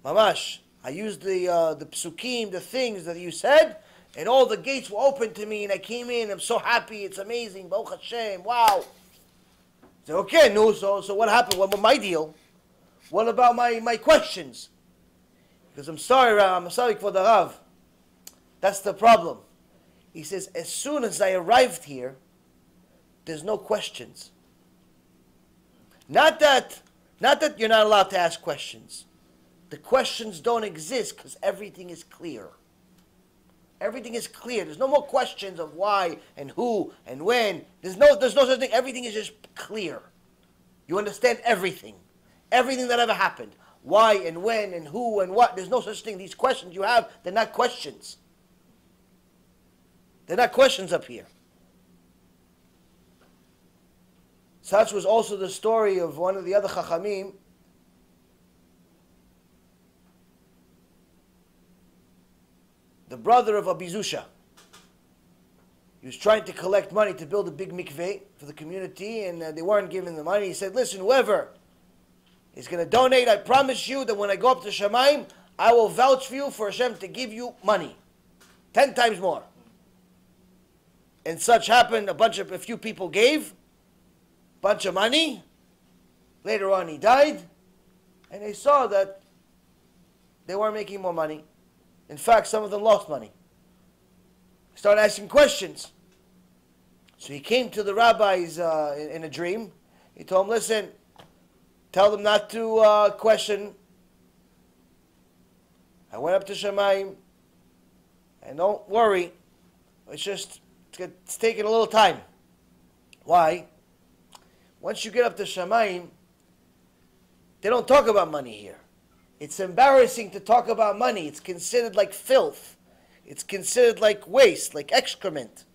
A: Mamash, I used the psukim, the things that you said, and all the gates were open to me, and I came in. I'm so happy. It's amazing. Baruch Hashem. Wow." I said, okay, no, so what happened? What was my deal? What about my questions? Because I'm sorry, Kvod Harav. That's the problem. He says, as soon as I arrived here, there's no questions. Not that you're not allowed to ask questions. The questions don't exist because everything is clear. Everything is clear. There's no more questions of why and who and when. There's no such thing. Everything is just clear. You understand everything. Everything that ever happened. Why and when and who and what. There's no such thing. These questions you have, they're not questions. They're not questions up here. Such was also the story of one of the other Chachamim. The brother of Abizusha. He was trying to collect money to build a big mikveh for the community, and they weren't giving the money. He said, listen, whoever He's going to donate. I promise you that when I go up to Shamayim, I will vouch for you for Hashem to give you money. 10 times more. And such happened. A few people gave a bunch of money. Later on he died. And they saw that they weren't making more money. In fact, some of them lost money. Started asking questions. So he came to the rabbis in a dream. He told them, listen, tell them not to question. I went up to Shamayim, and don't worry, it's taking a little time. Why? Once you get up to Shamayim, they don't talk about money here. It's embarrassing to talk about money. It's considered like filth. It's considered like waste, like excrement.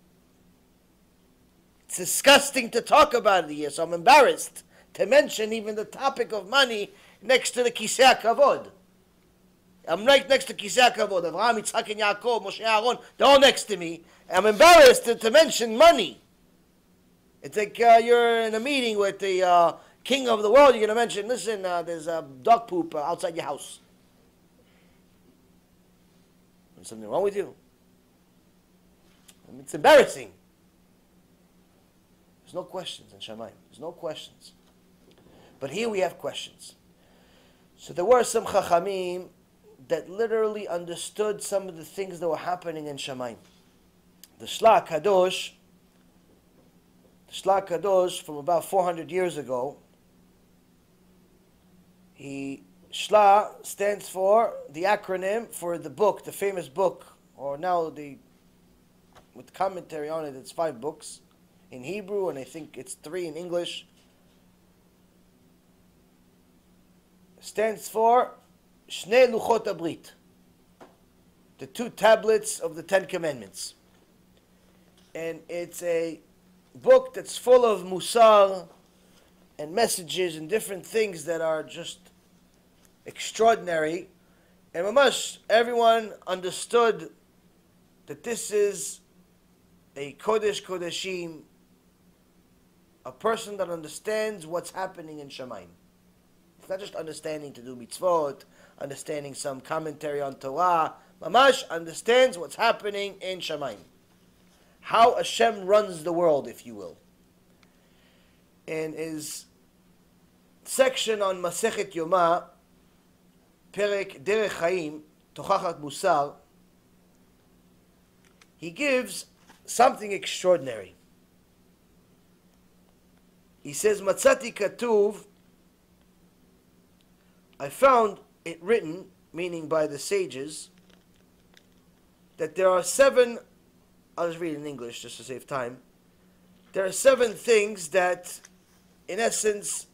A: It's disgusting to talk about it here, so I'm embarrassed to mention even the topic of money next to the Kisei HaKavod. I'm right next to Kisei HaKavod. Avraham, Yitzchak, and Yaakov, Moshe, Aaron, they're all next to me. I'm embarrassed to mention money. It's like you're in a meeting with the king of the world. You're going to mention, listen, there's dog poop outside your house. There's something wrong with you. It's embarrassing. There's no questions in Shamayim. There's no questions. But here we have questions. So there were some Chachamim that literally understood some of the things that were happening in Shamayim. The Shla Kadosh from about 400 years ago, Shla stands for the acronym for the book, the famous book, or now with commentary on it, it's 5 books in Hebrew, and I think it's 3 in English. Stands for Shnei Luchot HaBrit, the 2 tablets of the 10 Commandments. And it's a book that's full of mussar and messages and different things that are just extraordinary. And mamash, everyone understood that this is a Kodesh Kodeshim, a person that understands what's happening in Shamayim. It's not just understanding to do mitzvot, understanding some commentary on Torah. Mamash understands what's happening in Shamayim. How Hashem runs the world, if you will. In his section on Masechet Yoma, Perek Derech Chaim, Tochachat Musar, he gives something extraordinary. He says, Matzati Katuv, I found it written, meaning by the sages, that there are 7, I'll just read it in English just to save time. There are 7 things that, in essence,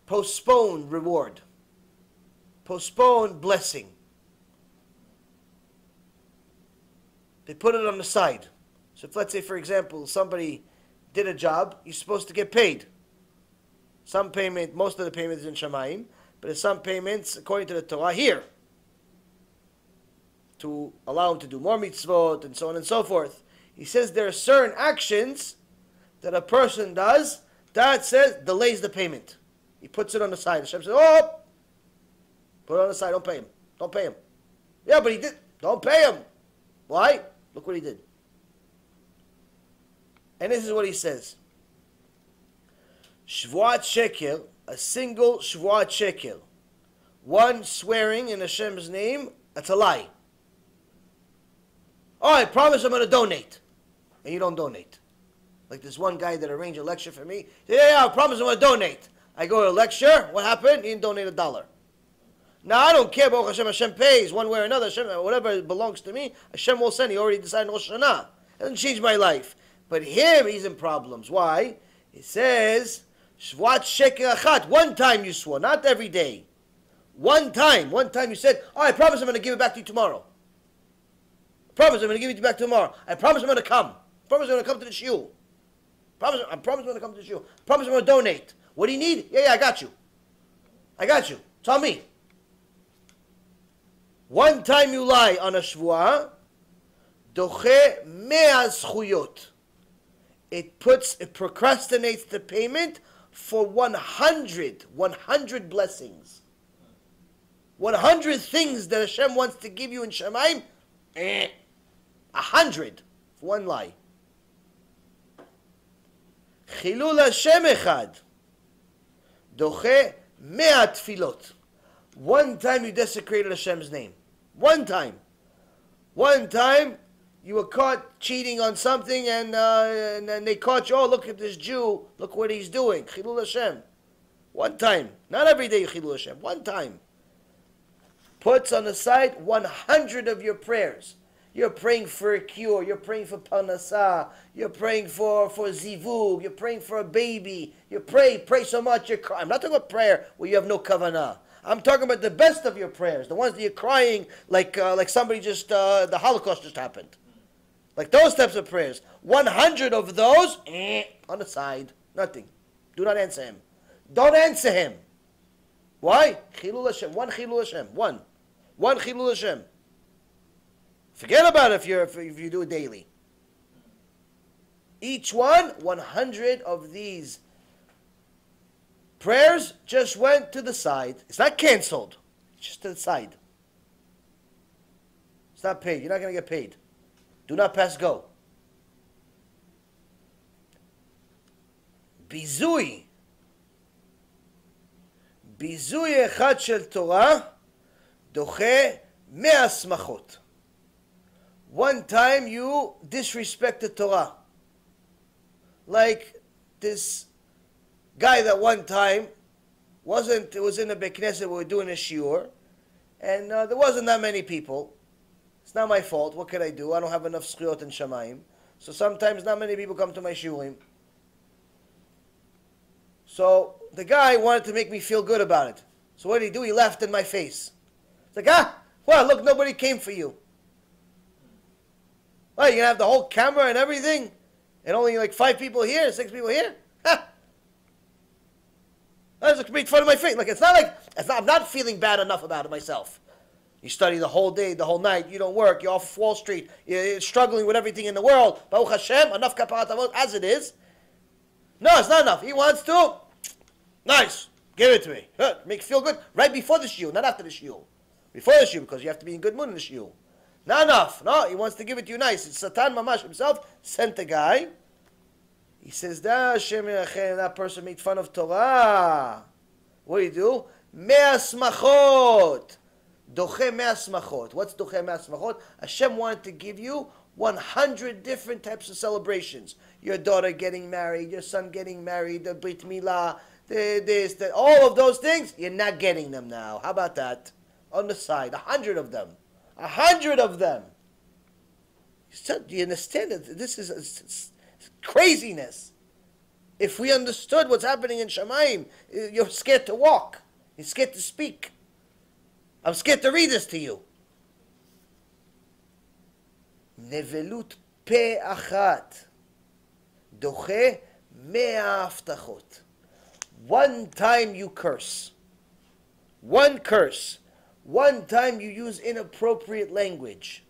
A: postpone reward, postpone blessing. They put it on the side. So if, let's say, for example, somebody did a job, he's supposed to get paid. Some payment, most of the payment is in Shamayim, but there's some payments, according to the Torah, here, to allow him to do more mitzvot and so on and so forth. He says there are certain actions that a person does that says delays the payment. He puts it on the side. Hashem says, oh, put it on the side, don't pay him. Don't pay him. Yeah, but he did. Don't pay him. Why? Look what he did. And this is what he says. Shvuat sheker, a single shvuat sheker. One swearing in Hashem's name, that's a lie. Oh, I promise I'm going to donate. And you don't donate. Like this one guy that arranged a lecture for me. Yeah, I promise I'm going to donate. I go to a lecture. What happened? He didn't donate $1. Now, I don't care about Hashem. Hashem pays one way or another. Hashem, whatever belongs to me, Hashem will send. He already decided Rosh Hashanah. It doesn't change my life. But here he's in problems. Why? It says, Shvuat sheker achat. One time you swore, not every day. One time you said, oh, I promise I'm going to give it back to you tomorrow. I promise I'm going to give it back tomorrow. I promise I'm going to come. I promise I'm going to come to the shiur. I promise I'm going to come to the shiur. I promise I'm going to donate. What do you need? Yeah, I got you. I got you. It's on me. One time you lie on a shvuah, doche mea zchuyot. It procrastinates the payment for 100 blessings. 100 things that Hashem wants to give you in Shemaim, 100 for one lie. Chilul Hashem echad, doche 100 tefillot. One time you desecrated Hashem's name. One time. One time you were caught cheating on something and they caught you. Oh, look at this Jew. Look what he's doing. Chilul Hashem. One time. Not every day Chilul Hashem. One time. Puts on the side 100 of your prayers. You're praying for a cure. You're praying for parnasah. You're praying for zivug. You're praying for a baby. You pray so much you're crying. I'm not talking about prayer where you have no kavanah. I'm talking about the best of your prayers, the ones that you're crying like somebody just, the Holocaust just happened. Like those types of prayers. 100 of those, on the side, nothing. Do not answer him. Don't answer him. Why? Chilul Hashem. One Chilul Hashem. One Chilul Hashem. Forget about it if you do it daily. Each one, 100 of these prayers just went to the side. It's not canceled. It's just to the side. It's not paid. You're not going to get paid. Do not pass go. Bizui. Bizui echad shel Torah doche 100 smachot. One time you disrespected Torah. Like this guy that one time was in the Beit Knesset, we were doing a shiur, and there wasn't that many people. It's not my fault. What can I do? I don't have enough zchiyot in Shamayim. So sometimes not many people come to my shiurim. So the guy wanted to make me feel good about it. So what did he do? He laughed in my face. It's like, well, look, nobody came for you. Well, you're going to have the whole camera and everything, and only like 5 people here, 6 people here? That's make fun of my face. Like I'm not feeling bad enough about it myself. You study the whole day, the whole night. You don't work. You're off Wall Street. You're struggling with everything in the world. Baruch Hashem, enough kaparat avot as it is. No, it's not enough. He wants to. Nice. Give it to me. Make you feel good right before the shiur, not after the shiur. Before the shiur, because you have to be in good mood in the shiur. Not enough. No, he wants to give it to you nice. It's Satan Mamash himself sent the guy. He says, that person made fun of Torah. What do you do? 100 smachot. Doche 100 smachot. What's doche 100 smachot? Hashem wanted to give you 100 different types of celebrations. Your daughter getting married, your son getting married, the brit milah, this, that, all of those things. You're not getting them now. How about that? On the side, 100 of them. 100 of them. Do you understand that this is craziness? If we understood what's happening in Shamayim, you're scared to walk. You're scared to speak. I'm scared to read this to you. Nevelut pe achat doche 100 הבטחות. One time you curse. One curse. One time you use inappropriate language.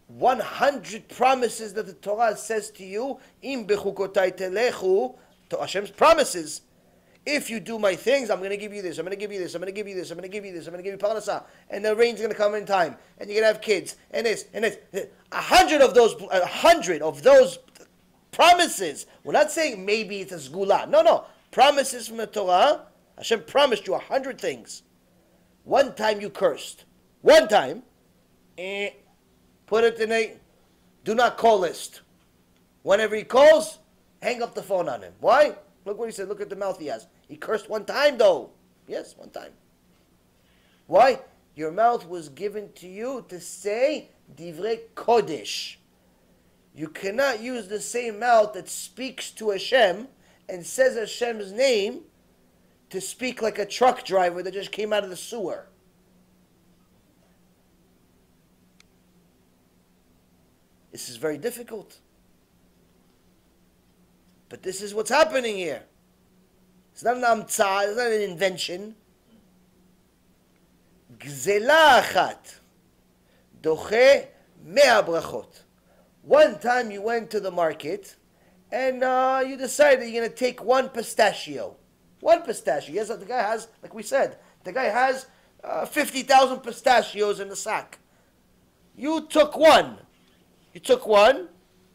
A: 100 promises that the Torah says to you, Im bechukotai telechu, Hashem's promises. If you do my things, I'm going to give you this, I'm going to give you this, I'm going to give you this, I'm going to give you this, I'm going to give you parnasah, and the rain's going to come in time, and you're going to have kids, and this, and this. 100 of those promises. We're not saying maybe it's a sgula. No. Promises from the Torah. Hashem promised you 100 things. One time you cursed. One time. Put it in a do not call list. Whenever he calls, hang up the phone on him. Why? Look what he said. Look at the mouth he has. He cursed one time though. Yes, one time. Why? Your mouth was given to you to say divrei kodesh. You cannot use the same mouth that speaks to Hashem and says Hashem's name to speak like a truck driver that just came out of the sewer. This is very difficult. But this is what's happening here. It's not an amtzah, it's not an invention. Gzela achat doche 100 brachot. One time you went to the market and you decide that you're going to take one pistachio. One pistachio. Yes, the guy has, like we said, the guy has 50,000 pistachios in the sack. You took one. You took one.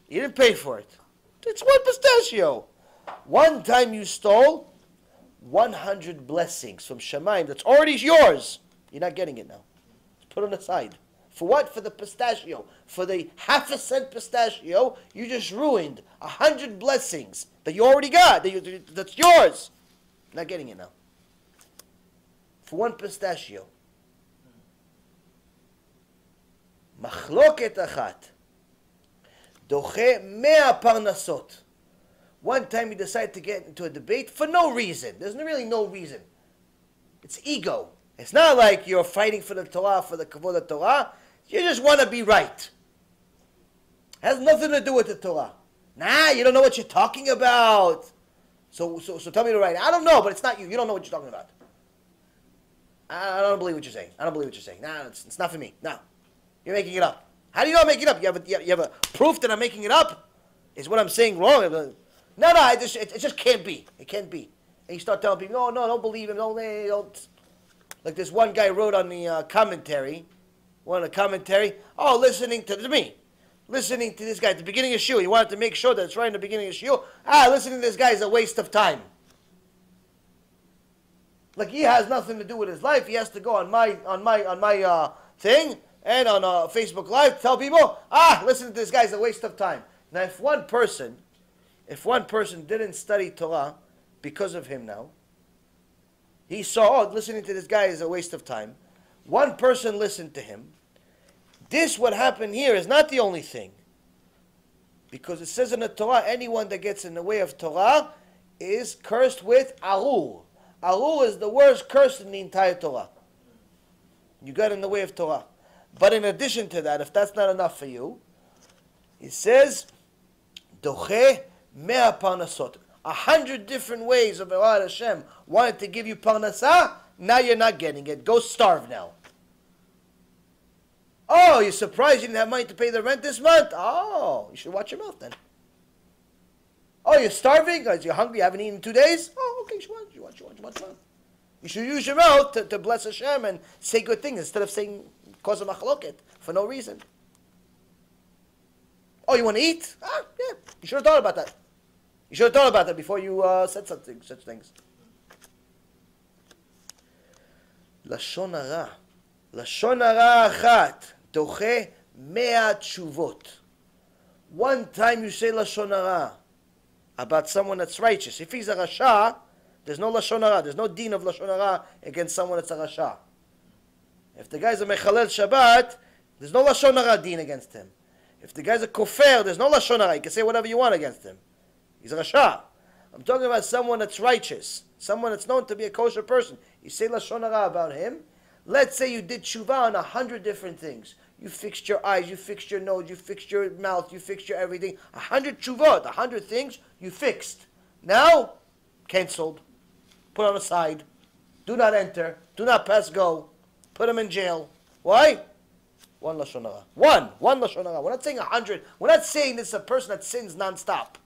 A: You didn't pay for it. It's one pistachio. One time you stole 100 blessings from Shemaim. That's already yours. You're not getting it now. Just put it aside. For what? For the pistachio. For the half-a-cent pistachio, you just ruined 100 blessings that you already got. That's yours. You're not getting it now. For one pistachio. Machloket achat. Doche 100 parnasot. One time he decided to get into a debate for no reason. There's really no reason. It's ego. It's not like you're fighting for the Torah, for the kavod of Torah. You just want to be right. Has nothing to do with the Torah. Nah, you don't know what you're talking about. So tell me the right. I don't know, but it's not you. You don't know what you're talking about. I don't believe what you're saying. I don't believe what you're saying. Nah, it's not for me. No. You're making it up. How do you know I'm making it up? You have a proof that I'm making it up? Is what I'm saying wrong? No, it just can't be. It can't be. And you start telling people, no, don't believe him. Don't. Like this one guy wrote on the commentary, listening to this guy at the beginning of shiur. He wanted to make sure that it's right in the beginning of shiur. Listening to this guy is a waste of time. Like he has nothing to do with his life. He has to go on my thing and on Facebook Live to tell people, listen to this guy is a waste of time. Now, if one person didn't study Torah because of him now, he saw, listening to this guy is a waste of time. One person listened to him. This, what happened here, is not the only thing. Because it says in the Torah, anyone that gets in the way of Torah is cursed with arur. Arur is the worst curse in the entire Torah. You got in the way of Torah. But in addition to that, if that's not enough for you, it says, Doche 100 parnasot. 100 different ways of Allah Hashem wanted to give you parnasah, now you're not getting it. Go starve now. Oh, you're surprised you didn't have money to pay the rent this month? Oh, you should watch your mouth then. Oh, you're starving? You're hungry? You haven't eaten in 2 days? Oh, okay, you watch your mouth. You should use your mouth to bless Hashem and say good things instead of saying cause a machloket for no reason. Oh, you want to eat? Yeah. You should have thought about that. You should have thought about that before you said such things. Lashon hara. Lashon hara achat. Doche 100 tshuvot. One time you say lashon hara about someone that's righteous. If he's a rasha, there's no lashon hara. There's no din of lashon hara against someone that's a rasha. If the guy's a mechalel Shabbat, there's no lashon hara din against him. If the guy's a kofer, there's no lashon hara. You can say whatever you want against him. He's a rasha. I'm talking about someone that's righteous, someone that's known to be a kosher person. You say lashon hara about him. Let's say you did tshuva on 100 different things. You fixed your eyes, you fixed your nose, you fixed your mouth, you fixed your everything. 100 tshuvot, 100 things you fixed. Now, canceled. Put on the side. Do not enter. Do not pass go. Put him in jail. Why? One lashon hara. One lashon hara. We're not saying 100. We're not saying this is a person that sins nonstop.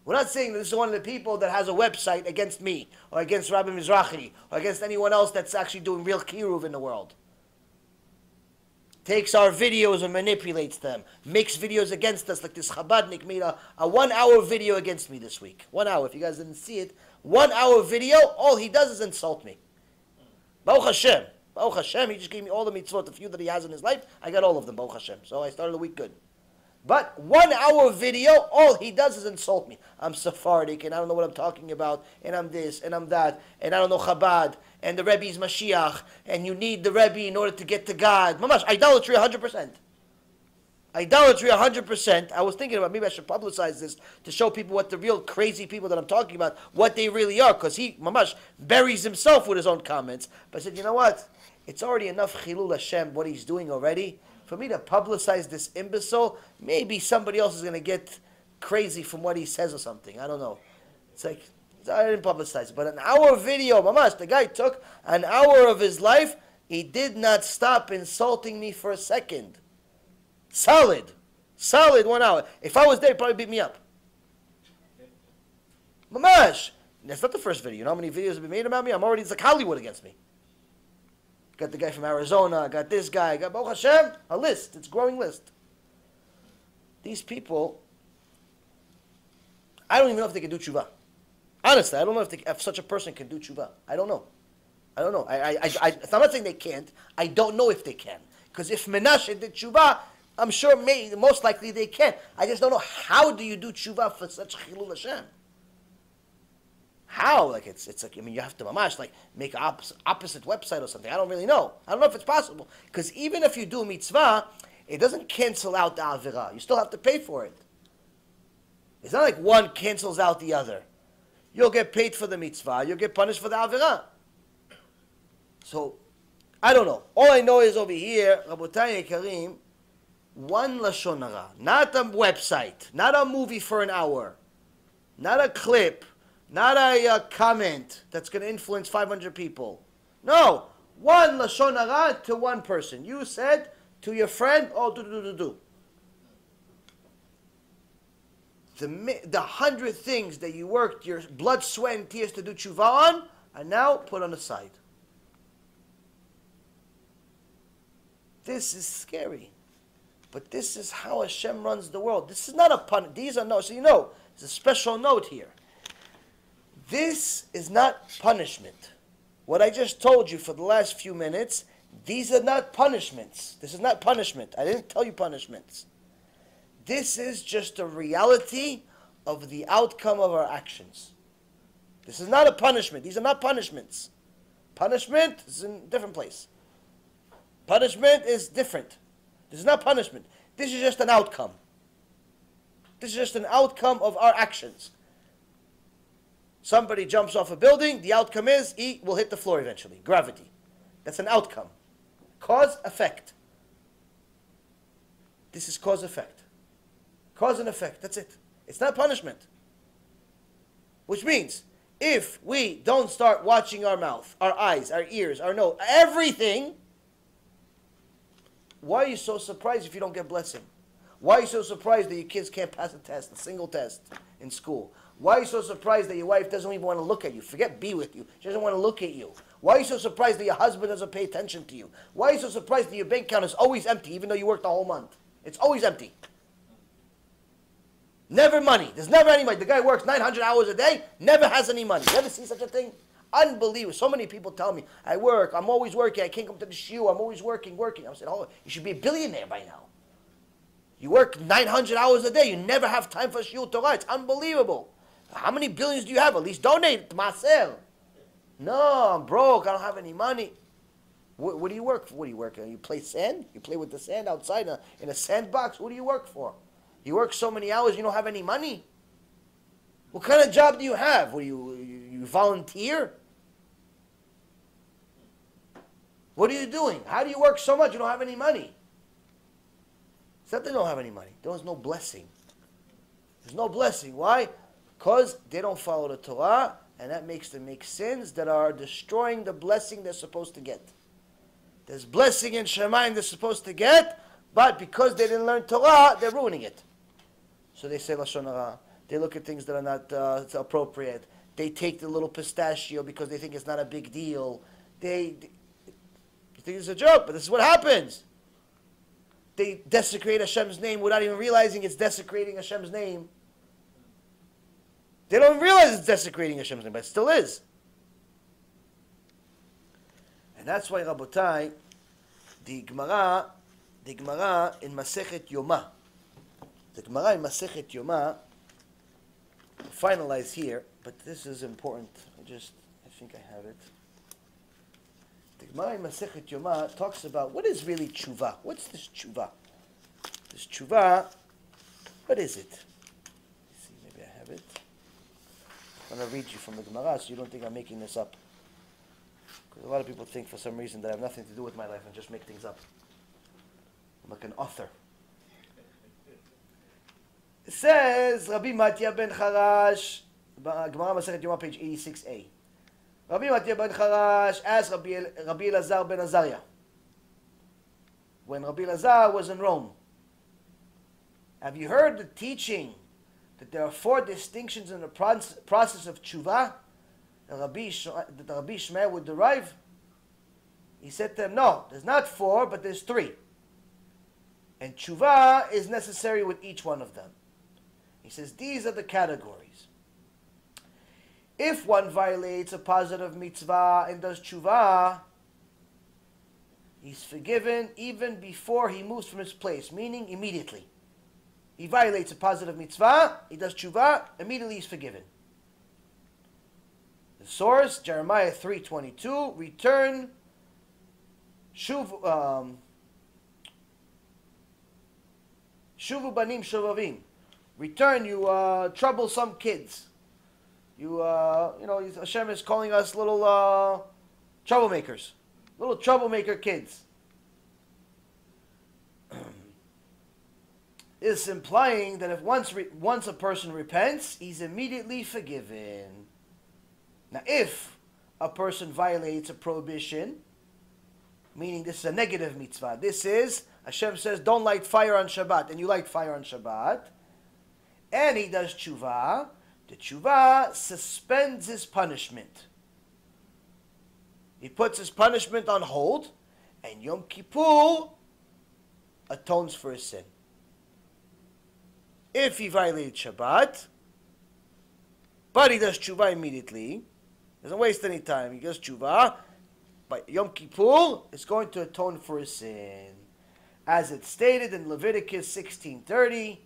A: We're not saying that this is one of the people that has a website against me, or against Rabbi Mizrahi, or against anyone else that's actually doing real KIRUV in the world. Takes our videos and manipulates them. Makes videos against us, like this Chabadnik made a 1 hour video against me this week. 1 hour, if you guys didn't see it. 1 hour video, all he does is insult me. Baruch Hashem. Baruch Hashem, he just gave me all the mitzvot, the few that he has in his life. I got all of them, Baruch Hashem. So I started the week good. But 1 hour video, all he does is insult me. I'm Sephardic, and I don't know what I'm talking about, and I'm this, and I'm that, and I don't know Chabad, and the Rebbe is Mashiach, and you need the Rebbe in order to get to God. Mamash, idolatry 100%. Idolatry 100%. I was thinking about maybe I should publicize this to show people what the real crazy people that I'm talking about, what they really are, because he, Mamash, buries himself with his own comments. But I said, you know what? It's already enough Chilul Hashem, what he's doing already. For me to publicize this imbecile, maybe somebody else is going to get crazy from what he says or something. I don't know. It's like, I didn't publicize it. But an hour video, Mamash, the guy took an hour of his life. He did not stop insulting me for a second. Solid 1 hour. If I was there, he'd probably beat me up. Mamash. That's not the first video. You know how many videos have been made about me? It's like Hollywood against me. Got the guy from Arizona, got this guy, got Baruch Hashem, a list. It's a growing list. These people, I don't even know if they can do tshuva. Honestly, I don't know if such a person can do tshuva. I don't know. I'm not saying they can't. I don't know if they can. Because if Menashe did tshuva, I'm sure most likely they can. I just don't know, how do you do tshuva for such chilul Hashem? How? Like it's like, you have to mamash like make an opposite website or something. I don't really know. I don't know if it's possible. Because even if you do mitzvah, it doesn't cancel out the avirah. You still have to pay for it. It's not like one cancels out the other. You'll get paid for the mitzvah. You'll get punished for the avirah. So, I don't know. All I know is over here, Rabotai Yekarim, one lashon hara, not a website, not a movie for an hour, not a clip, not a comment that's going to influence 500 people. No, one lashon hara to one person. You said to your friend, oh, do. The 100 things that you worked your blood, sweat, and tears to do tshuva on are now put on the side. This is scary. But this is how Hashem runs the world. This is not a pun. These are no. So there's a special note here. This is not punishment. What I just told you for the last few minutes, these are not punishments. This is not punishment. I didn't tell you punishments. This is just a reality of the outcome of our actions. This is not a punishment. These are not punishments. Punishment is in a different place. Punishment is different. This is not punishment. This is just an outcome. This is just an outcome of our actions. Somebody jumps off a building, the outcome is he will hit the floor eventually. Gravity. That's an outcome. Cause, effect. This is cause, effect. Cause and effect. That's it. It's not punishment. Which means, if we don't start watching our mouth, our eyes, our ears, our nose, everything, why are you so surprised if you don't get blessing? Why are you so surprised that your kids can't pass a test, a single test in school? Why are you so surprised that your wife doesn't even want to look at you? Forget be with you. She doesn't want to look at you. Why are you so surprised that your husband doesn't pay attention to you? Why are you so surprised that your bank account is always empty even though you worked the whole month? It's always empty. Never money. There's never any money. The guy works 900 hours a day, never has any money. You ever see such a thing? Unbelievable. So many people tell me, I work, I'm always working, I can't come to the shiur, I'm always working. I said, oh, you should be a billionaire by now. You work 900 hours a day, you never have time for shiur Torah. It's unbelievable. How many billions do you have? At least donate it to Marcel. No, I'm broke, I don't have any money. What do you work for? What do you work for? You play sand? You play with the sand outside in a sandbox? What do you work for? You work so many hours, you don't have any money? What kind of job do you have? You volunteer? What are you doing? How do you work so much you don't have any money? It's not that they don't have any money. There's no blessing. There's no blessing. Why? Because they don't follow the Torah, and that makes them make sins that are destroying the blessing they're supposed to get. There's blessing in Shemayim they're supposed to get, but because they didn't learn Torah, they're ruining it. So they say Lashon Hara. They look at things that are not appropriate. They take the little pistachio because they think it's not a big deal. They think it's a joke, but this is what happens. They desecrate Hashem's name without even realizing it's desecrating Hashem's name. They don't realize it's desecrating Hashem's name, but it still is. And that's why, Rabotai, the Gemara in Masechet Yoma, finalize here, but this is important. I think I have it. The Gemara in Masechet Yoma talks about what is really tshuva. What's this tshuva? This tshuva, what is it? Let's see, maybe I have it. I'm going to read you from the Gemara so you don't think I'm making this up. Because a lot of people think for some reason that I have nothing to do with my life and just make things up. I'm like an author. It says, Rabbi Matya ben Charash, Gemara Masechet Yoma, page 86a. Rabbi Matya ben Charash asked Rabbi Elazar ben Azariah, when Rabbi Elazar was in Rome, have you heard the teaching that there are 4 distinctions in the process of tshuva that Rabbi Shmuel would derive? He said to them, no, there's not 4, but there's 3. And tshuva is necessary with each one of them. He says, these are the categories. If one violates a positive mitzvah and does tshuva, he's forgiven even before he moves from his place, meaning immediately. He violates a positive mitzvah, he does tshuva, immediately he's forgiven. The source, Jeremiah 3:22, return, shuvu banim shovavim. Return, you troublesome kids. Hashem is calling us little troublemakers. Little troublemaker kids. It's implying that if once a person repents, he's immediately forgiven. Now, if a person violates a prohibition, meaning this is a negative mitzvah, this is, Hashem says, don't light fire on Shabbat, and you light fire on Shabbat, and he does tshuva, the tshuva suspends his punishment. He puts his punishment on hold, and Yom Kippur atones for his sin. If he violated Shabbat, but he does tshuva immediately, doesn't waste any time, he does tshuva, but Yom Kippur is going to atone for his sin. As it's stated in Leviticus 16:30,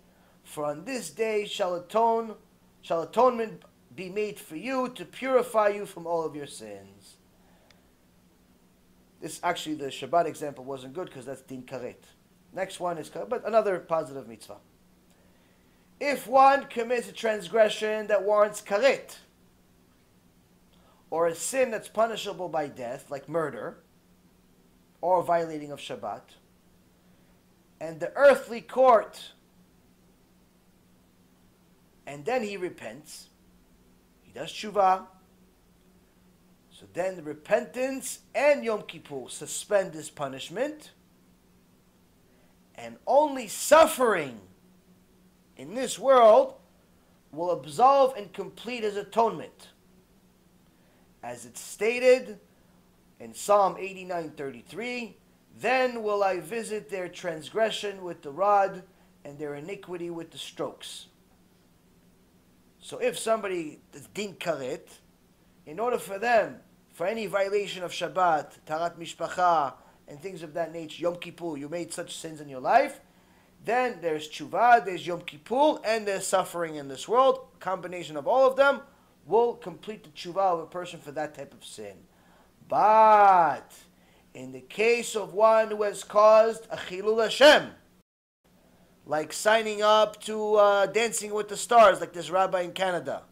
A: for on this day shall atonement be made for you to purify you from all of your sins. This actually, the Shabbat example wasn't good because that's din karet. Next one is, but another positive mitzvah. If one commits a transgression that warrants karet, or a sin that's punishable by death, like murder, or violating of Shabbat, and the earthly court, and then he repents, he does tshuva, so then the repentance and Yom Kippur suspend his punishment, and only suffering in this world will absolve and complete his atonement. As it's stated in Psalm 89:33, then will I visit their transgression with the rod and their iniquity with the strokes. So if somebody is din karet, in order for them, for any violation of Shabbat, tarat mishpacha, and things of that nature, Yom Kippur, you made such sins in your life, then there's tshuva, there's Yom Kippur, and there's suffering in this world. A combination of all of them will complete the tshuva of a person for that type of sin. But in the case of one who has caused a chilul Hashem, like signing up to Dancing with the Stars, like this rabbi in Canada,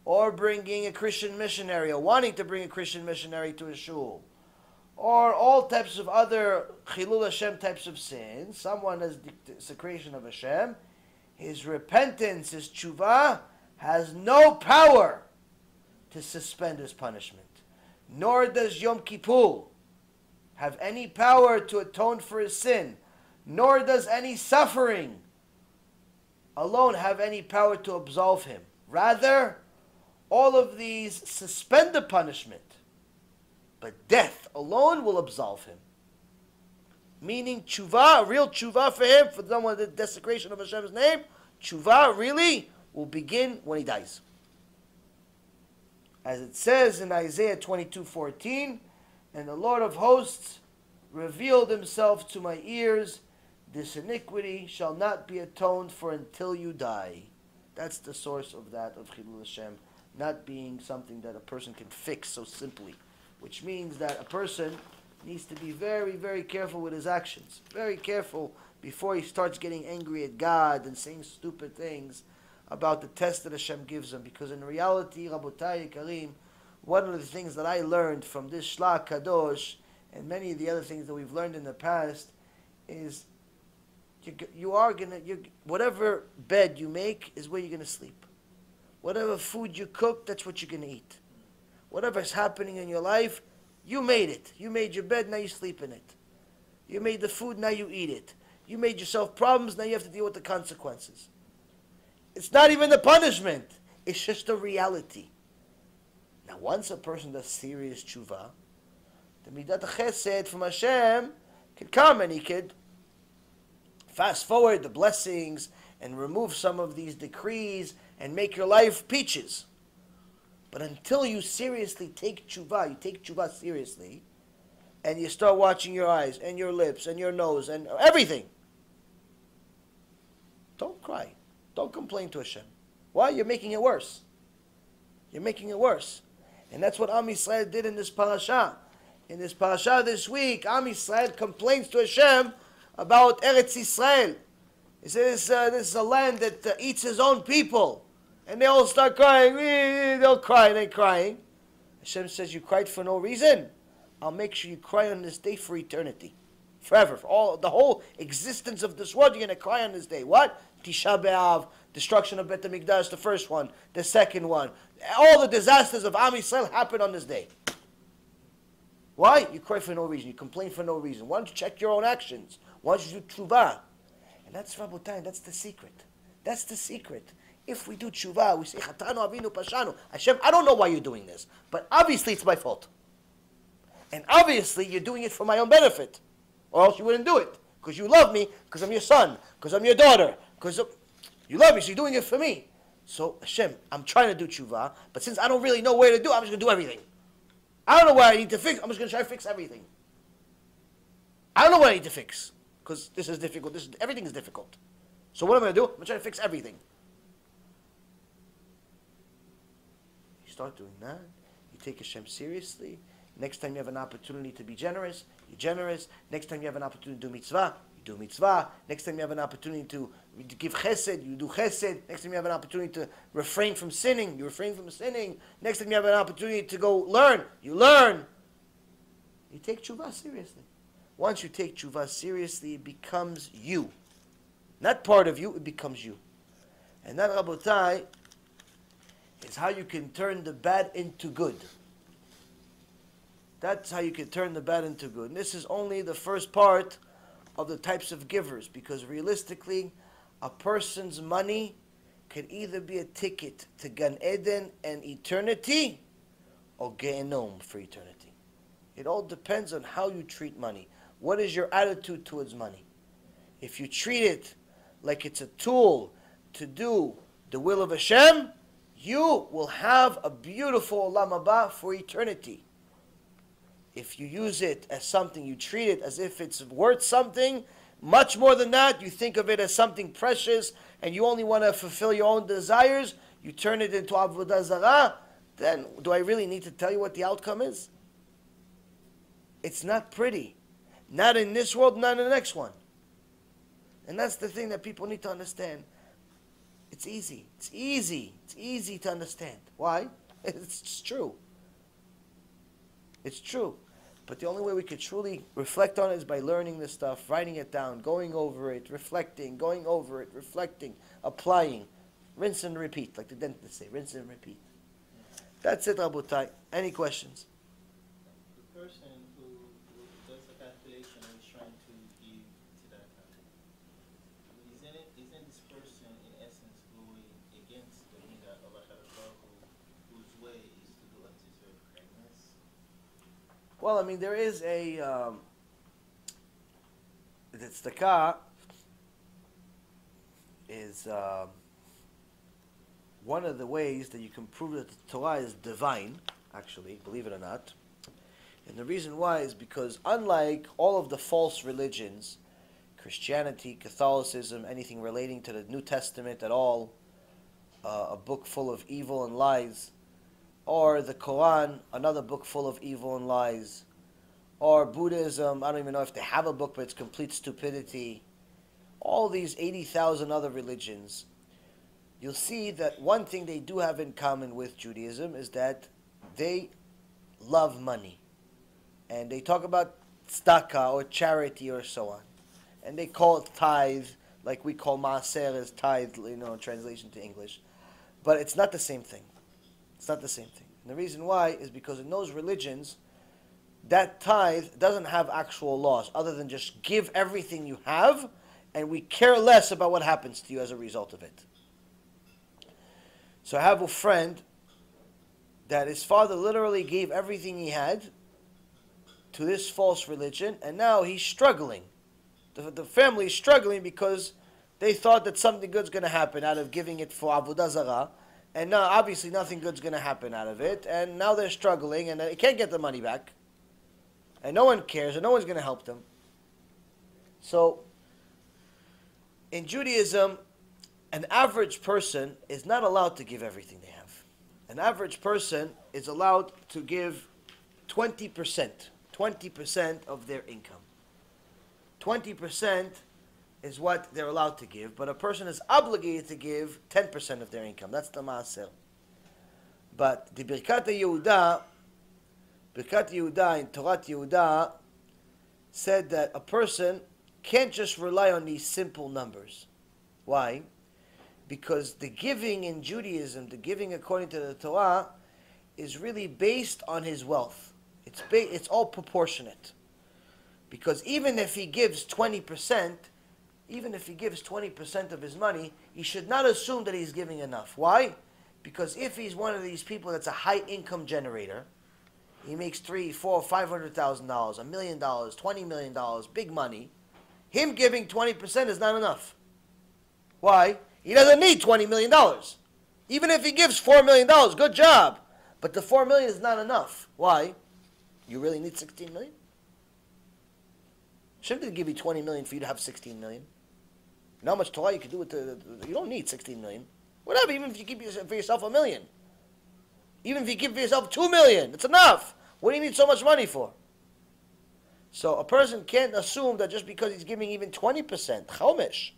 A: or bringing a Christian missionary, or wanting to bring a Christian missionary to a shul, or all types of other chilul Hashem types of sins, someone has desecration of Hashem, his repentance, his tshuva, has no power to suspend his punishment. Nor does Yom Kippur have any power to atone for his sin. Nor does any suffering alone have any power to absolve him. Rather, all of these suspend the punishment, but death alone will absolve him. Meaning tshuva, real tshuva for him, for someone the desecration of Hashem's name, tshuva really will begin when he dies. As it says in Isaiah 22:14, and the Lord of hosts revealed himself to my ears, this iniquity shall not be atoned for until you die. That's the source of that, of Chilul Hashem, not being something that a person can fix so simply, which means that a person needs to be very, very careful with his actions. Very careful before he starts getting angry at God and saying stupid things about the test that Hashem gives him. Because in reality, Rabotai Karim, one of the things that I learned from this Shlach Kadosh and many of the other things that we've learned in the past is whatever bed you make is where you're going to sleep. Whatever food you cook, that's what you're going to eat. Whatever's happening in your life, you made it. You made your bed, now you sleep in it. You made the food, now you eat it. You made yourself problems, now you have to deal with the consequences. It's not even the punishment. It's just the reality. Now, once a person does serious tshuva, the midat chesed from Hashem can come and he could fast forward the blessings and remove some of these decrees and make your life peaches. But until you seriously take tshuva, you take tshuva seriously, and you start watching your eyes and your lips and your nose and everything, don't cry. Don't complain to Hashem. Why? You're making it worse. You're making it worse. And that's what Am Yisrael did in this parasha. In this parasha this week, Am Yisrael complains to Hashem about Eretz Yisrael. He says, this is a land that eats his own people. And they all start crying. They'll cry, they're crying. Hashem says, you cried for no reason. I'll make sure you cry on this day for eternity. Forever. For the whole existence of this world, you're going to cry on this day. What? Tisha B'Av, destruction of Bet HaMikdash, the first one, the second one. All the disasters of Am Yisrael happen on this day. Why? You cry for no reason. You complain for no reason. Why don't you check your own actions? Why don't you do tshuva? And that's Rabotai, that's the secret. That's the secret. If we do tshuva, we say, Chatanu Avinu Pashanu. Hashem, I don't know why you're doing this, but obviously it's my fault. And obviously you're doing it for my own benefit. Or else you wouldn't do it. Because you love me, because I'm your son, because I'm your daughter, because you love me, so you're doing it for me. So, Hashem, I'm trying to do tshuva, but since I don't really know where to do, I'm just going to do everything. I don't know where I need to fix, I'm just going to try to fix everything. I don't know what I need to fix, because this is difficult, everything is difficult. So what am I going to do? I'm going to try to fix everything. You start doing that, you take Hashem seriously. Next time you have an opportunity to be generous, you're generous. Next time you have an opportunity to do mitzvah, you do mitzvah. Next time you have an opportunity to give chesed, you do chesed. Next time you have an opportunity to refrain from sinning, you refrain from sinning. Next time you have an opportunity to go learn, you learn. You take tshuva seriously. Once you take tshuva seriously, it becomes you. Not part of you, it becomes you. And that, Rabotai, is how you can turn the bad into good. That's how you can turn the bad into good. And this is only the first part of the types of givers, because realistically, a person's money can either be a ticket to Gan Eden and eternity, or Gehenom for eternity. It all depends on how you treat money. What is your attitude towards money? If you treat it like it's a tool to do the will of Hashem, you will have a beautiful Olam Haba for eternity. If you use it as something, you treat it as if it's worth something, much more than that, you think of it as something precious, and you only want to fulfill your own desires, you turn it into Avodah Zarah, then do I really need to tell you what the outcome is? It's not pretty. Not in this world, not in the next one. And that's the thing that people need to understand. It's easy. It's easy. It's easy to understand. Why? It's true. It's true. But the only way we could truly reflect on it is by learning this stuff, writing it down, going over it, reflecting, going over it, reflecting, applying. Rinse and repeat, like the dentists say, rinse and repeat. That's it, Rabotai. Any questions?
B: The person who does the calculation and is trying to give to that country, isn't this person in essence going against the midah of HaKadosh whose way is to do unto serve kindness?
A: Well, I mean, there is a the tzedakah is one of the ways that you can prove that the Torah is divine, actually, believe it or not. And the reason why is because unlike all of the false religions, Christianity, Catholicism, anything relating to the New Testament at all, a book full of evil and lies, or the Quran, another book full of evil and lies, or Buddhism, I don't even know if they have a book, but it's complete stupidity. All these 80,000 other religions, you'll see that one thing they do have in common with Judaism is that they love money. And they talk about tzedakah or charity or so on. And they call it tithe, like we call maaser as tithe, translation to English. But it's not the same thing. It's not the same thing. And the reason why is because in those religions, that tithe doesn't have actual laws other than just give everything you have, and we care less about what happens to you as a result of it. So I have a friend that his father literally gave everything he had to this false religion, and now he's struggling. The family is struggling because they thought that something good's going to happen out of giving it for Avodah Zarah, and now obviously nothing good's going to happen out of it, and now they're struggling, and they can't get the money back, and no one cares, and no one's going to help them. So, in Judaism, an average person is not allowed to give everything they have. An average person is allowed to give 20% of their income. 20% is what they're allowed to give, but a person is obligated to give 10% of their income. That's the maaser. But the Birkat Yehuda in Torah Yehuda said that a person can't just rely on these simple numbers. Why? Because the giving in Judaism, the giving according to the Torah, is really based on his wealth. It's all proportionate. Because even if he gives 20%, of his money, he should not assume that he's giving enough. Why? Because if he's one of these people that's a high income generator, he makes $300,000, $400,000, $500,000, $1 million, $20 million, big money, him giving 20% is not enough. Why? He doesn't need $20 million. Even if he gives $4 million, good job. But the $4 million is not enough. Why? You really need 16 million? Shouldn't give you 20 million for you to have 16 million? You know how much Torah you can do with you don't need 16 million. Whatever, even if you keep for yourself $1 million. Even if you give for yourself 2 million, it's enough. What do you need so much money for? So a person can't assume that just because he's giving even 20%, chomesh,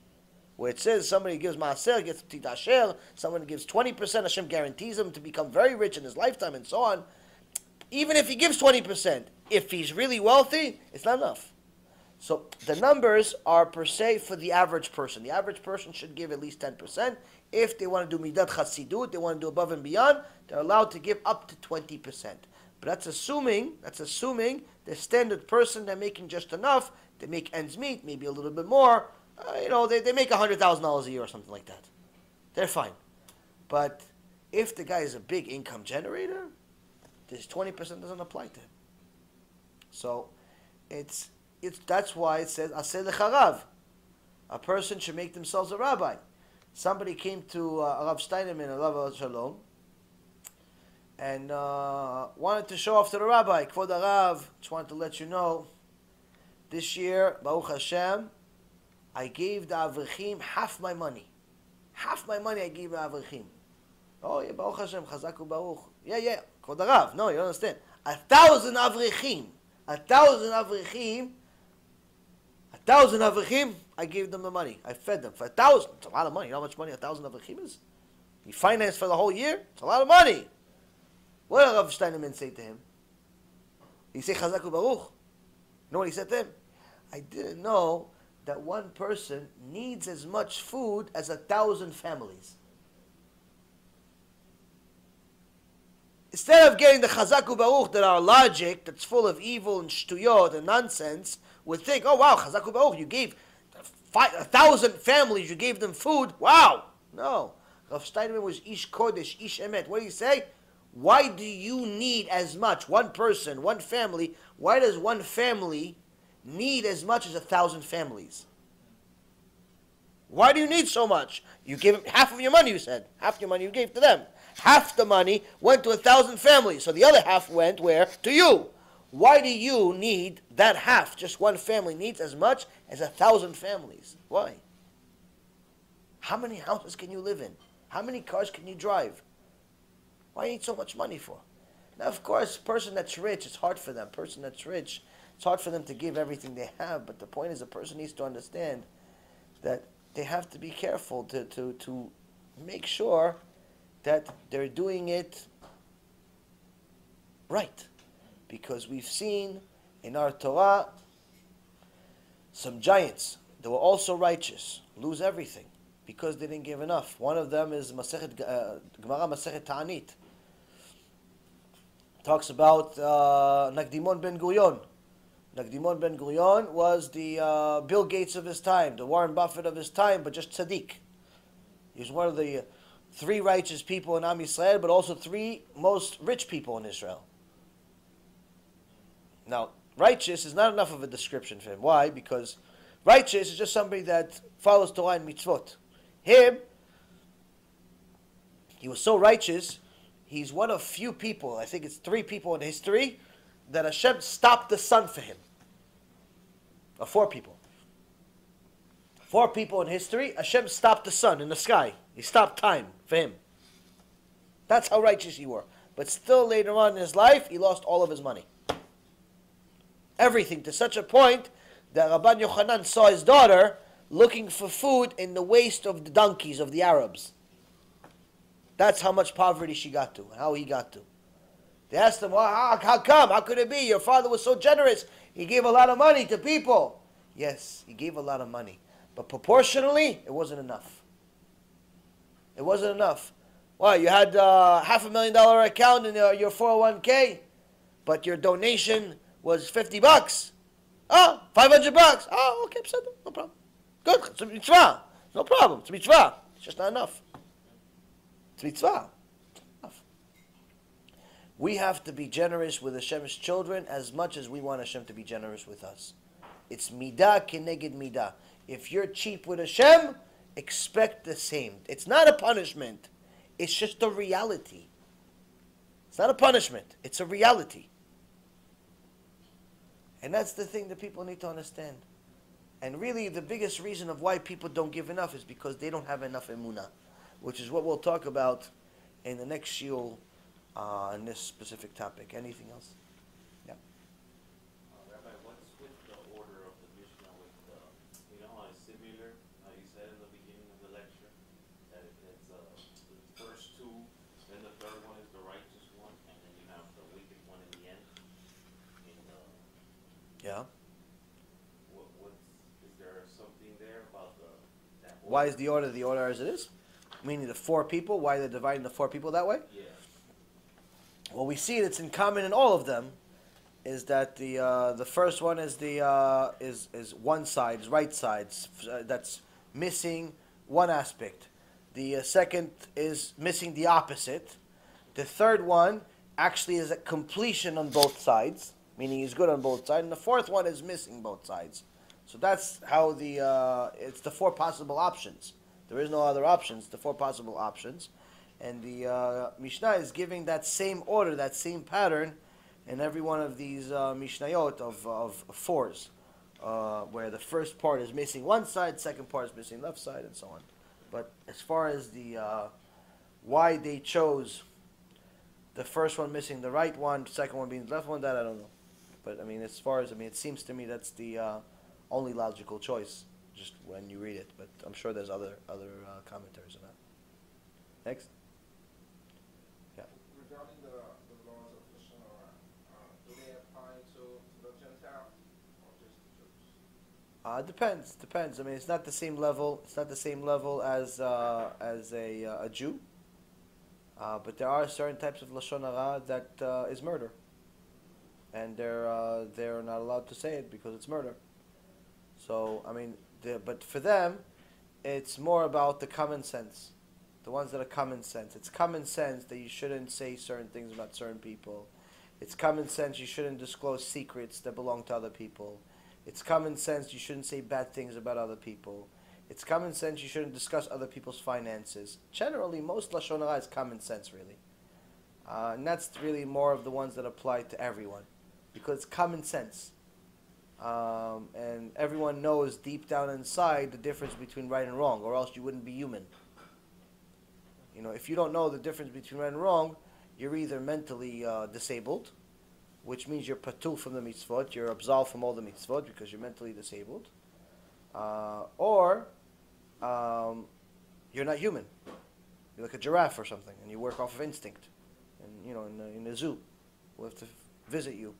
A: where it says somebody gives maaser, gets titasher, someone gives 20%, Hashem guarantees him to become very rich in his lifetime and so on. Even if he gives 20%, if he's really wealthy, it's not enough. So the numbers are per se for the average person. The average person should give at least 10%. If they want to do midat chassidut, they want to do above and beyond, they're allowed to give up to 20%. But that's assuming the standard person, they're making just enough, they make ends meet, maybe a little bit more. They make $100,000 a year or something like that. They're fine. But if the guy is a big income generator, this 20% doesn't apply to him. So that's why it says aseh lecharav. A person should make themselves a rabbi. Somebody came to Rav Steinerman, alav shalom, and wanted to show off to the rabbi. Kvod Rav, just wanted to let you know, this year, Baruch Hashem, I gave the avrechim half my money. Half my money I gave the avrechim. Oh yeah, Baruch Hashem, Chazak u'Baruch. Yeah. Kvod Rav, no, you don't understand. 1,000 avrechim. 1,000 avrechim, I gave them the money. I fed them for 1,000. It's a lot of money. You know how much money 1,000 avrechim is? You finance for the whole year? It's a lot of money. What did Rav Steinerman say to him? He said, Chazak u'Baruch. You know what he said to him? I didn't know that one person needs as much food as 1,000 families. Instead of getting the Chazak u'Baruch that our logic, that's full of evil and shtuyot and nonsense, would think, oh wow, Chazak u'Baruch, you gave 1,000 families, you gave them food, wow. No. Rav Steinman was Ish Kodesh, Ish Emet. What did he say? Why do you need as much? One person, one family, why does one family need as much as 1,000 families? Why do you need so much? You gave half of your money, you said. Half your money you gave to them. Half the money went to 1,000 families. So the other half went where? To you. Why do you need that half? Just one family needs as much as 1,000 families. Why? How many houses can you live in? How many cars can you drive? Why do you need so much money for? Now, of course, person that's rich, it's hard for them. Person that's rich, it's hard for them to give everything they have. But the point is, a person needs to understand that they have to be careful to make sure that they're doing it right. Because we've seen in our Torah some giants that were also righteous lose everything because they didn't give enough. One of them is Gemara Masechet Ta'anit. Talks about Nagdimon ben Gurion. Nagdimon ben Gurion was the Bill Gates of his time, the Warren Buffett of his time, but just tzaddik. He was one of the 3 righteous people in Am Yisrael, but also 3 most rich people in Israel. Now, righteous is not enough of a description for him. Why? Because righteous is just somebody that follows Torah and mitzvot. Him, he was so righteous, he's one of few people, I think it's 3 people in history, that Hashem stopped the sun for him. Or 4 people. 4 people in history, Hashem stopped the sun in the sky. He stopped time for him. That's how righteous he was. But still later on in his life, he lost all of his money. Everything, to such a point that Rabban Yochanan saw his daughter looking for food in the waist of the donkeys of the Arabs. That's how much poverty she got to, how he got to. They asked him, well, how come? How could it be? Your father was so generous. He gave a lot of money to people. Yes, he gave a lot of money. But proportionally, it wasn't enough. It wasn't enough. Why? You had $500,000 account in your 401k, but your donation was $50. Oh, $500. Oh, okay, no problem. Good, it's a mitzvah. No problem, it's a mitzvah. It's just not enough. It's mitzvah. Enough. We have to be generous with Hashem's children as much as we want Hashem to be generous with us. It's midah keneged midah. If you're cheap with Hashem, expect the same. It's not a punishment. It's just a reality. It's not a punishment. It's a reality. And that's the thing that people need to understand. And really, the biggest reason of why people don't give enough is because they don't have enough emunah, which is what we'll talk about in the next shiur on this specific topic. Anything else? Yeah.
C: Rabbi, what's with the order of the Mishnah with the, how it's similar, how you said in the beginning of the lecture, that it's the first 2, then the third one is the righteous one, and then you have the wicked one in the end.
A: Yeah.
C: Is there something there about that order?
A: Why is the order as it is? Meaning the 4 people. Why they're dividing the 4 people that way?
C: Yeah.
A: Well, we see it's in common in all of them. Is that the first one is is one side, is right side, that's missing one aspect. The second is missing the opposite. The third one actually is a completion on both sides, meaning he's good on both sides. And the fourth one is missing both sides. So that's how it's the 4 possible options. There is no other options, the 4 possible options. And the Mishnah is giving that same order, that same pattern in every one of these Mishnayot of 4s, where the first part is missing one side, second part is missing left side, and so on. But as far as the why they chose the first one missing the right one, the second one being the left one, that I don't know. But as far as it seems to me that's the only logical choice, just when you read it. But I'm sure there's other commentaries on that. Next. Yeah.
D: Regarding the laws of Lashon Hara, do they apply to the Gentile or just the Jews?
A: Depends. It's not the same level. It's not the same level as a Jew. But there are certain types of Lashon Hara that is murder, and they're not allowed to say it because it's murder. So but for them, it's more about the common sense. The ones that are common sense. It's common sense that you shouldn't say certain things about certain people. It's common sense you shouldn't disclose secrets that belong to other people. It's common sense you shouldn't say bad things about other people. It's common sense you shouldn't discuss other people's finances. Generally, most Lashon Hara is common sense, really. And that's really more of the ones that apply to everyone. Because it's common sense. And everyone knows deep down inside the difference between right and wrong, or else you wouldn't be human. If you don't know the difference between right and wrong, you're either mentally disabled, which means you're patul from the mitzvot, you're absolved from all the mitzvot because you're mentally disabled, or you're not human. You're like a giraffe or something, and you work off of instinct. And in a zoo, we'll have to visit you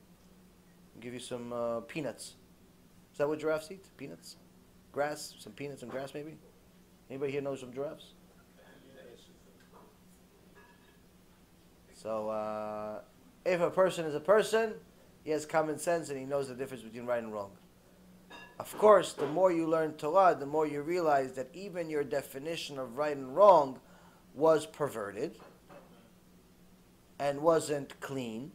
A: and give you some peanuts. Is that what giraffes eat? Peanuts? Grass? Some peanuts and grass, maybe? Anybody here knows some giraffes? So, if a person is a person, he has common sense and he knows the difference between right and wrong. Of course, the more you learn Torah, the more you realize that even your definition of right and wrong was perverted and wasn't clean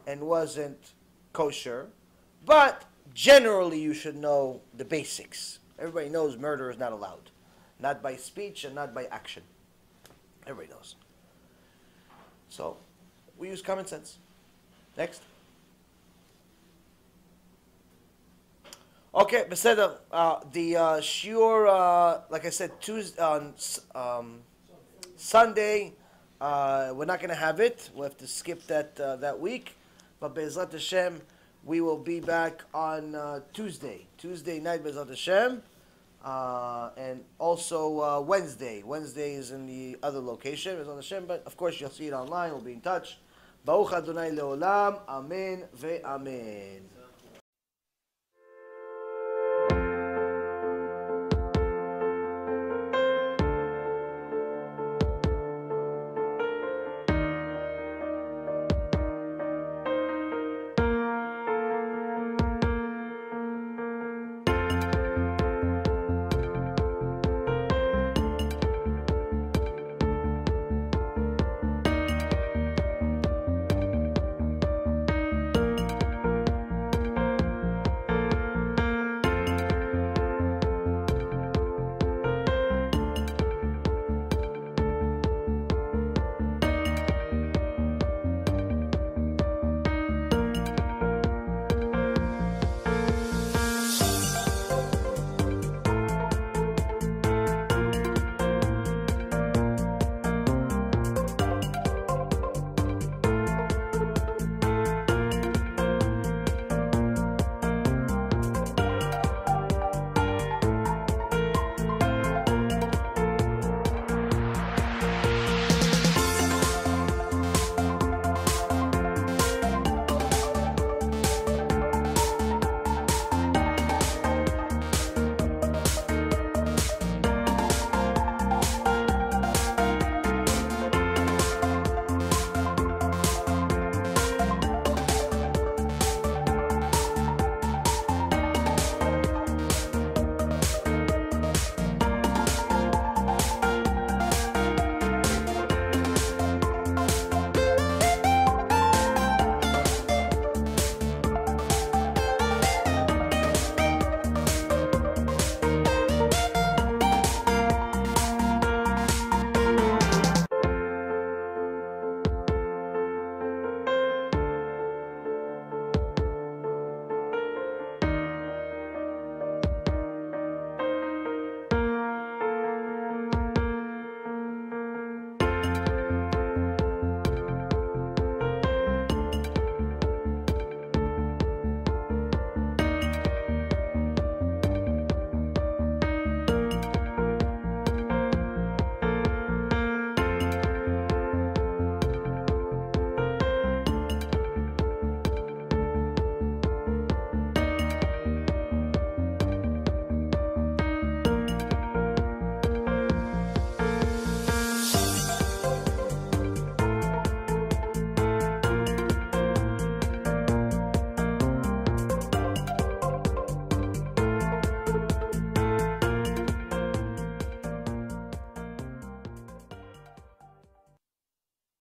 A: and wasn't kosher, but generally you should know the basics. Everybody knows murder is not allowed. Not by speech and not by action. Everybody knows. So, we use common sense. Next. Okay, beseder. The shiur, like I said, Tuesday on Sunday, we're not going to have it. We'll have to skip that week. But Be'ezrat Hashem, we will be back on Tuesday night, Be'ezrat Hashem, and also Wednesday. Wednesday is in the other location, Be'ezrat Hashem. But of course, you'll see it online. We'll be in touch. Baruch Adonai Leolam. Amen ve'amen.